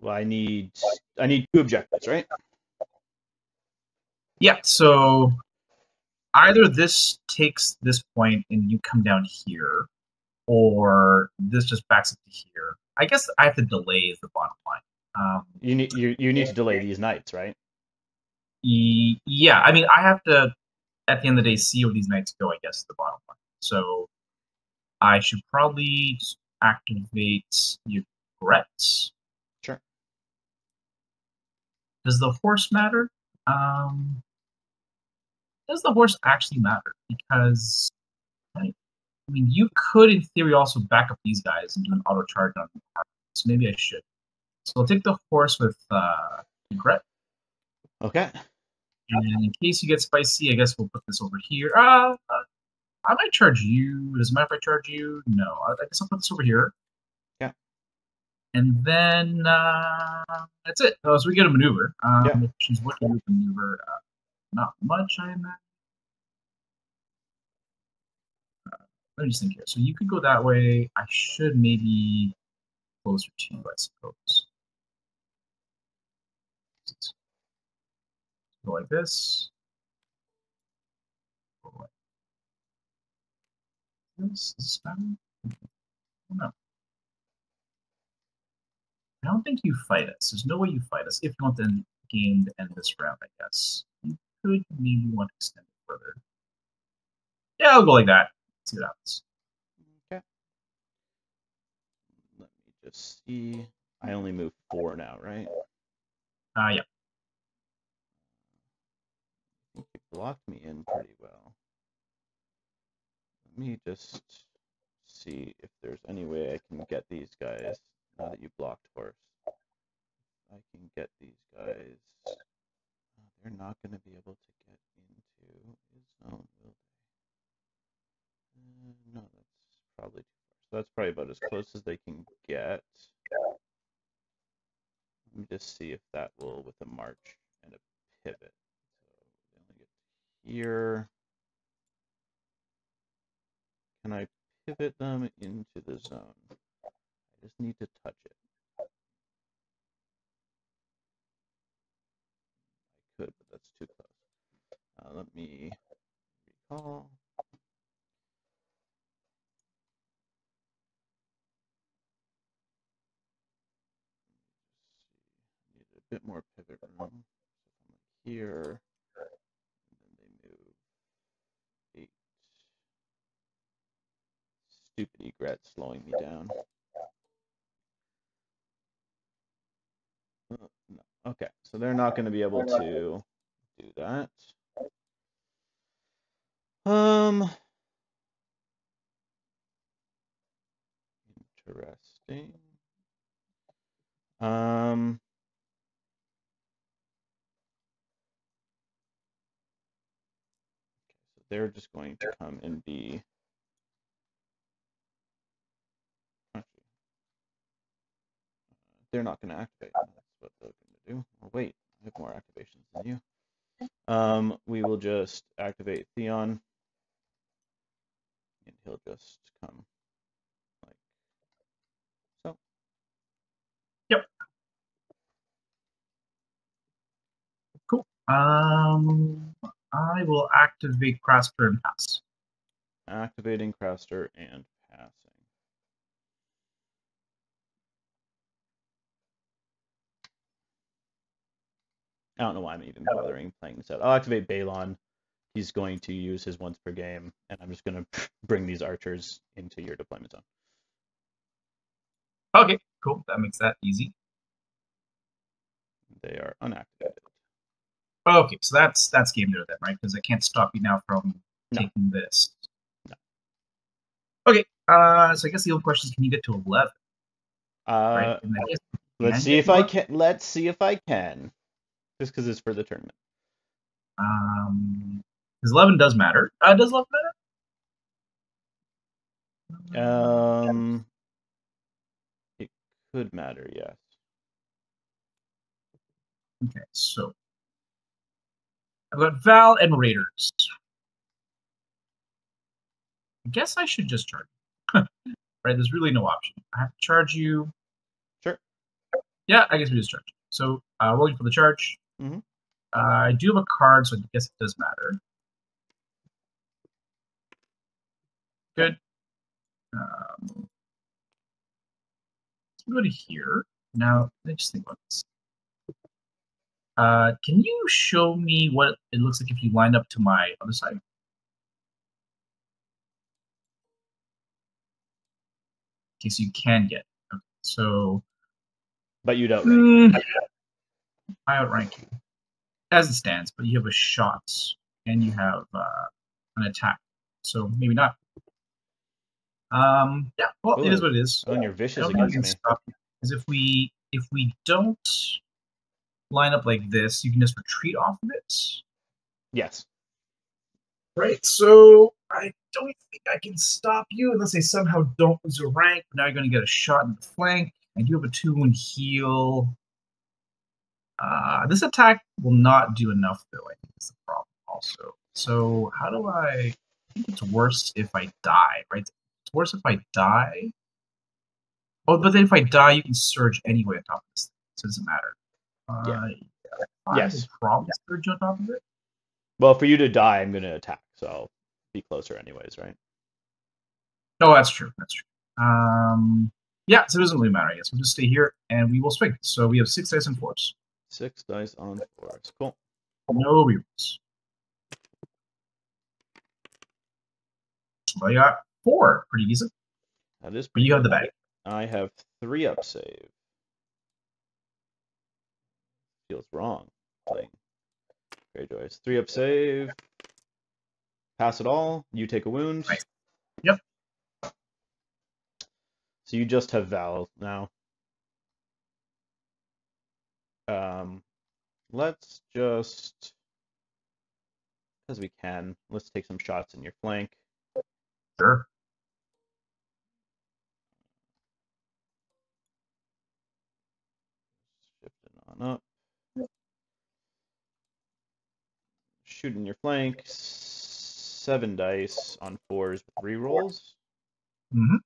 Well, I need 2 objectives, right? Yeah, so either this takes this point and you come down here, or this just backs up to here. I guess I have to delay is the bottom line. You need to delay these knights, right? Yeah, I mean, I have to, at the end of the day, see where these knights go, I guess, is the bottom line. So I should probably activate your threats. Sure. Does the horse matter? Does the horse actually matter? Because, I mean, you could, in theory, also back up these guys and do an auto charge on them. So maybe I should. So I'll take the horse with regret. Okay. And in case you get spicy, I guess we'll put this over here. I might charge you. Does it matter if I charge you? No. I guess I'll put this over here. Yeah. And then that's it. So we get a maneuver. She's working with maneuver. Not much, I imagine. Let me just think here. So you could go that way. I should maybe closer to you, I suppose. Go like this. Is this matter? No. I don't think you fight us. There's no way you fight us. If you want the game to end this round, I guess. You could maybe want to extend it further. Yeah, I'll go like that. See what happens. Okay. Let me just see. I only move 4 now, right? Yeah. I think you blocked me in pretty well. Let me just see if there's any way I can get these guys now that you blocked horse. I can get these guys. They're not going to be able to get into his zone, will they? No, that's probably too far. So that's probably about as close as they can get. Let me just see if that will, with a march and a pivot. So they only get here. Can I pivot them into the zone? I just need to touch it. I could, but that's too close. Let me recall. Need a bit more pivot room. So from here, and then they move 8. Stupid egret slowing me down. No. Okay, so they're not going to be able to do that. Interesting. So they're just going to come and be. Actually, they're not going to activate. That's what they're going to do. Oh, wait, I have more activations than you. We will just activate Theon, and he'll just come like so. Yep. Cool. I will activate Crasper and pass. Activating Craster and passing. I don't know why I'm even bothering playing this out. I'll activate Baelor. He's going to use his once per game, and I'm just going to bring these archers into your deployment zone. Okay, cool. That makes that easy. They are unactivated. Okay, so that's game there then, right? Because I can't stop you now from taking this. No. Okay, so I guess the only question is, can you get to 11? Right? Let's see if I can. Let's see if I can. Just because it's for the tournament. Because 11 does matter. Does 11 matter? It could matter, yes. Okay, so I've got Val and Raiders. I guess I should just charge you. Right, there's really no option. I have to charge you. Sure. Yeah, I guess we just charge you. So, rolling for the charge. Mm-hmm. I do have a card, so I guess it does matter. Good. Let's go to here. Now, let me just think about this. Can you show me what it looks like if you line up to my other side? Okay, so you can get. Okay, so. But you'd outrank. I outrank you as it stands, but you have a shot and you have an attack, so maybe not. Yeah, well, it is what it is. Oh, and you're vicious against me. Because if we don't line up like this, you can just retreat off of it. Yes. Right, so I don't think I can stop you unless I somehow don't lose a rank. Now you're going to get a shot in the flank. I do have a 2-1 heal. This attack will not do enough, though. I think that's the problem also. So how do I think it's worse if I die, right? It's worse if I die. Oh, but then if I die, you can surge anyway on top of this thing, so it doesn't matter. Yes. Probably surge on top of it. Well, for you to die, I'm going to attack, so I'll be closer anyways, right? Oh, that's true. That's true. Yeah, so it doesn't really matter, I guess. We'll just stay here, and we will swing. So we have 6 dice and 4s. 6 dice on 4s. Cool. No rerolls. Well, you got 4. Pretty decent. That is But you have good. the bag. I have 3 up save. Feels wrong playing Greyjoys. 3 up save. Pass it all. You take a wound. Nice. Yep. So you just have Val now. Let's just, as we can, let's take some shots in your flank. Sure. Shifting on up. Shoot in your flank. 7 dice on 4s with rerolls. Mm-hmm.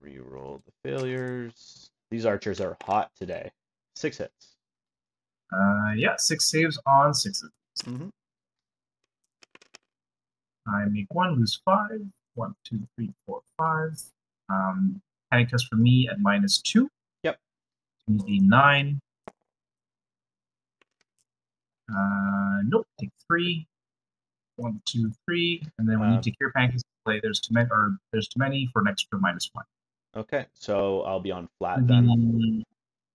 Reroll the failures. These archers are hot today. 6 hits. Yeah, 6 saves on 6s. Mm-hmm. I make 1, lose 5. 1, 2, 3, 4, 5. Panic test for me at -2. Yep. Use the 9. Nope. Take 3. 1, 2, 3, and then when you take your panic test play, there's too many for an extra -1. Okay, so I'll be on flat then.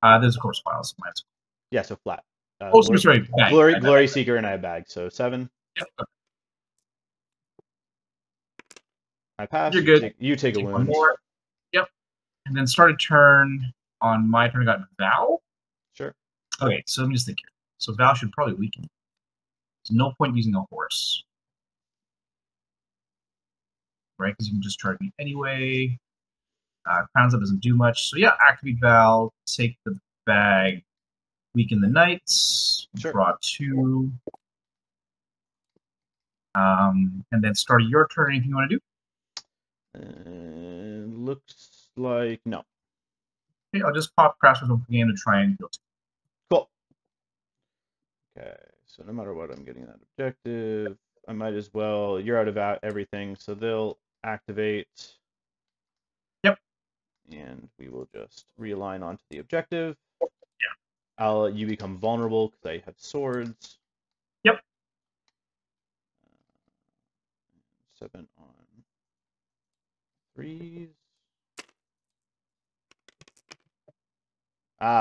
There's of course files -1. Yeah, so flat. Sorry. Bag. Glory Seeker and I bag, so 7. Yep. Okay. I pass. You're good. You take a wound. One more. Yep. And then start a turn. On my turn, I got Val. Sure. Okay, so let me just think here. So Val should probably weaken. There's no point using a horse. Right? Because you can just charge me anyway. Crowns Up doesn't do much. So yeah, activate Val, take the bag, weaken the knights, sure. Draw 2. And then start your turn. Anything you want to do? Looks like no. Okay, I'll just pop Crash Resolve again to try and heal 2. Cool. Okay, so no matter what, I'm getting that objective. I might as well. You're out of everything, so they'll activate. Yep. And we will just realign onto the objective. Yeah. You become vulnerable because I have swords. Yep. 7 on 3s.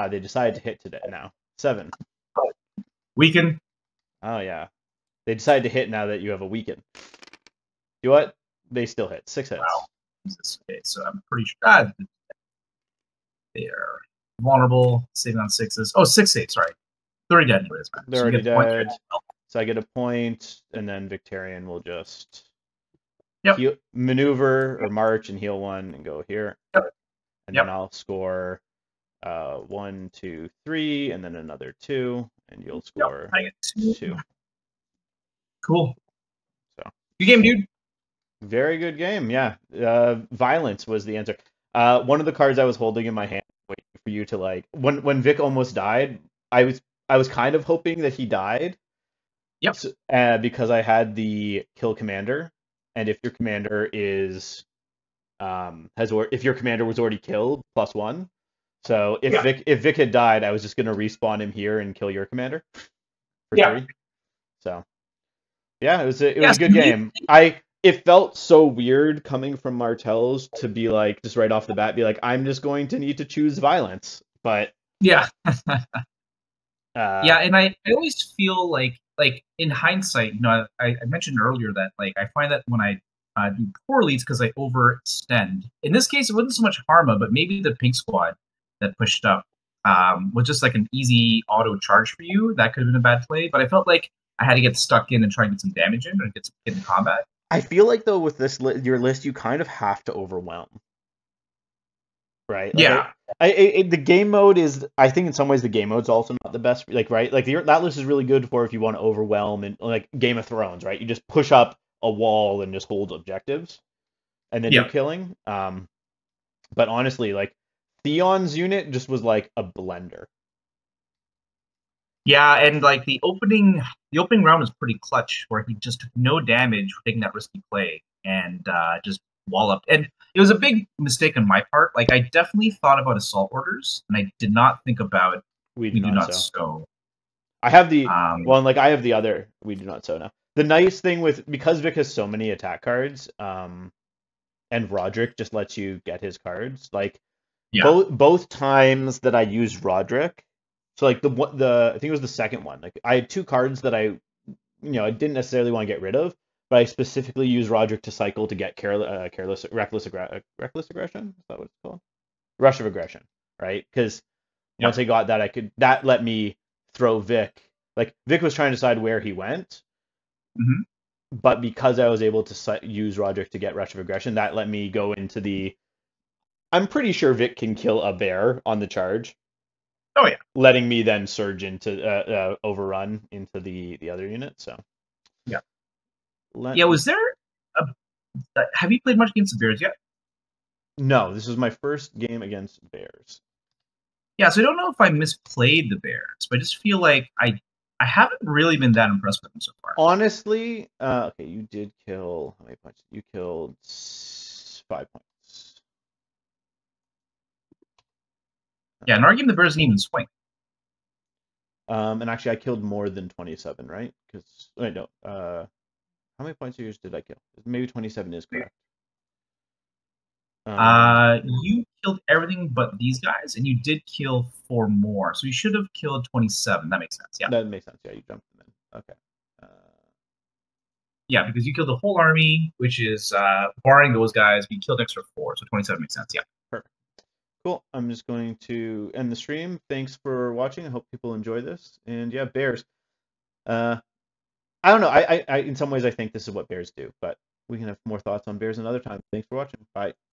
They decided to hit today now. 7. Weaken. Oh yeah. They decided to hit now that you have a weaken. You know what? They still hit. 6 hits. Wow. Okay, so I'm pretty sure they're vulnerable, saving on 6s. Oh, 6 saves, sorry. They're already dead anyways, man. They're already dead. So I get a point, and then Victarion will just maneuver or march and heal 1 and go here. Yep. And then I'll score 1, 2, 3, and then another 2, and you'll score 2. Cool. So good game, dude. Very good game, yeah. Violence was the answer. One of the cards I was holding in my hand, waiting for you to like. When Vic almost died, I was kind of hoping that he died. Yep. So, because I had the kill commander, and if your commander is if your commander was already killed, +1. So if Vic had died, I was just gonna respawn him here and kill your commander for 3. So yeah, it was a good game. It felt so weird coming from Martell's to be like, just right off the bat, be like, I'm just going to need to choose violence. But yeah. And I always feel like in hindsight, I mentioned earlier that like I find that when I do poorly, it's because I overextend. In this case, it wasn't so much Harma, but maybe the pink squad that pushed up was just like an easy auto charge for you. That could have been a bad play, but I felt like I had to get stuck in and try and get some damage in or get in combat. I feel like though with this your list, you kind of have to overwhelm, right? Like, the game mode is. I think in some ways the game mode's also not the best. Like right, like that list is really good for if you want to overwhelm and like Game of Thrones, right? You just push up a wall and just hold objectives, and then you're killing. But honestly, like Theon's unit just was like a blender. Yeah, and like the opening round was pretty clutch, where he just took no damage for taking that risky play and just walloped. And it was a big mistake on my part. Like I definitely thought about assault orders, and I did not think about We we do do not not so. sow. I have the Um, well, and like I have the other. We do not so now. The nice thing with because Vic has so many attack cards, and Roderick just lets you get his cards. Like yeah, both times that I used Roderick, so like the I think it was the second one. Like I had two cards that I didn't necessarily want to get rid of, but I specifically used Roderick to cycle to get reckless aggression. Is that what it's called? Rush of aggression, right? Because yeah. once I got that let me throw Vic. Like Vic was trying to decide where he went, Hmm. but because I was able to use Roderick to get rush of aggression, that let me go into the. I'm pretty sure Vic can kill a bear on the charge, Oh yeah, letting me then surge into overrun into the other unit. So yeah, let yeah. me. Was there a? Have you played much against the Bears yet? No, this is my first game against bears. Yeah, so I don't know if I misplayed the Bears, but I just feel like I haven't really been that impressed with them so far. Honestly, okay, you did kill how many points? You killed 5 points. Yeah, in our game, the Bears didn't even swing. And actually, I killed more than 27, right? Because wait, no. How many points of yours did I kill? Maybe 27 is correct. You killed everything but these guys, and you did kill 4 more, so you should have killed 27. That makes sense. Yeah, That makes sense. Yeah, you jumped them in. Okay. Uh, yeah, because you killed the whole army, which is barring those guys, you killed extra 4, so 27 makes sense. Yeah. Perfect. Cool. I'm just going to end the stream. Thanks for watching. I hope people enjoy this. And yeah, bears. Uh, I don't know. I in some ways I think this is what bears do, but we can have more thoughts on bears another time. Thanks for watching. Bye.